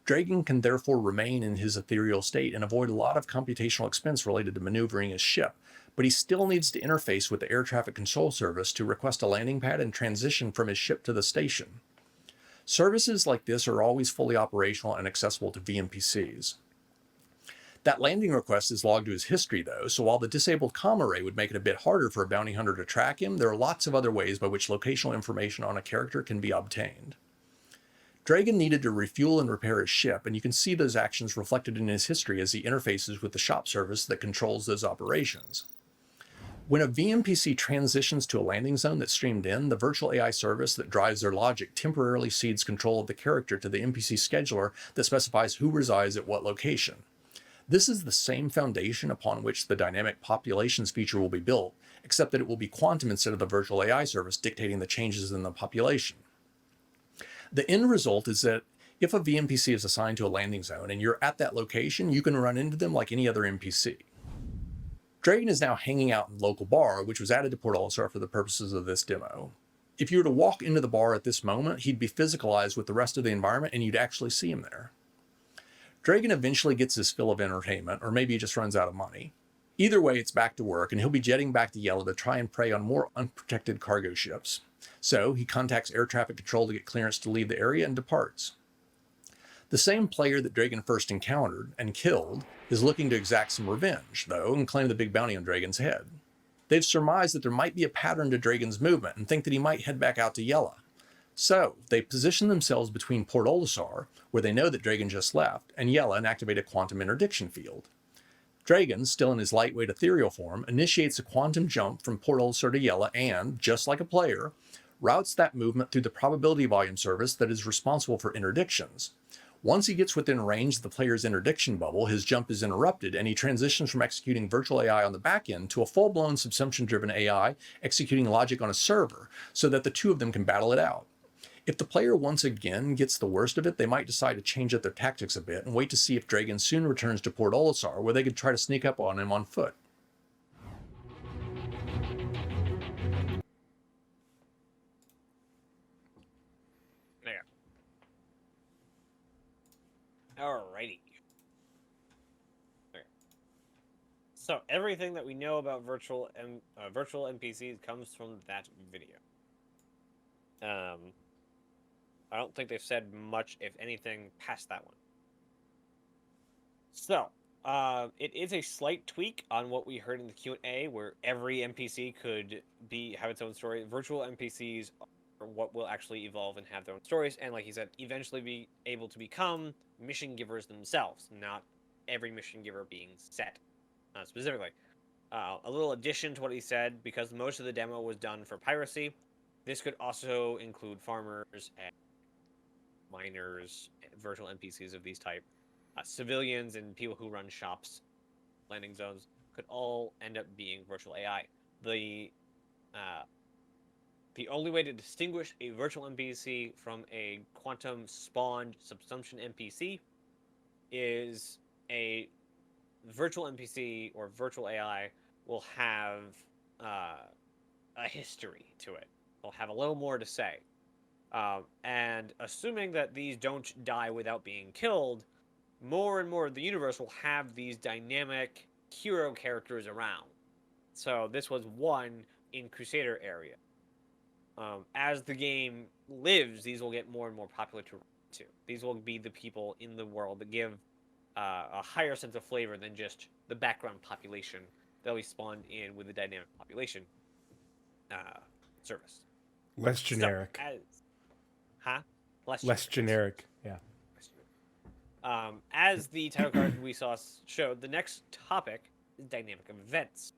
Dragon can therefore remain in his ethereal state and avoid a lot of computational expense related to maneuvering his ship, but he still needs to interface with the air traffic control service to request a landing pad and transition from his ship to the station. Services like this are always fully operational and accessible to VNPCs. That landing request is logged to his history though, so while the disabled comm array would make it a bit harder for a bounty hunter to track him, there are lots of other ways by which locational information on a character can be obtained. Dragon needed to refuel and repair his ship, and you can see those actions reflected in his history as he interfaces with the shop service that controls those operations. When a VNPC transitions to a landing zone that's streamed in, the virtual AI service that drives their logic temporarily cedes control of the character to the NPC scheduler that specifies who resides at what location. This is the same foundation upon which the dynamic populations feature will be built, except that it will be quantum instead of the virtual AI service dictating the changes in the population. The end result is that if a VNPC is assigned to a landing zone and you're at that location, you can run into them like any other NPC. Dragon is now hanging out in the local bar, which was added to Port Olisar for the purposes of this demo. If you were to walk into the bar at this moment, he'd be physicalized with the rest of the environment and you'd actually see him there. Dragon eventually gets his fill of entertainment, or maybe he just runs out of money. Either way, it's back to work, and he'll be jetting back to Yellow to try and prey on more unprotected cargo ships. So he contacts air traffic control to get clearance to leave the area and departs. The same player that Dragon first encountered and killed is looking to exact some revenge, though, and claim the big bounty on Dragon's head. They've surmised that there might be a pattern to Dragon's movement and think that he might head back out to Yella. So they position themselves between Port Olisar, where they know that Dragon just left, and Yella and activate a quantum interdiction field. Dragon, still in his lightweight ethereal form, initiates a quantum jump from Port Olisar to Yella and, just like a player, routes that movement through the probability volume service that is responsible for interdictions. Once he gets within range of the player's interdiction bubble, his jump is interrupted, and he transitions from executing virtual AI on the back end to a full-blown subsumption-driven AI executing logic on a server, so that the two of them can battle it out. If the player once again gets the worst of it, they might decide to change up their tactics a bit and wait to see if Dragon soon returns to Port Olisar, where they could try to sneak up on him on foot. There. Alrighty. Okay. So everything that we know about virtual NPCs comes from that video. I don't think they've said much, if anything, past that one. So, it is a slight tweak on what we heard in the Q&A, where every NPC could have its own story. Virtual NPCs are what will actually evolve and have their own stories, and like he said, eventually be able to become mission givers themselves, not every mission giver being set specifically. A little addition to what he said, because most of the demo was done for piracy, this could also include farmers and miners, virtual NPCs of these type, civilians and people who run shops, landing zones, could all end up being virtual AI. The only way to distinguish a virtual NPC from a quantum spawned subsumption NPC is a virtual NPC or virtual AI will have a history to it. They'll have a little more to say. And assuming that these don't die without being killed, more and more of the universe will have these dynamic hero characters around. So this was one in Crusader area. As the game lives, these will get more and more popular too. These will be the people in the world that give a higher sense of flavor than just the background population that we spawned in with the dynamic population service. Less generic. Less generic. Yeah. As the title card we saw showed, the next topic is dynamic events.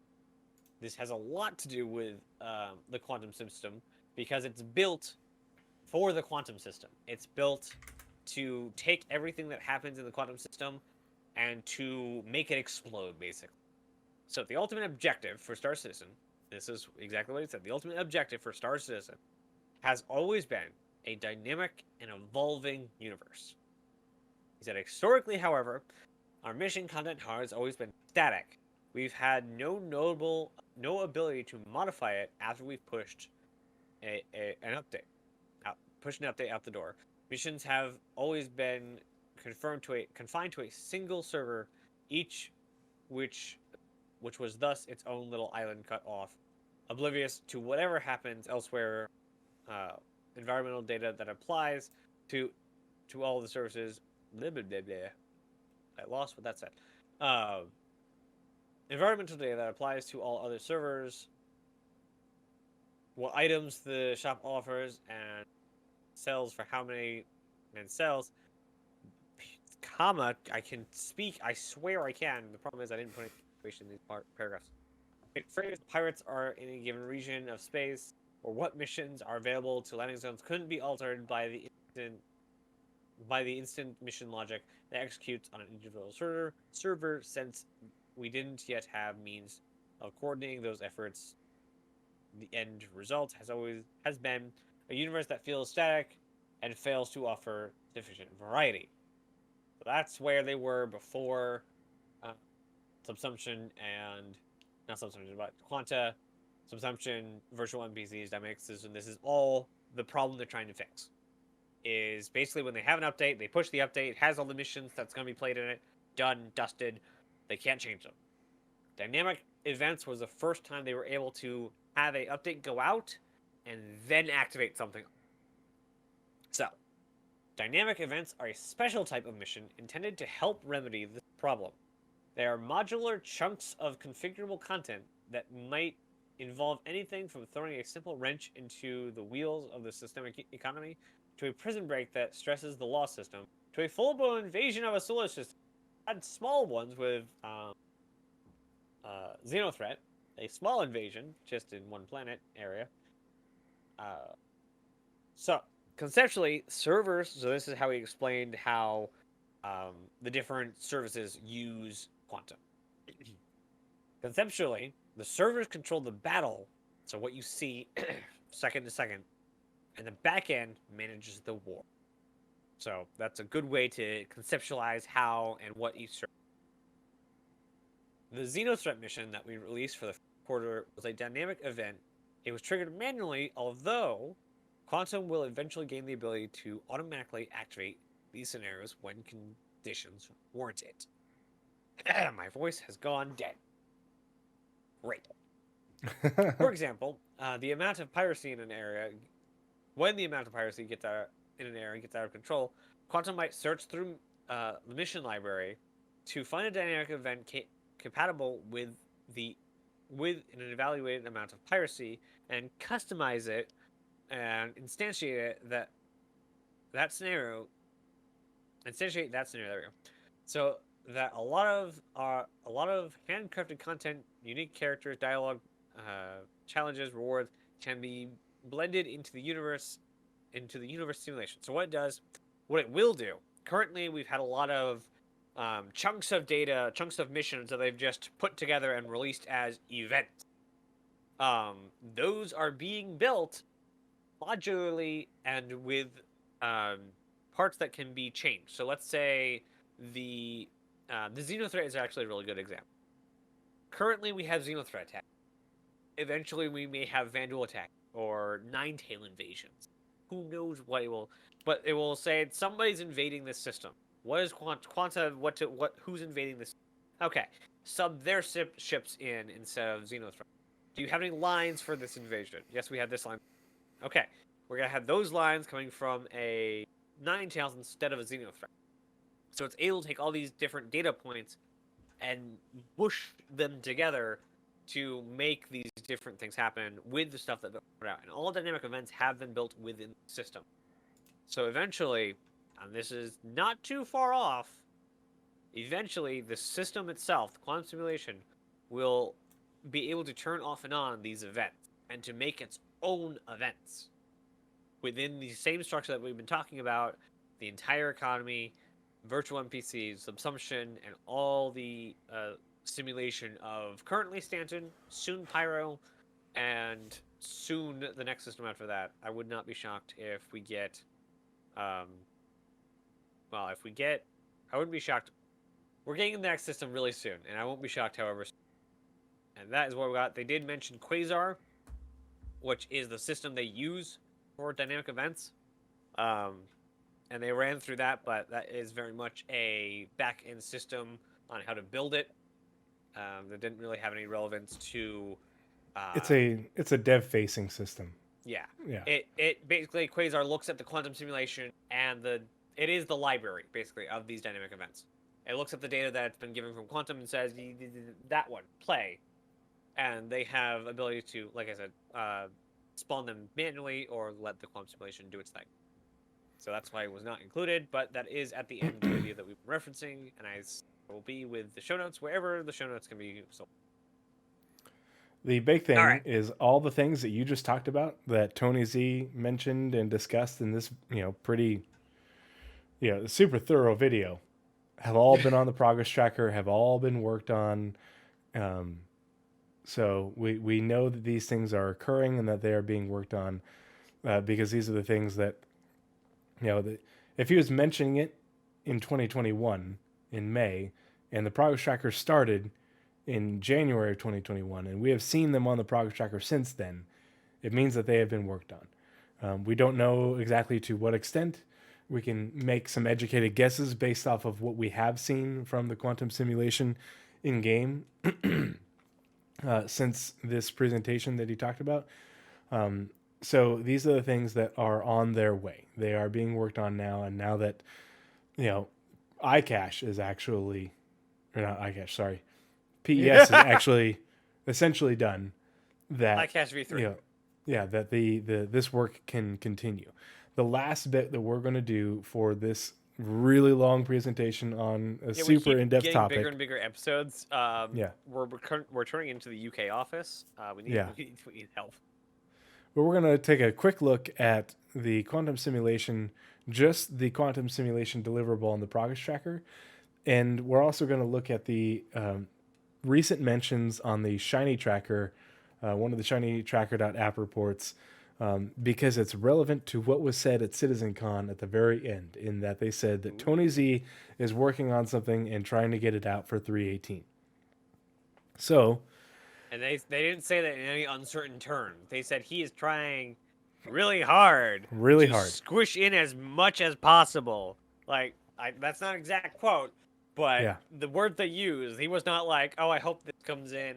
this has a lot to do with the quantum system because it's built for the quantum system. It's built to take everything that happens in the quantum system and to make it explode, basically. So the ultimate objective for Star Citizen, this is exactly what he said, the ultimate objective for Star Citizen has always been a dynamic and evolving universe. He said, historically, however, our mission content has always been static. We've had no ability to modify it after we've pushed an update, out the door. Missions have always been confined to a single server, each which was thus its own little island cut off, oblivious to whatever happens elsewhere. Environmental data that applies to all the services. Blah, blah, blah, blah. I lost what that said. Environmental data that applies to all other servers. What items the shop offers and sells for how many, and sells. Comma. I can speak. I swear I can. The problem is I didn't put any information in these paragraphs. If pirates are in a given region of space, or what missions are available to landing zones couldn't be altered by the instant mission logic that executes on an individual server since we didn't yet have means of coordinating those efforts. The end result has been a universe that feels static and fails to offer sufficient variety. So that's where they were before Subsumption and not Subsumption, but Quanta, Subsumption, virtual NPCs, dynamics, and this is all the problem they're trying to fix. Is basically when they have an update, they push the update, it has all the missions that's going to be played in it, done, dusted, they can't change them. Dynamic events was the first time they were able to have a update go out and then activate something. So, dynamic events are a special type of mission intended to help remedy this problem. They are modular chunks of configurable content that might involve anything from throwing a simple wrench into the wheels of the systemic economy, to a prison break that stresses the law system, to a full-blown invasion of a solar system. Had small ones with Xenothreat, a small invasion, just in one planet area. So, conceptually, servers, so this is how he explained how the different services use quantum. Conceptually, the servers control the battle, so what you see second to second, and the back end manages the war. So that's a good way to conceptualize how and what each server. The Xenothreat mission that we released for the quarter was a dynamic event. It was triggered manually, although Quantum will eventually gain the ability to automatically activate these scenarios when conditions warrant it. My voice has gone dead. Great. For example, the amount of piracy in an area, when the amount of piracy in an area gets out of control, Quantum might search through the mission library to find a dynamic event compatible with an evaluated amount of piracy and customize it and instantiate that scenario. Instantiate that scenario. There we go. So that a lot of handcrafted content, unique characters, dialogue, challenges, rewards can be blended into the universe simulation. So what it will do. Currently, we've had a lot of chunks of data, chunks of missions that they've just put together and released as events. Those are being built modularly and with parts that can be changed. So let's say the Xenothreat is actually a really good example. Currently, we have Xenothreat attack. Eventually, we may have Vandal attack or Ninetail invasions. Who knows what it will? But it will say somebody's invading this system. What is Quanta? Who's invading this? Okay, sub their ships in instead of Xenothreat. Do you have any lines for this invasion? Yes, we have this line. Okay, we're gonna have those lines coming from a Ninetails instead of a Xenothreat. So it's able to take all these different data points and mush them together to make these different things happen with the stuff that they put out. And all dynamic events have been built within the system. So eventually, and this is not too far off, eventually the system itself, the quantum simulation, will be able to turn off and on these events and to make its own events within the same structure that we've been talking about, the entire economy, virtual NPCs, subsumption, and all the simulation of currently Stanton, soon Pyro, and soon the next system after that. I would not be shocked if we get, I wouldn't be shocked. We're getting the next system really soon, and I won't be shocked, however. And that is what we got. They did mention Quasar, which is the system they use for dynamic events. And they ran through that, but that is very much a back-end system on how to build it. That didn't really have any relevance to... it's a dev-facing system. Yeah. Yeah. It basically, Quasar looks at the quantum simulation, and it is the library, basically, of these dynamic events. It looks at the data that's been given from quantum and says, that one, play. And they have ability to, like I said, spawn them manually or let the quantum simulation do its thing. So that's why it was not included, but that is at the end of the video that we've been referencing, and I will be with the show notes wherever the show notes can be sold. The big thing is all the things that you just talked about that Tony Z mentioned and discussed in this, pretty, super thorough video have all been on the progress tracker, have all been worked on. So we know that these things are occurring and that they are being worked on because these are the things that, if he was mentioning it in 2021 in May and the progress tracker started in January of 2021 and we have seen them on the progress tracker since then, it means that they have been worked on. We don't know exactly to what extent. We can make some educated guesses based off of what we have seen from the quantum simulation in game since this presentation that he talked about. So these are the things that are on their way. They are being worked on now. And now that, iCache is actually, or not iCache, sorry, PES is actually essentially done, that iCache v3. That this work can continue. The last bit that we're going to do for this really long presentation on a super in-depth topic. Bigger and bigger episodes. We're turning into the UK office. We need help. But we're going to take a quick look at the quantum simulation, just the quantum simulation deliverable on the progress tracker. And we're also going to look at the recent mentions on the Shiny Tracker, one of the Shiny Tracker.app reports, because it's relevant to what was said at CitizenCon at the very end, in that they said that Tony Z is working on something and trying to get it out for 318. So... And they didn't say that in any uncertain terms. They said he is trying really hard to squish in as much as possible. Like, that's not an exact quote, but the word they used, he was not like, oh, I hope this comes in.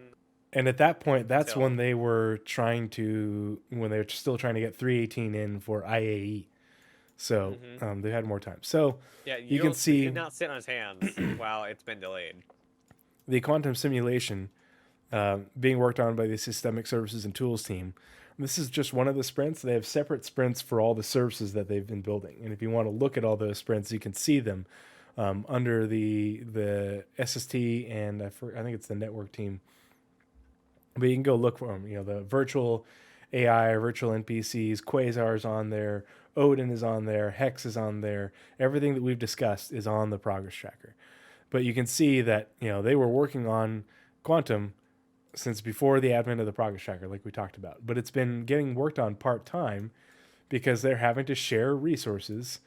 And at that point, that's when they were still trying to get 318 in for IAE. So they had more time. So you can see... He did not sit on his hands while it's been delayed. The quantum simulation... being worked on by the Systemic Services and Tools team. This is just one of the sprints. They have separate sprints for all the services that they've been building. And if you want to look at all those sprints, you can see them under the SST and I think it's the network team. But you can go look for them. The virtual AI, virtual NPCs, Quasar is on there, Odin is on there, Hex is on there. Everything that we've discussed is on the progress tracker. But you can see that they were working on quantum since before the advent of the progress tracker, like we talked about. But it's been getting worked on part-time because they're having to share resources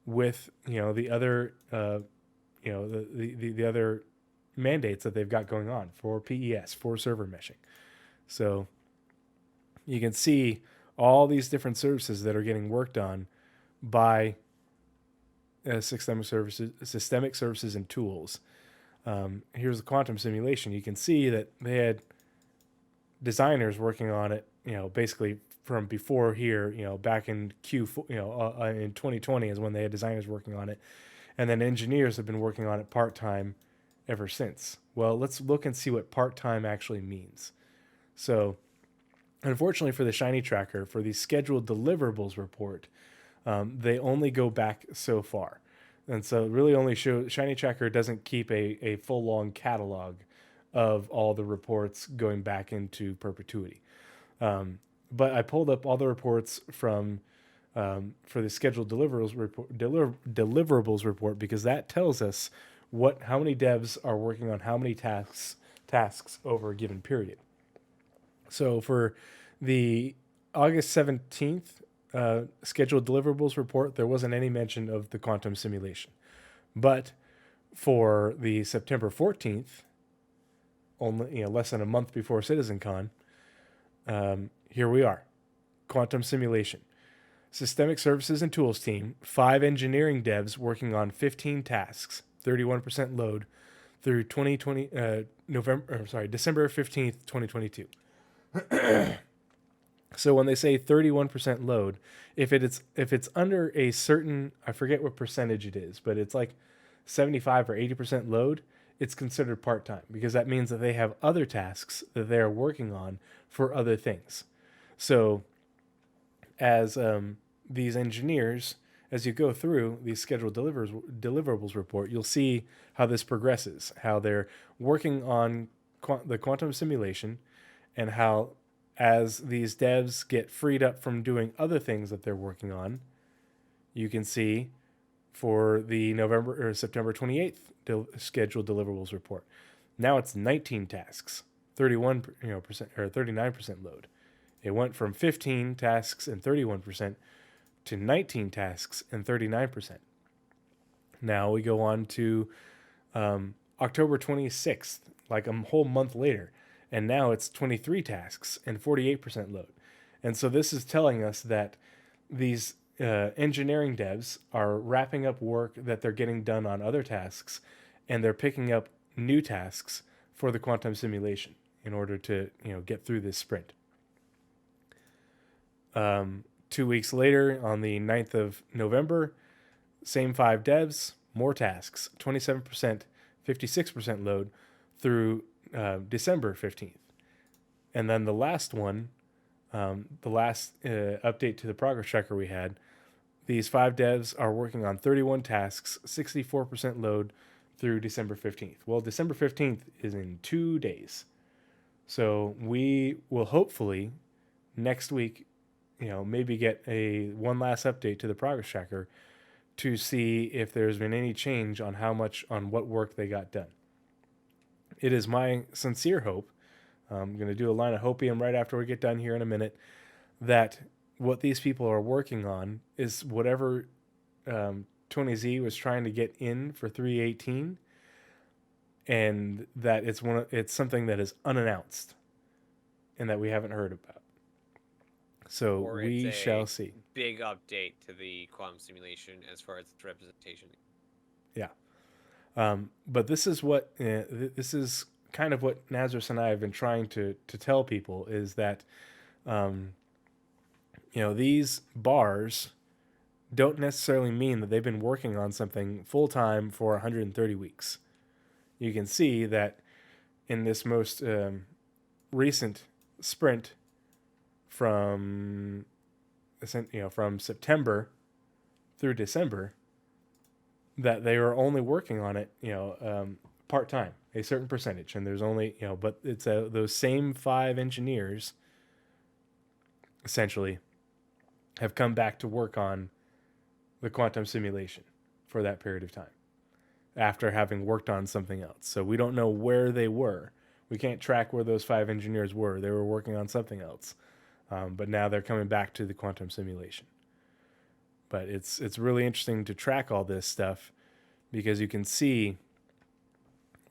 with, the other, the other mandates that they've got going on for PES, for server meshing. So you can see all these different services that are getting worked on by systemic services and tools. Here's the quantum simulation. You can see that they had designers working on it, basically from before here, back in Q4, in 2020 is when they had designers working on it. And then engineers have been working on it part-time ever since. Well, let's look and see what part-time actually means. So, unfortunately for the Shiny Tracker, for the scheduled deliverables report, they only go back so far. And so it really only shows, Shiny Tracker doesn't keep a full long catalog of all the reports going back into perpetuity. But I pulled up all the reports from for the scheduled deliverables report because that tells us how many devs are working on how many tasks over a given period. So for the August 17th scheduled deliverables report, there wasn't any mention of the quantum simulation. But for the September 14th, only less than a month before CitizenCon, here we are. Quantum simulation. Systemic Services and Tools team, 5 engineering devs working on 15 tasks, 31% load through December 15th, 2022. So when they say 31% load, if it's under a certain, I forget what percentage it is, but it's like 75 or 80% load, it's considered part-time because that means that they have other tasks that they are working on for other things. So as these engineers, as you go through the scheduled deliverables report, you'll see how this progresses, how they're working on the quantum simulation, and how as these devs get freed up from doing other things that they're working on, you can see for the September 28th scheduled deliverables report. Now it's 19 tasks, 39% load. It went from 15 tasks and 31% to 19 tasks and 39%. Now we go on to October 26th, like a whole month later, and now it's 23 tasks and 48% load. And so this is telling us that these engineering devs are wrapping up work that they're getting done on other tasks, and they're picking up new tasks for the quantum simulation in order to get through this sprint. 2 weeks later, on the 9th of November, same 5 devs, more tasks, 27%, 56% load through December 15th. And then the last one, the last update to the progress tracker we had, these 5 devs are working on 31 tasks, 64% load through December 15th. Well, December 15th is in 2 days. So we will hopefully next week maybe get one last update to the progress tracker to see if there's been any change on what work they got done. It is my sincere hope, I'm going to do a line of hopium right after we get done here in a minute, that what these people are working on is whatever Tony Z was trying to get in for 318, and that it's something that is unannounced and that we haven't heard about. So we shall see. Big update to the quantum simulation as far as its representation. Yeah. But this is kind of what Nazeris and I have been trying to tell people, is that, these bars don't necessarily mean that they've been working on something full-time for 130 weeks. You can see that in this most recent sprint from September through December, that they were only working on it, part-time, a certain percentage. And there's only, but it's those same 5 engineers essentially have come back to work on the quantum simulation for that period of time after having worked on something else. So we don't know where they were. We can't track where those 5 engineers were. They were working on something else. But now they're coming back to the quantum simulation. But it's really interesting to track all this stuff because you can see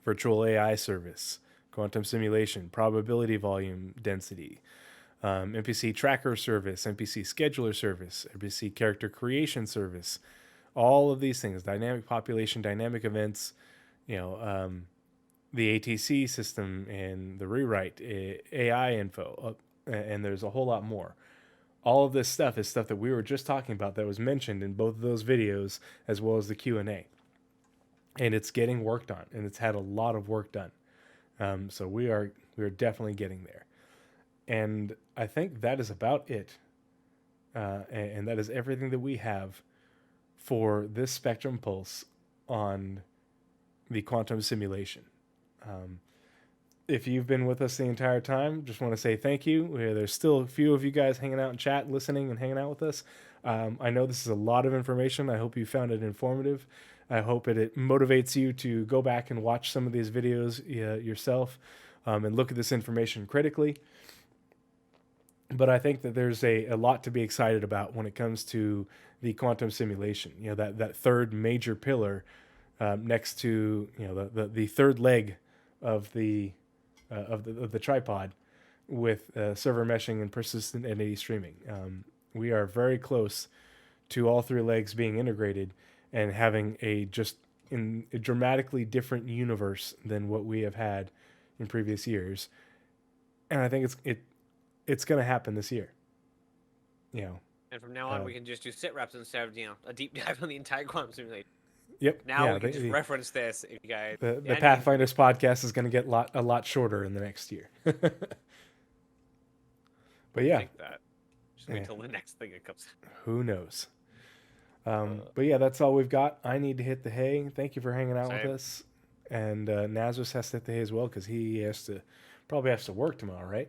virtual AI service, quantum simulation, probability volume density, NPC tracker service, NPC scheduler service, NPC character creation service, all of these things, dynamic population, dynamic events, the ATC system and the rewrite, AI info, and there's a whole lot more. All of this stuff is stuff that we were just talking about that was mentioned in both of those videos as well as the Q&A. And it's getting worked on, and it's had a lot of work done. So we are definitely getting there. And I think that is about it. And that is everything that we have for this Spectrum Pulse on the quantum simulation. if you've been with us the entire time, just want to say thank you. There's still a few of you guys hanging out in chat, listening and hanging out with us. I know this is a lot of information. I hope you found it informative. I hope it motivates you to go back and watch some of these videos yourself and look at this information critically. But I think that there's a lot to be excited about when it comes to the quantum simulation. That third major pillar next to the third leg of the tripod with server meshing and persistent entity streaming. We are very close to all three legs being integrated and having a dramatically different universe than what we have had in previous years. And I think it's going to happen this year. And from now on, we can just do sit reps instead of a deep dive on the entire quantum simulation. Yep. Now we can just reference this if you guys. The Pathfinders podcast is going to get a lot shorter in the next year. But yeah, think that. Just wait till the next thing that comes. Who knows? But yeah, that's all we've got. I need to hit the hay. Thank you for hanging out with us. And Nazeris has to hit the hay as well because he probably has to work tomorrow, right?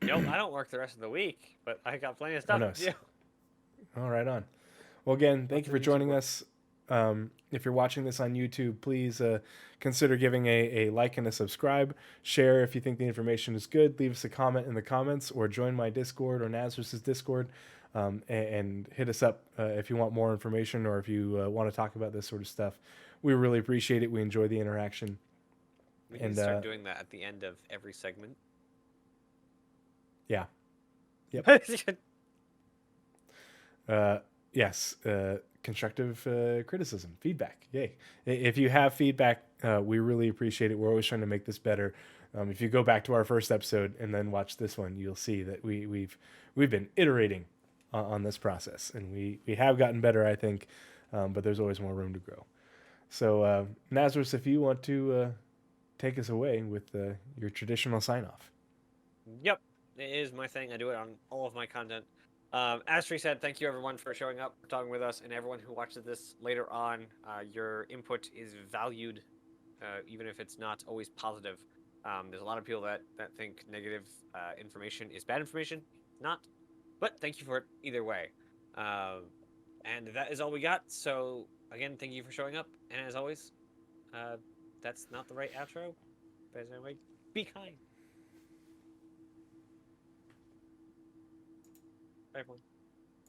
Nope, I don't work the rest of the week, but I got plenty of stuff to do. All right, on. Well, again, thank you for joining us. If you're watching this on YouTube, please consider giving a like and a subscribe. Share if you think the information is good. Leave us a comment in the comments or join my Discord or Nazeris' Discord and hit us up if you want more information or if you want to talk about this sort of stuff. We really appreciate it. We enjoy the interaction. We can start doing that at the end of every segment. Yeah. Yep. Yes. Constructive criticism, feedback. Yay. If you have feedback, we really appreciate it. We're always trying to make this better. If you go back to our first episode and then watch this one, you'll see that we've been iterating on this process, and we have gotten better, I think, but there's always more room to grow. So, Nazeris, if you want to take us away with your traditional sign-off. Yep, it is my thing. I do it on all of my content. As Tree said, thank you everyone for showing up, for talking with us, and everyone who watches this later on. Your input is valued, even if it's not always positive. There's a lot of people that think negative information is bad information. Not. But thank you for it either way. And that is all we got. So, again, thank you for showing up. And as always, that's not the right outro. But anyway, be kind. Bye, everyone.